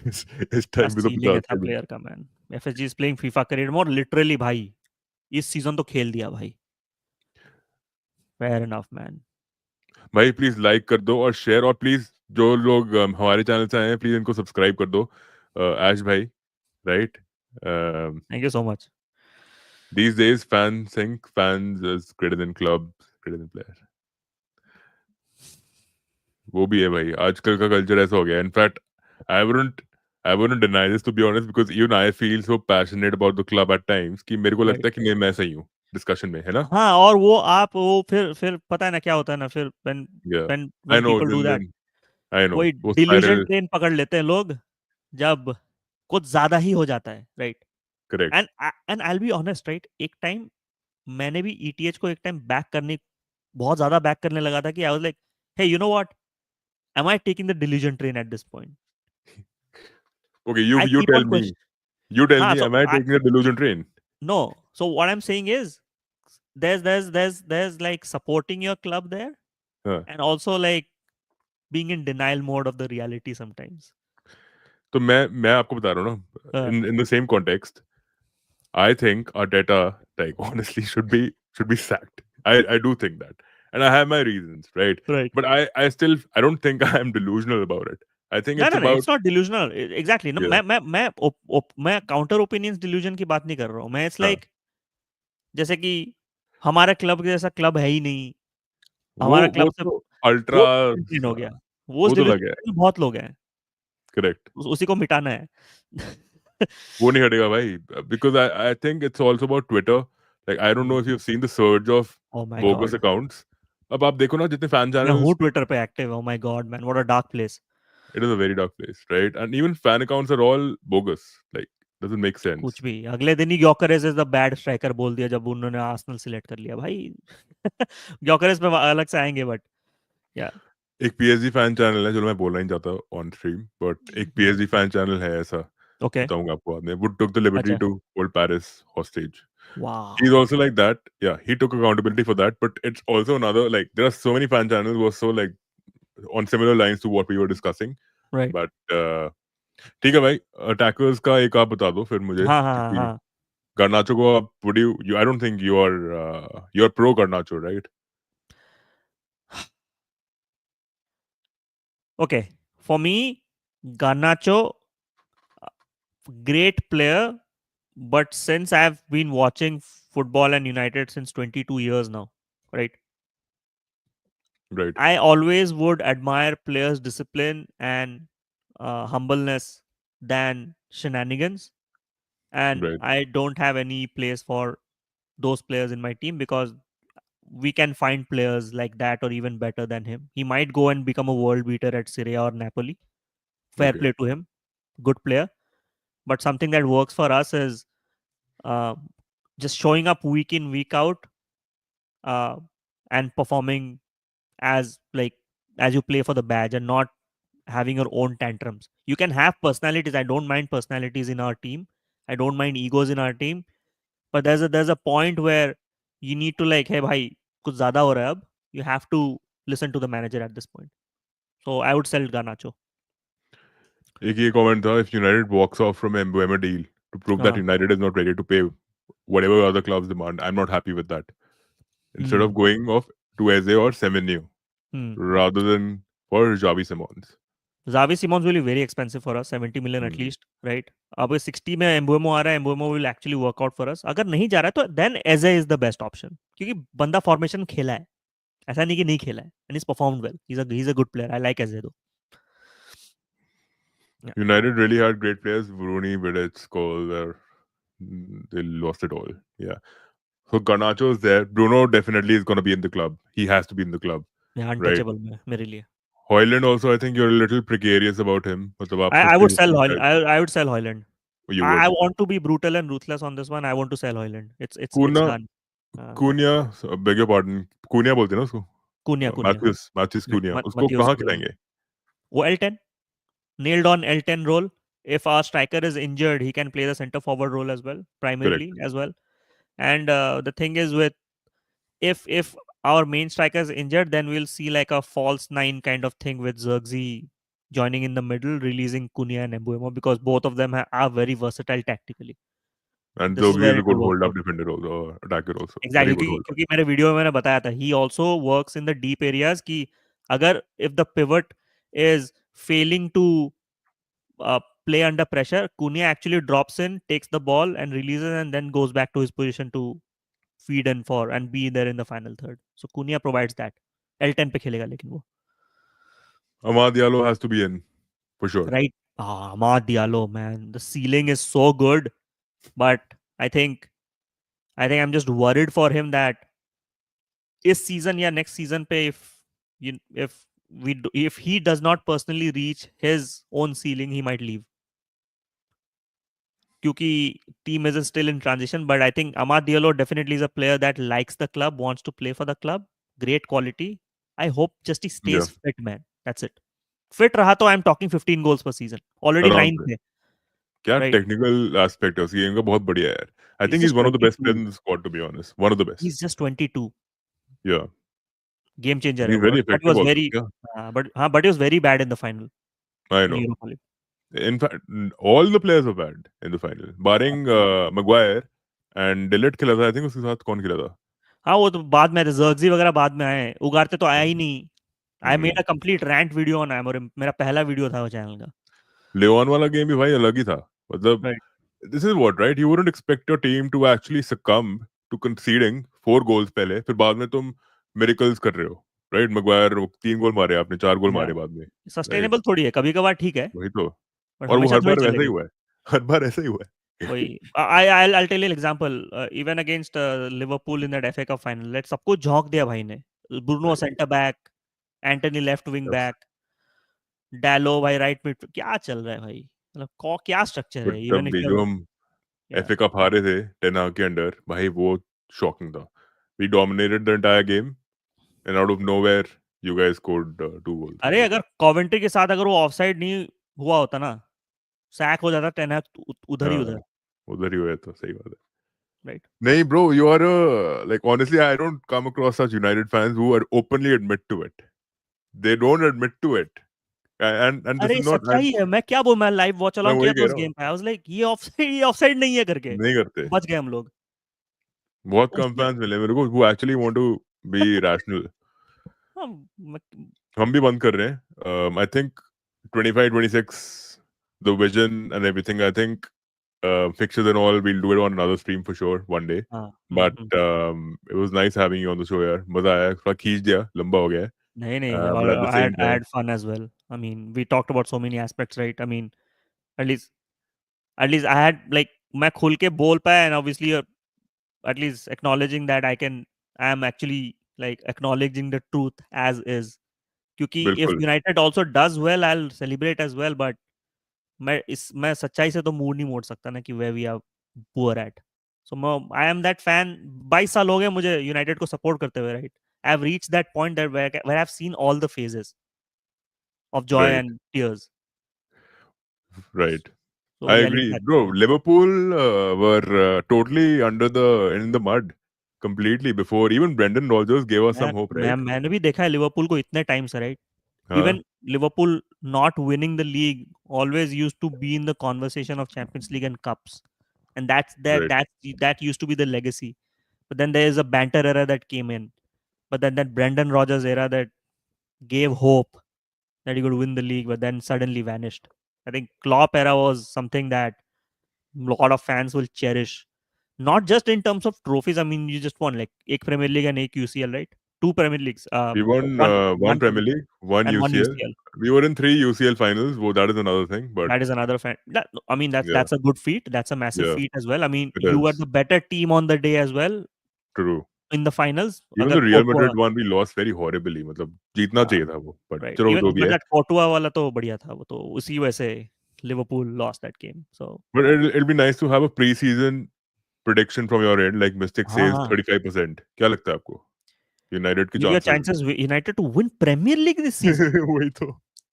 इस क्या time पे तो सीलिंग है 50 था का ही बिक. प्लेयर का man. FSG is playing FIFA career mode literally भाई. इस सीजन तो खेल दिया भाई. Fair enough man. भाई प्लीज लाइक कर दो और शेयर, और प्लीज जो लोग हमारे चैनल से आए हैं, प्लीज इनको सब्सक्राइब कर दो. ऐश भाई, right? Thank you so much. These days fans think fans is greater than clubs, greater than players. वो भी है भाई, आजकल का कल्चर ऐसा हो गया. In fact I wouldn't I wouldn't deny this to be honest, because even I feel so passionate about the club at times कि मेरे को लगता राइट. है कि नहीं, मैं सही हूँ डिस्कशन में, है ना? हाँ, और वो आप वो फिर पता है ना क्या होता है ना, फिर when yeah, when I when know, people do that, then I know वही वो डिल्यूजन स्पाइरल. ट्रेन पकड़ लेते हैं लोग जब कुछ ज्यादा ही हो जाता है, right. Correct. And I will be honest, right, एक टाइम मैंने भी ईटीएच को एक टाइम बैक करने, बहुत ज्यादा बैक करने लगा था कि I was like, hey you know what, am I taking the delusion train at this point. Okay, I you keep on tell me, question. हाँ, am I so taking the delusion train? No, so what I am saying is there's like supporting your club there, हाँ. and also like being in denial mode of the reality sometimes. तो मैं आपको बता रहा हूँ ना, uh, in the same context, I think Arteta, like, honestly, should be sacked. I do think that, and I have my reasons, right? right. But I don't think I am delusional about it. I think No, it's no, no, about, it's not delusional. Exactly. No, yeah, मैं counter opinions delusion की बात नहीं कर रहा हूँ. मैं it's हाँ, like, जैसे कि हमारा क्लब जैसा क्लब है ही नहीं. हमारा वो क्लब से तो अल्ट्रा, वो डिल्यूजन हो गया. वो वो तो लगे है. डिल्यूजन में बहुत लोग हैं. करेक्ट. उसी को मिटाना है. वो नहीं हटेगा भाई, because I think it's also about Twitter. Like, I don't know if you've seen the surge of oh my bogus God. accounts. अब आप देखो ना जितने fan मैं हूँ channels, ट्विटर पे active. Oh my God man, what a dark place. it is a very dark place, right? And even fan accounts are all bogus. Like, doesn't make कुछ sense. भी अगले दिन ही ग्योकरेस इज द बैड स्ट्राइकर बोल दिया जब उन्होंने Arsenal select कर लिया भाई. ग्योकरेस पे अलग से आएंगे, बट या. एक पीएसजी फैन चैनल है, चलो मैं बोलना नहीं चाहता ऑन स्ट्रीम, बट एक पीएसजी फैन चैनल है ऐसा, ओके. बताऊंगा आपको बाद में. वुड टुक द लिबर्टी अच्छा. To hold Paris hostage. He's वाह. also like that. Yeah, he took accountability for that, but it's also another, like, there are so many fan channels who are so, like, on similar lines to what we were discussing. Right. But ठीक है भाई, attackers का एक आप बता दो फिर मुझे, हाँ हाँ हाँ क्योंकि हाँ. garnacho को आप, would you I don't think you're pro garnacho, right? Okay, for me, Garnacho, great player, but since I've been watching football and United since 22 years now, right? Right, I always would admire players' discipline and humbleness than shenanigans. And right. I don't have any place for those players in my team because we can find players like that or even better than him. He might go and become a world beater at Serie A or Napoli. Fair Okay. play to him. Good player. But something that works for us is uh, just showing up week in, week out, uh, and performing as like as you play for the badge and not having your own tantrums. You can have personalities. I don't mind personalities in our team. I don't mind egos in our team. But there's a point where you need to like, hey, bhai, कुछ ज़्यादा हो रहा है अब. You have to listen to the manager at this point. So I would sell Garnacho. एक ये comment था, if United walks off from Mbeumo deal to prove that हाँ. United is not ready to pay whatever other clubs demand, I'm not happy with that. Instead of Hmm. going off to Eze or Semenyo Hmm. rather than for Javi Simons. Xavi Simons will be very expensive for us, 70 million at Hmm. least, right? अब 60 में एम्बुएमो आ रहा है, एम्बुएमो will actually work out for us. अगर नहीं जा रहा है तो then Eze is the best option, क्योंकि बंदा फॉर्मेशन खेला है, ऐसा नहीं कि नहीं खेला है, and he's performed well. He's a good player. I like Eze though. Yeah. United really had great players, Rooney, Vidic, Cole, they lost it all. Yeah. So Garnacho is there. Bruno definitely is going to be in the club. He has to be in the club, Yeah, right? untouchable में मेरे लिए. Hoyland also, I think you're a little precarious about him. मतलब आप I 50 would sell 50 Hoyland. शायद I would sell Hoyland. you I would. want to be brutal and ruthless on this one. I want to sell Hoyland. It's Cunha, done. Cunha, beg your pardon. Cunha बोलते हैं ना उसको? Cunha. Matheus Cunha. उसको Matheus कहाँ Cunha. खिलाएंगे? वो L10 nailed on L10 role. If our striker is injured, he can play the center forward role as well, Correct. primarily as well. And the thing is with if our main striker is injured, then we'll see like a false nine kind of thing with Zirkzee joining in the middle, releasing Cunha and Mbeumo because both of them are very versatile tactically. And This is Zogby where is a it will good work hold-up out. defender also, attacker also. Very exactly good क्योंकि hold-up. क्योंकि मेरे video में मैंने बताया था he also works in the deep areas कि अगर if the pivot is failing to play under pressure, Cunha actually drops in, takes the ball and releases and then goes back to his position to feed and for and be there in the final third. So Cunha provides that. L10 पे खेलेगा लेकिन वो Amad Diallo has to be in for sure. right. Amad Diallo, man, the ceiling is so good, but I think I think I'm just worried for him that इस season या next season पे if if he does not personally reach his own ceiling, he might leave. क्योंकि team is still in transition, but I think Amad Diallo definitely is a player that likes the club, wants to play for the club, great quality. I hope just he Yeah, stays fit, man. That's it. Fit रहा तो I'm talking 15 goals per season. Already आराम 9 से. थे, क्या right? Technical aspect है उस game का, बहुत बढ़िया है यार. I He's think he is just one of the best player 22. In the squad, to be honest. One of the best. He's just 22. या. Game changer And है he's वो. very But he effective was also. very Yeah, but he was very bad in the final I in know. Europa League. In fact, all the players were bad in the final, barring Maguire and Dillett खेला था. I think उसके साथ कौन खेला था? हाँ वो तो बाद में जर्गजी वगैरह बाद में आए, उगारते तो आया ही नहीं. I made hmm. A complete rant video on Amorim. मेरा पहला वीडियो था वो चैनल का. लियोन वाला गेम भी भाई अलग ही था. मतलब right. this is what, right? You wouldn't expect your team to actually succumb to conceding 4 goals पहले, फिर बाद में तुम miracles कर रहे हो, right? Maguire 3 गोल मारे, आपने 4 गोल या मारे बाद में, right? सस्टेनेबल थोड़ी है, कभी कभार ठीक है, वही तो. बट और वो हमेशा हर थोड़ी बार वैसा ही चलेगा. हुआ है. हर बार ऐसा ही हुआ वही है. I'll tell you an example. Even against Liverpool in that FA Cup final, let सबको झोंक दिया भाई ने. Bruno Right. Centre back, Antony left wing Yes. Back, डैलो भाई राइट मिड. क्या चल रहा है भाई, मतलब क्या स्ट्रक्चर But है तब इवन इफ भी यू जो हम या. FA कप हारे थे 10 के अंडर, भाई वो शॉकिंग था. We dominated the entire game and out of nowhere you guys scored 2 goals. अरे अगर कॉवेंट्री के साथ अगर वो ऑफसाइड नहीं हुआ होता ना, सैक हो जाता टेन उधर ही उधर. हाँ, उधर ही हुआ था, सही बात है. Right. Nay, bro, you are like honestly, I don't come across such United fans who are openly admit to it. They don't admit to it, and this अरे is not. सच्चाई है, मैं क्या बोल, मैं लाइव वॉच मैं along किया वही था कह उस रहा हूँ. गेम पे. आई वाज लाइक ये ऑफसाइड नहीं है करके. नहीं करते. बच गए हम लोग. बहुत कम उसमें फैंस मिले मेरे को who actually want to be rational. हाँ, हम भी बंद कर रहे हैं. I think 25, 26, the vision and everything. I think fixtures and all, we'll do it on another stream for sure one day. हाँ. But it was nice having you on the show यार. मजा आया. थोड़ा खींच दिया, लंबा हो गया है. नहीं नहीं, But at the I same had time, fun as well. I mean, we talked about so many aspects, right? I mean, at least I had like मैं खुल के बोल पाया, and obviously at least acknowledging that I am actually like acknowledging the truth as is. क्योंकि if बिल्कुल United also does well, I'll celebrate as well. But मैं सच्चाई से तो मूड नहीं मोड़ सकता ना कि where we are poor at. So I am that fan. 22 साल हो गए मुझे यूनाइटेड को सपोर्ट करते हुए, right? I've reached that point that where I've seen all the phases of joy right, and tears. right. So I yelling agree, that bro. Liverpool were totally in the mud completely before even Brendan Rodgers gave us some hope, right? मैंने भी देखा है Liverpool को इतने time से, right? हाँ, Even Liverpool not winning the league always used to be in the conversation of Champions League and cups, and right. that used to be the legacy. But then there is a banter era that came in. But then that Brendan Rodgers era that gave hope that he could win the league, but then suddenly vanished. I think Klopp era was something that a lot of fans will cherish. Not just in terms of trophies. I mean, you just won like एक Premier League and एक UCL, right? Two Premier Leagues. We won one One Premier Premier League, one and one UCL. UCL. We were in 3 UCL finals. Well, that is another thing, but That is another fan. I mean, yeah, that's a good feat. That's a massive yeah, feat as well. I mean, it you were is the better team on the day as well true. in the finals. Even अगर the Real Courtois, Madrid one, we lost very horribly. मतलब जीतना चाहिए था वो, but right? चलो Even जो भी but है. that Courtois वाला तो बढ़िया था, वो तो उसी वजह से Liverpool lost that game. So But it'll be nice to have a preseason prediction from your end, like Mystic हाँ says हाँ, 35%. क्या लगता है आपको? United के give your chances? chances United to win Premier League this season. वही तो.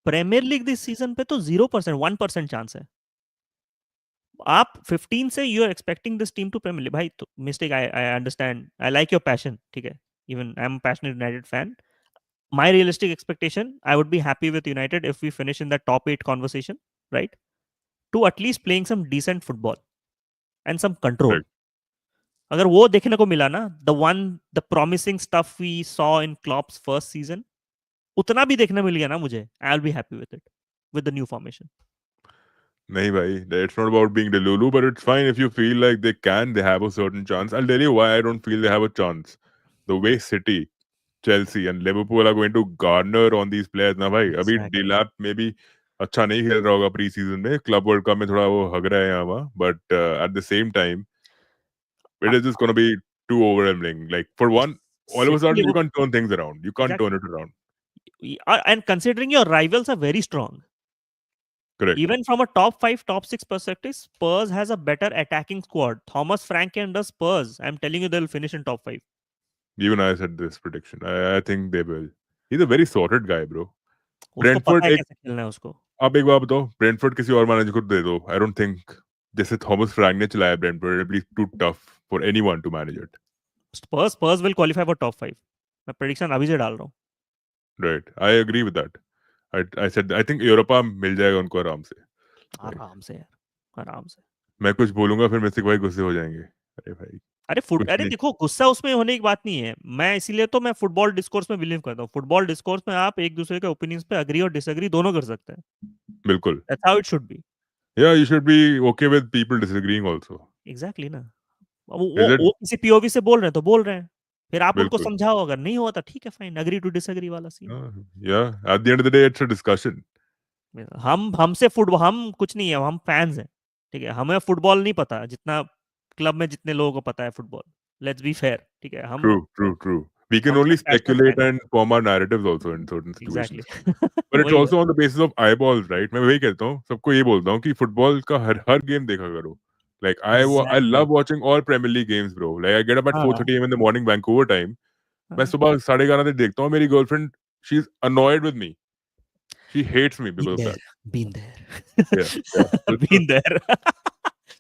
Premier League this season पे तो 0%, 1% चांस है. आप 15 से you are expecting this team to premier league, भाई तो mistake. I understand, I like your passion, ठीक है. Even I am passionate United fan. My realistic expectation, I would be happy with United if we finish in that top 8 conversation, right? To at least playing some decent football and some control. Correct. अगर वो देखने को मिला ना, the promising stuff we saw in Klopp's first season, उतना भी देखने मिल गया ना मुझे, I'll be happy with it, with the new formation. नहीं भाई, it's not about being delulu, but it's fine if you feel like they have a certain chance. I'll tell you why I don't feel they have a chance. The way City, Chelsea and Liverpool are going to garner on these players ना भाई. अभी Exactly. Delap maybe अच्छा नहीं खेल रहा होगा pre season में, club world cup में थोड़ा वो हग रहा है यहाँ वहाँ, but at the same time it Uh, is just going to be too overwhelming. Like for one, all of a City, sudden you Liverpool, can't turn things around. You can't turn exactly. it around. And considering your rivals are very strong, Correct. even from a top 5, top 6 perspective, Spurs has a better attacking squad. Thomas Frank and the Spurs, I'm telling you, they'll finish in top 5. Even I said this prediction. I think they will. He's a very sorted guy, bro. उसको पता Brentford है एक कैसे खेलना है उसको. आप एक बात बताओ, ब्रेंटफोर्ड किसी और मैनेजर को दे दो. आई डोंट थिंक जैसे थॉमस फ्रैंक ने चलाया Brentford, it be too tough for anyone to manage it. Spurs will qualify for top 5. मैं prediction अभी से डाल रहा हूँ. Right, I agree with that. I said I think Europa मिल जाएगा उनको आराम से. Like, आराम से यार, आराम से. मैं कुछ बोलूंगा फिर मिस्टिक भाई गुस्से हो जाएंगे. अरे भाई कुछ अरे नहीं. देखो, गुस्सा उसमें होने की बात नहीं है. मैं इसीलिए तो मैं फुटबॉल डिस्कोर्स में बिलीव करता हूँ. फुटबॉल डिस्कोर्स में आप एक दूसरे के ओपिनियंस पे अग्री और डिसएग्री दोनों कर सकते हैं. बिल्कुल. That's how it should be. Yeah you should be okay with people disagreeing also. Exactly ना. Is it? वो किसी पीओवी से बोल रहे हैं तो बोल रहे हैं. फिर आप उनको बिल्कुल. समझाओ, अगर नहीं हुआ तो ठीक है, फाइन, अग्री टू डिसएग्री वाला सीन. या at the end of the day it's a discussion. हमसे फुटबॉल, हम कुछ नहीं है, हम फैंस हैं, ठीक है. हमें फुटबॉल नहीं पता जितना क्लब में जितने लोगों को पता है फुटबॉल. लेट्स बी फेयर, ठीक है. True. We can हम only सब passionate speculate fan. and form our narratives also in certain exactly. situations. But it's वही है. also on the basis of eyeballs, right? मैं वही कहता हूँ, सबको ये बोलता हूँ कि फुटबॉल का हर गेम देखा करो. Like I exactly. love watching all Premier League games, bro. Like I get up at हाँ 4:30 a.m. in the morning Vancouver time. मैं हाँ. सुबह 11:30 तक देखता हूँ. मेरी girlfriend, she's annoyed with me. She hates me Been because of there, that. been there, Yeah. been there.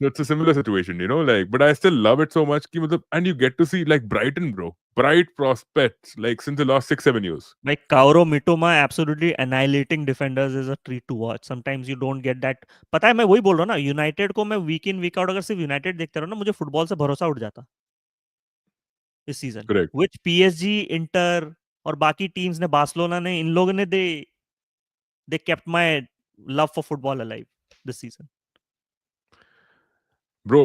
So it's a similar situation, like, but I still love it so much. Ki, matlab, and you get to see like Brighton, bro. Bright prospects, like since the last 6-7 years. Like Kaoru Mitoma absolutely annihilating defenders is a treat to watch. Sometimes you don't get that. पता है, मैं वही बोल रहा हूँ ना, United को मैं वीक इन वीक आउट अगर सिर्फ यूनाइटेड देखते रहो ना, मुझे फुटबॉल से भरोसा उठ जाता इस season. Correct. Which PSG, Inter, और बाकी टीम्स ने, बार्सिलोना ने, इन लोगों ने they kept my love for football alive this season. Bro,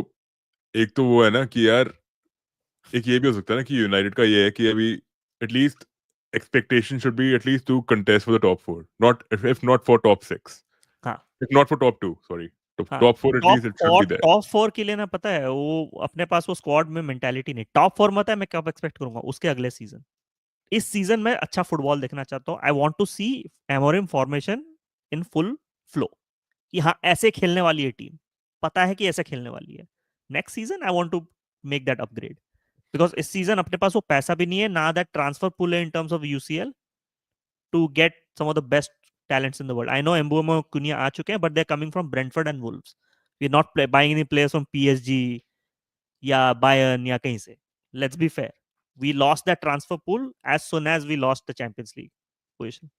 एक तो वो है ना कि यार, एक ये भी हो सकता है ना कि यूनाइटेड का ये है कि अभी at least expectation should be at least to contest for the top four, not if not for top six, हाँ if not for top two, sorry, हाँ. top four at top least it should और be there. Top four के लिए ना, पता है वो अपने पास वो स्क्वाड में मेंटालिटी नहीं. टॉप फोर मत है, मैं कब एक्सपेक्ट करूंगा उसके अगले सीजन. इस सीजन में अच्छा फुटबॉल देखना चाहता हूँ. I want to see Amorim formation in full flow, कि हाँ ऐसे खेलने वाली है टीम, पता है कि ऐसे खेलने वाली है. Next season I want to make that upgrade, because इस सीजन अपने पास वो पैसा भी नहीं है, ना दैट ट्रांसफर पुल है in terms of UCL to get some of the best talents in the world. I know Mbeumo Cunha आ चुके हैं, but they're coming from Brentford and Wolves. We're not buying any players from PSG या Bayern या कहीं से. Let's be fair. We lost that transfer pool as soon as we lost the Champions League position.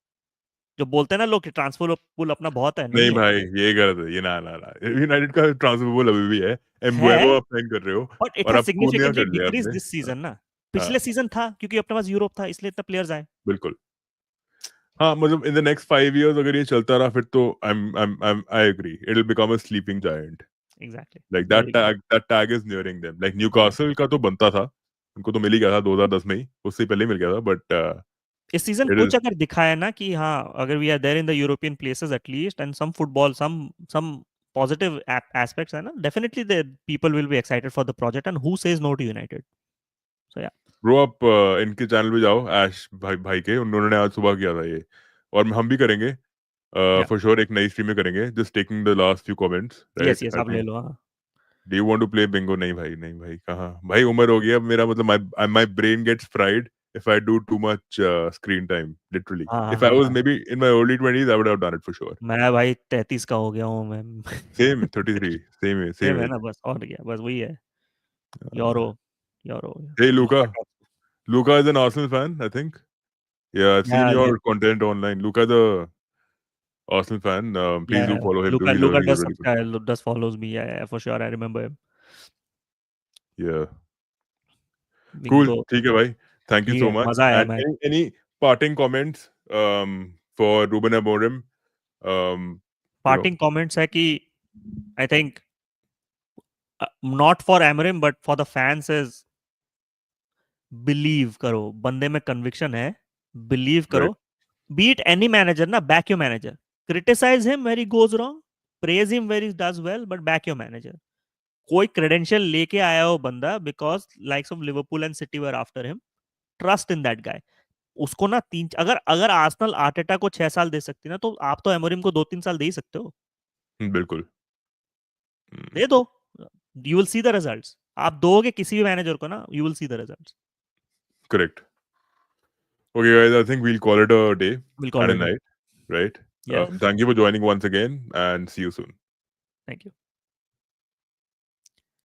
जो बोलते हैं ना लोग कि ट्रांसफर पुल अपना बहुत है, नहीं नहीं है. भाई, ये गलत है, ये ना ना ना, यूनाइटेड का ट्रांसफर अभी भी है. है, एम्बुएमो आप साइन कर रहे हो बट इट और हैज अब कूनिया सिग्निफिकेंटली कर लिया डिक्रीज आपने. दिस सीजन ना. हाँ, पिछले सीजन था क्योंकि अपने पास यूरोप था, इसलिए इतने प्लेयर्स आए. बिल्कुल. हाँ, मतलब इन द नेक्स्ट 5 years अगर ये चलता रहा फिर तो I agree it will become a sleeping giant. Exactly. Like very good. That tag is nearing them. Like yeah Newcastle का तो बनता था, उनको तो मिल ही गया था 2010 में ही, उससे पहले ही मिल गया था, बट इस सीजन इट कुछ इज. अगर दिखाया ना कि हाँ अगर we are there in the European places at least and some football, some positive aspects है ना, definitely the people will be excited for the project and who says no to United. So yeah. Bro आप इनके channel पे जाओ, ऐश भाई भाई के, उन्होंने आज सुबह किया था ये, और हम भी करेंगे या. फॉर श्योर, एक नई स्ट्रीम में करेंगे, just taking the last few comments, yes right. Yes, I आप ले थिंक, लो. हाँ do you want to play bingo? नहीं भाई, नहीं भाई, कहाँ भाई, उम्र हो गई अब मेरा, मतलब my brain gets fried if I do too much screen time, literally. हाँ हाँ If I हाँ was हाँ. maybe in my early 20s, I would have done it for sure. मैं भाई 33 का हो गया हूँ मैं. Same, 33, same सेम है ना, age. बस और क्या, बस वही है. Uh, euro, euro. hey, Luca is an Arsenal fan, I think. Yeah, I've seen या your content online. Luca, the Arsenal fan. Please do या follow him too. Luka He's Luka a does really good. Subscribe, does follows me. Yeah for sure, I remember him. Yeah, cool. Bingo. ठीक है भाई. Thank you ठीक so है, much. मजा आया And match. any parting comments for Ruben Amorim? Um, you know, parting comments है कि I think not for Amorim but for the fans is believe करो. बंदे में कन्विक्शन है, बिलीव right. करो. बीट एनी मैनेजर ना, back your manager. Criticize him very goes wrong, praise him very does well, but back your manager. कोई credential लेके आया हो बंदा, because likes of Liverpool and city were after him. Trust in that guy. उसको ना तीन, अगर अगर आर्सेनल आर्टेटा को 6 साल दे सकती ना, तो आप तो एमोरिम को 2-3 साल दे ही सकते हो. बिल्कुल. Hmm. दे दो. You will see the results. आप दोगे किसी भी मैनेजर को ना, you will see the results. Correct. Okay, guys, I think we'll call it a day will and call a it. night, right? या, Thank you for joining once again, and see you soon. Thank you.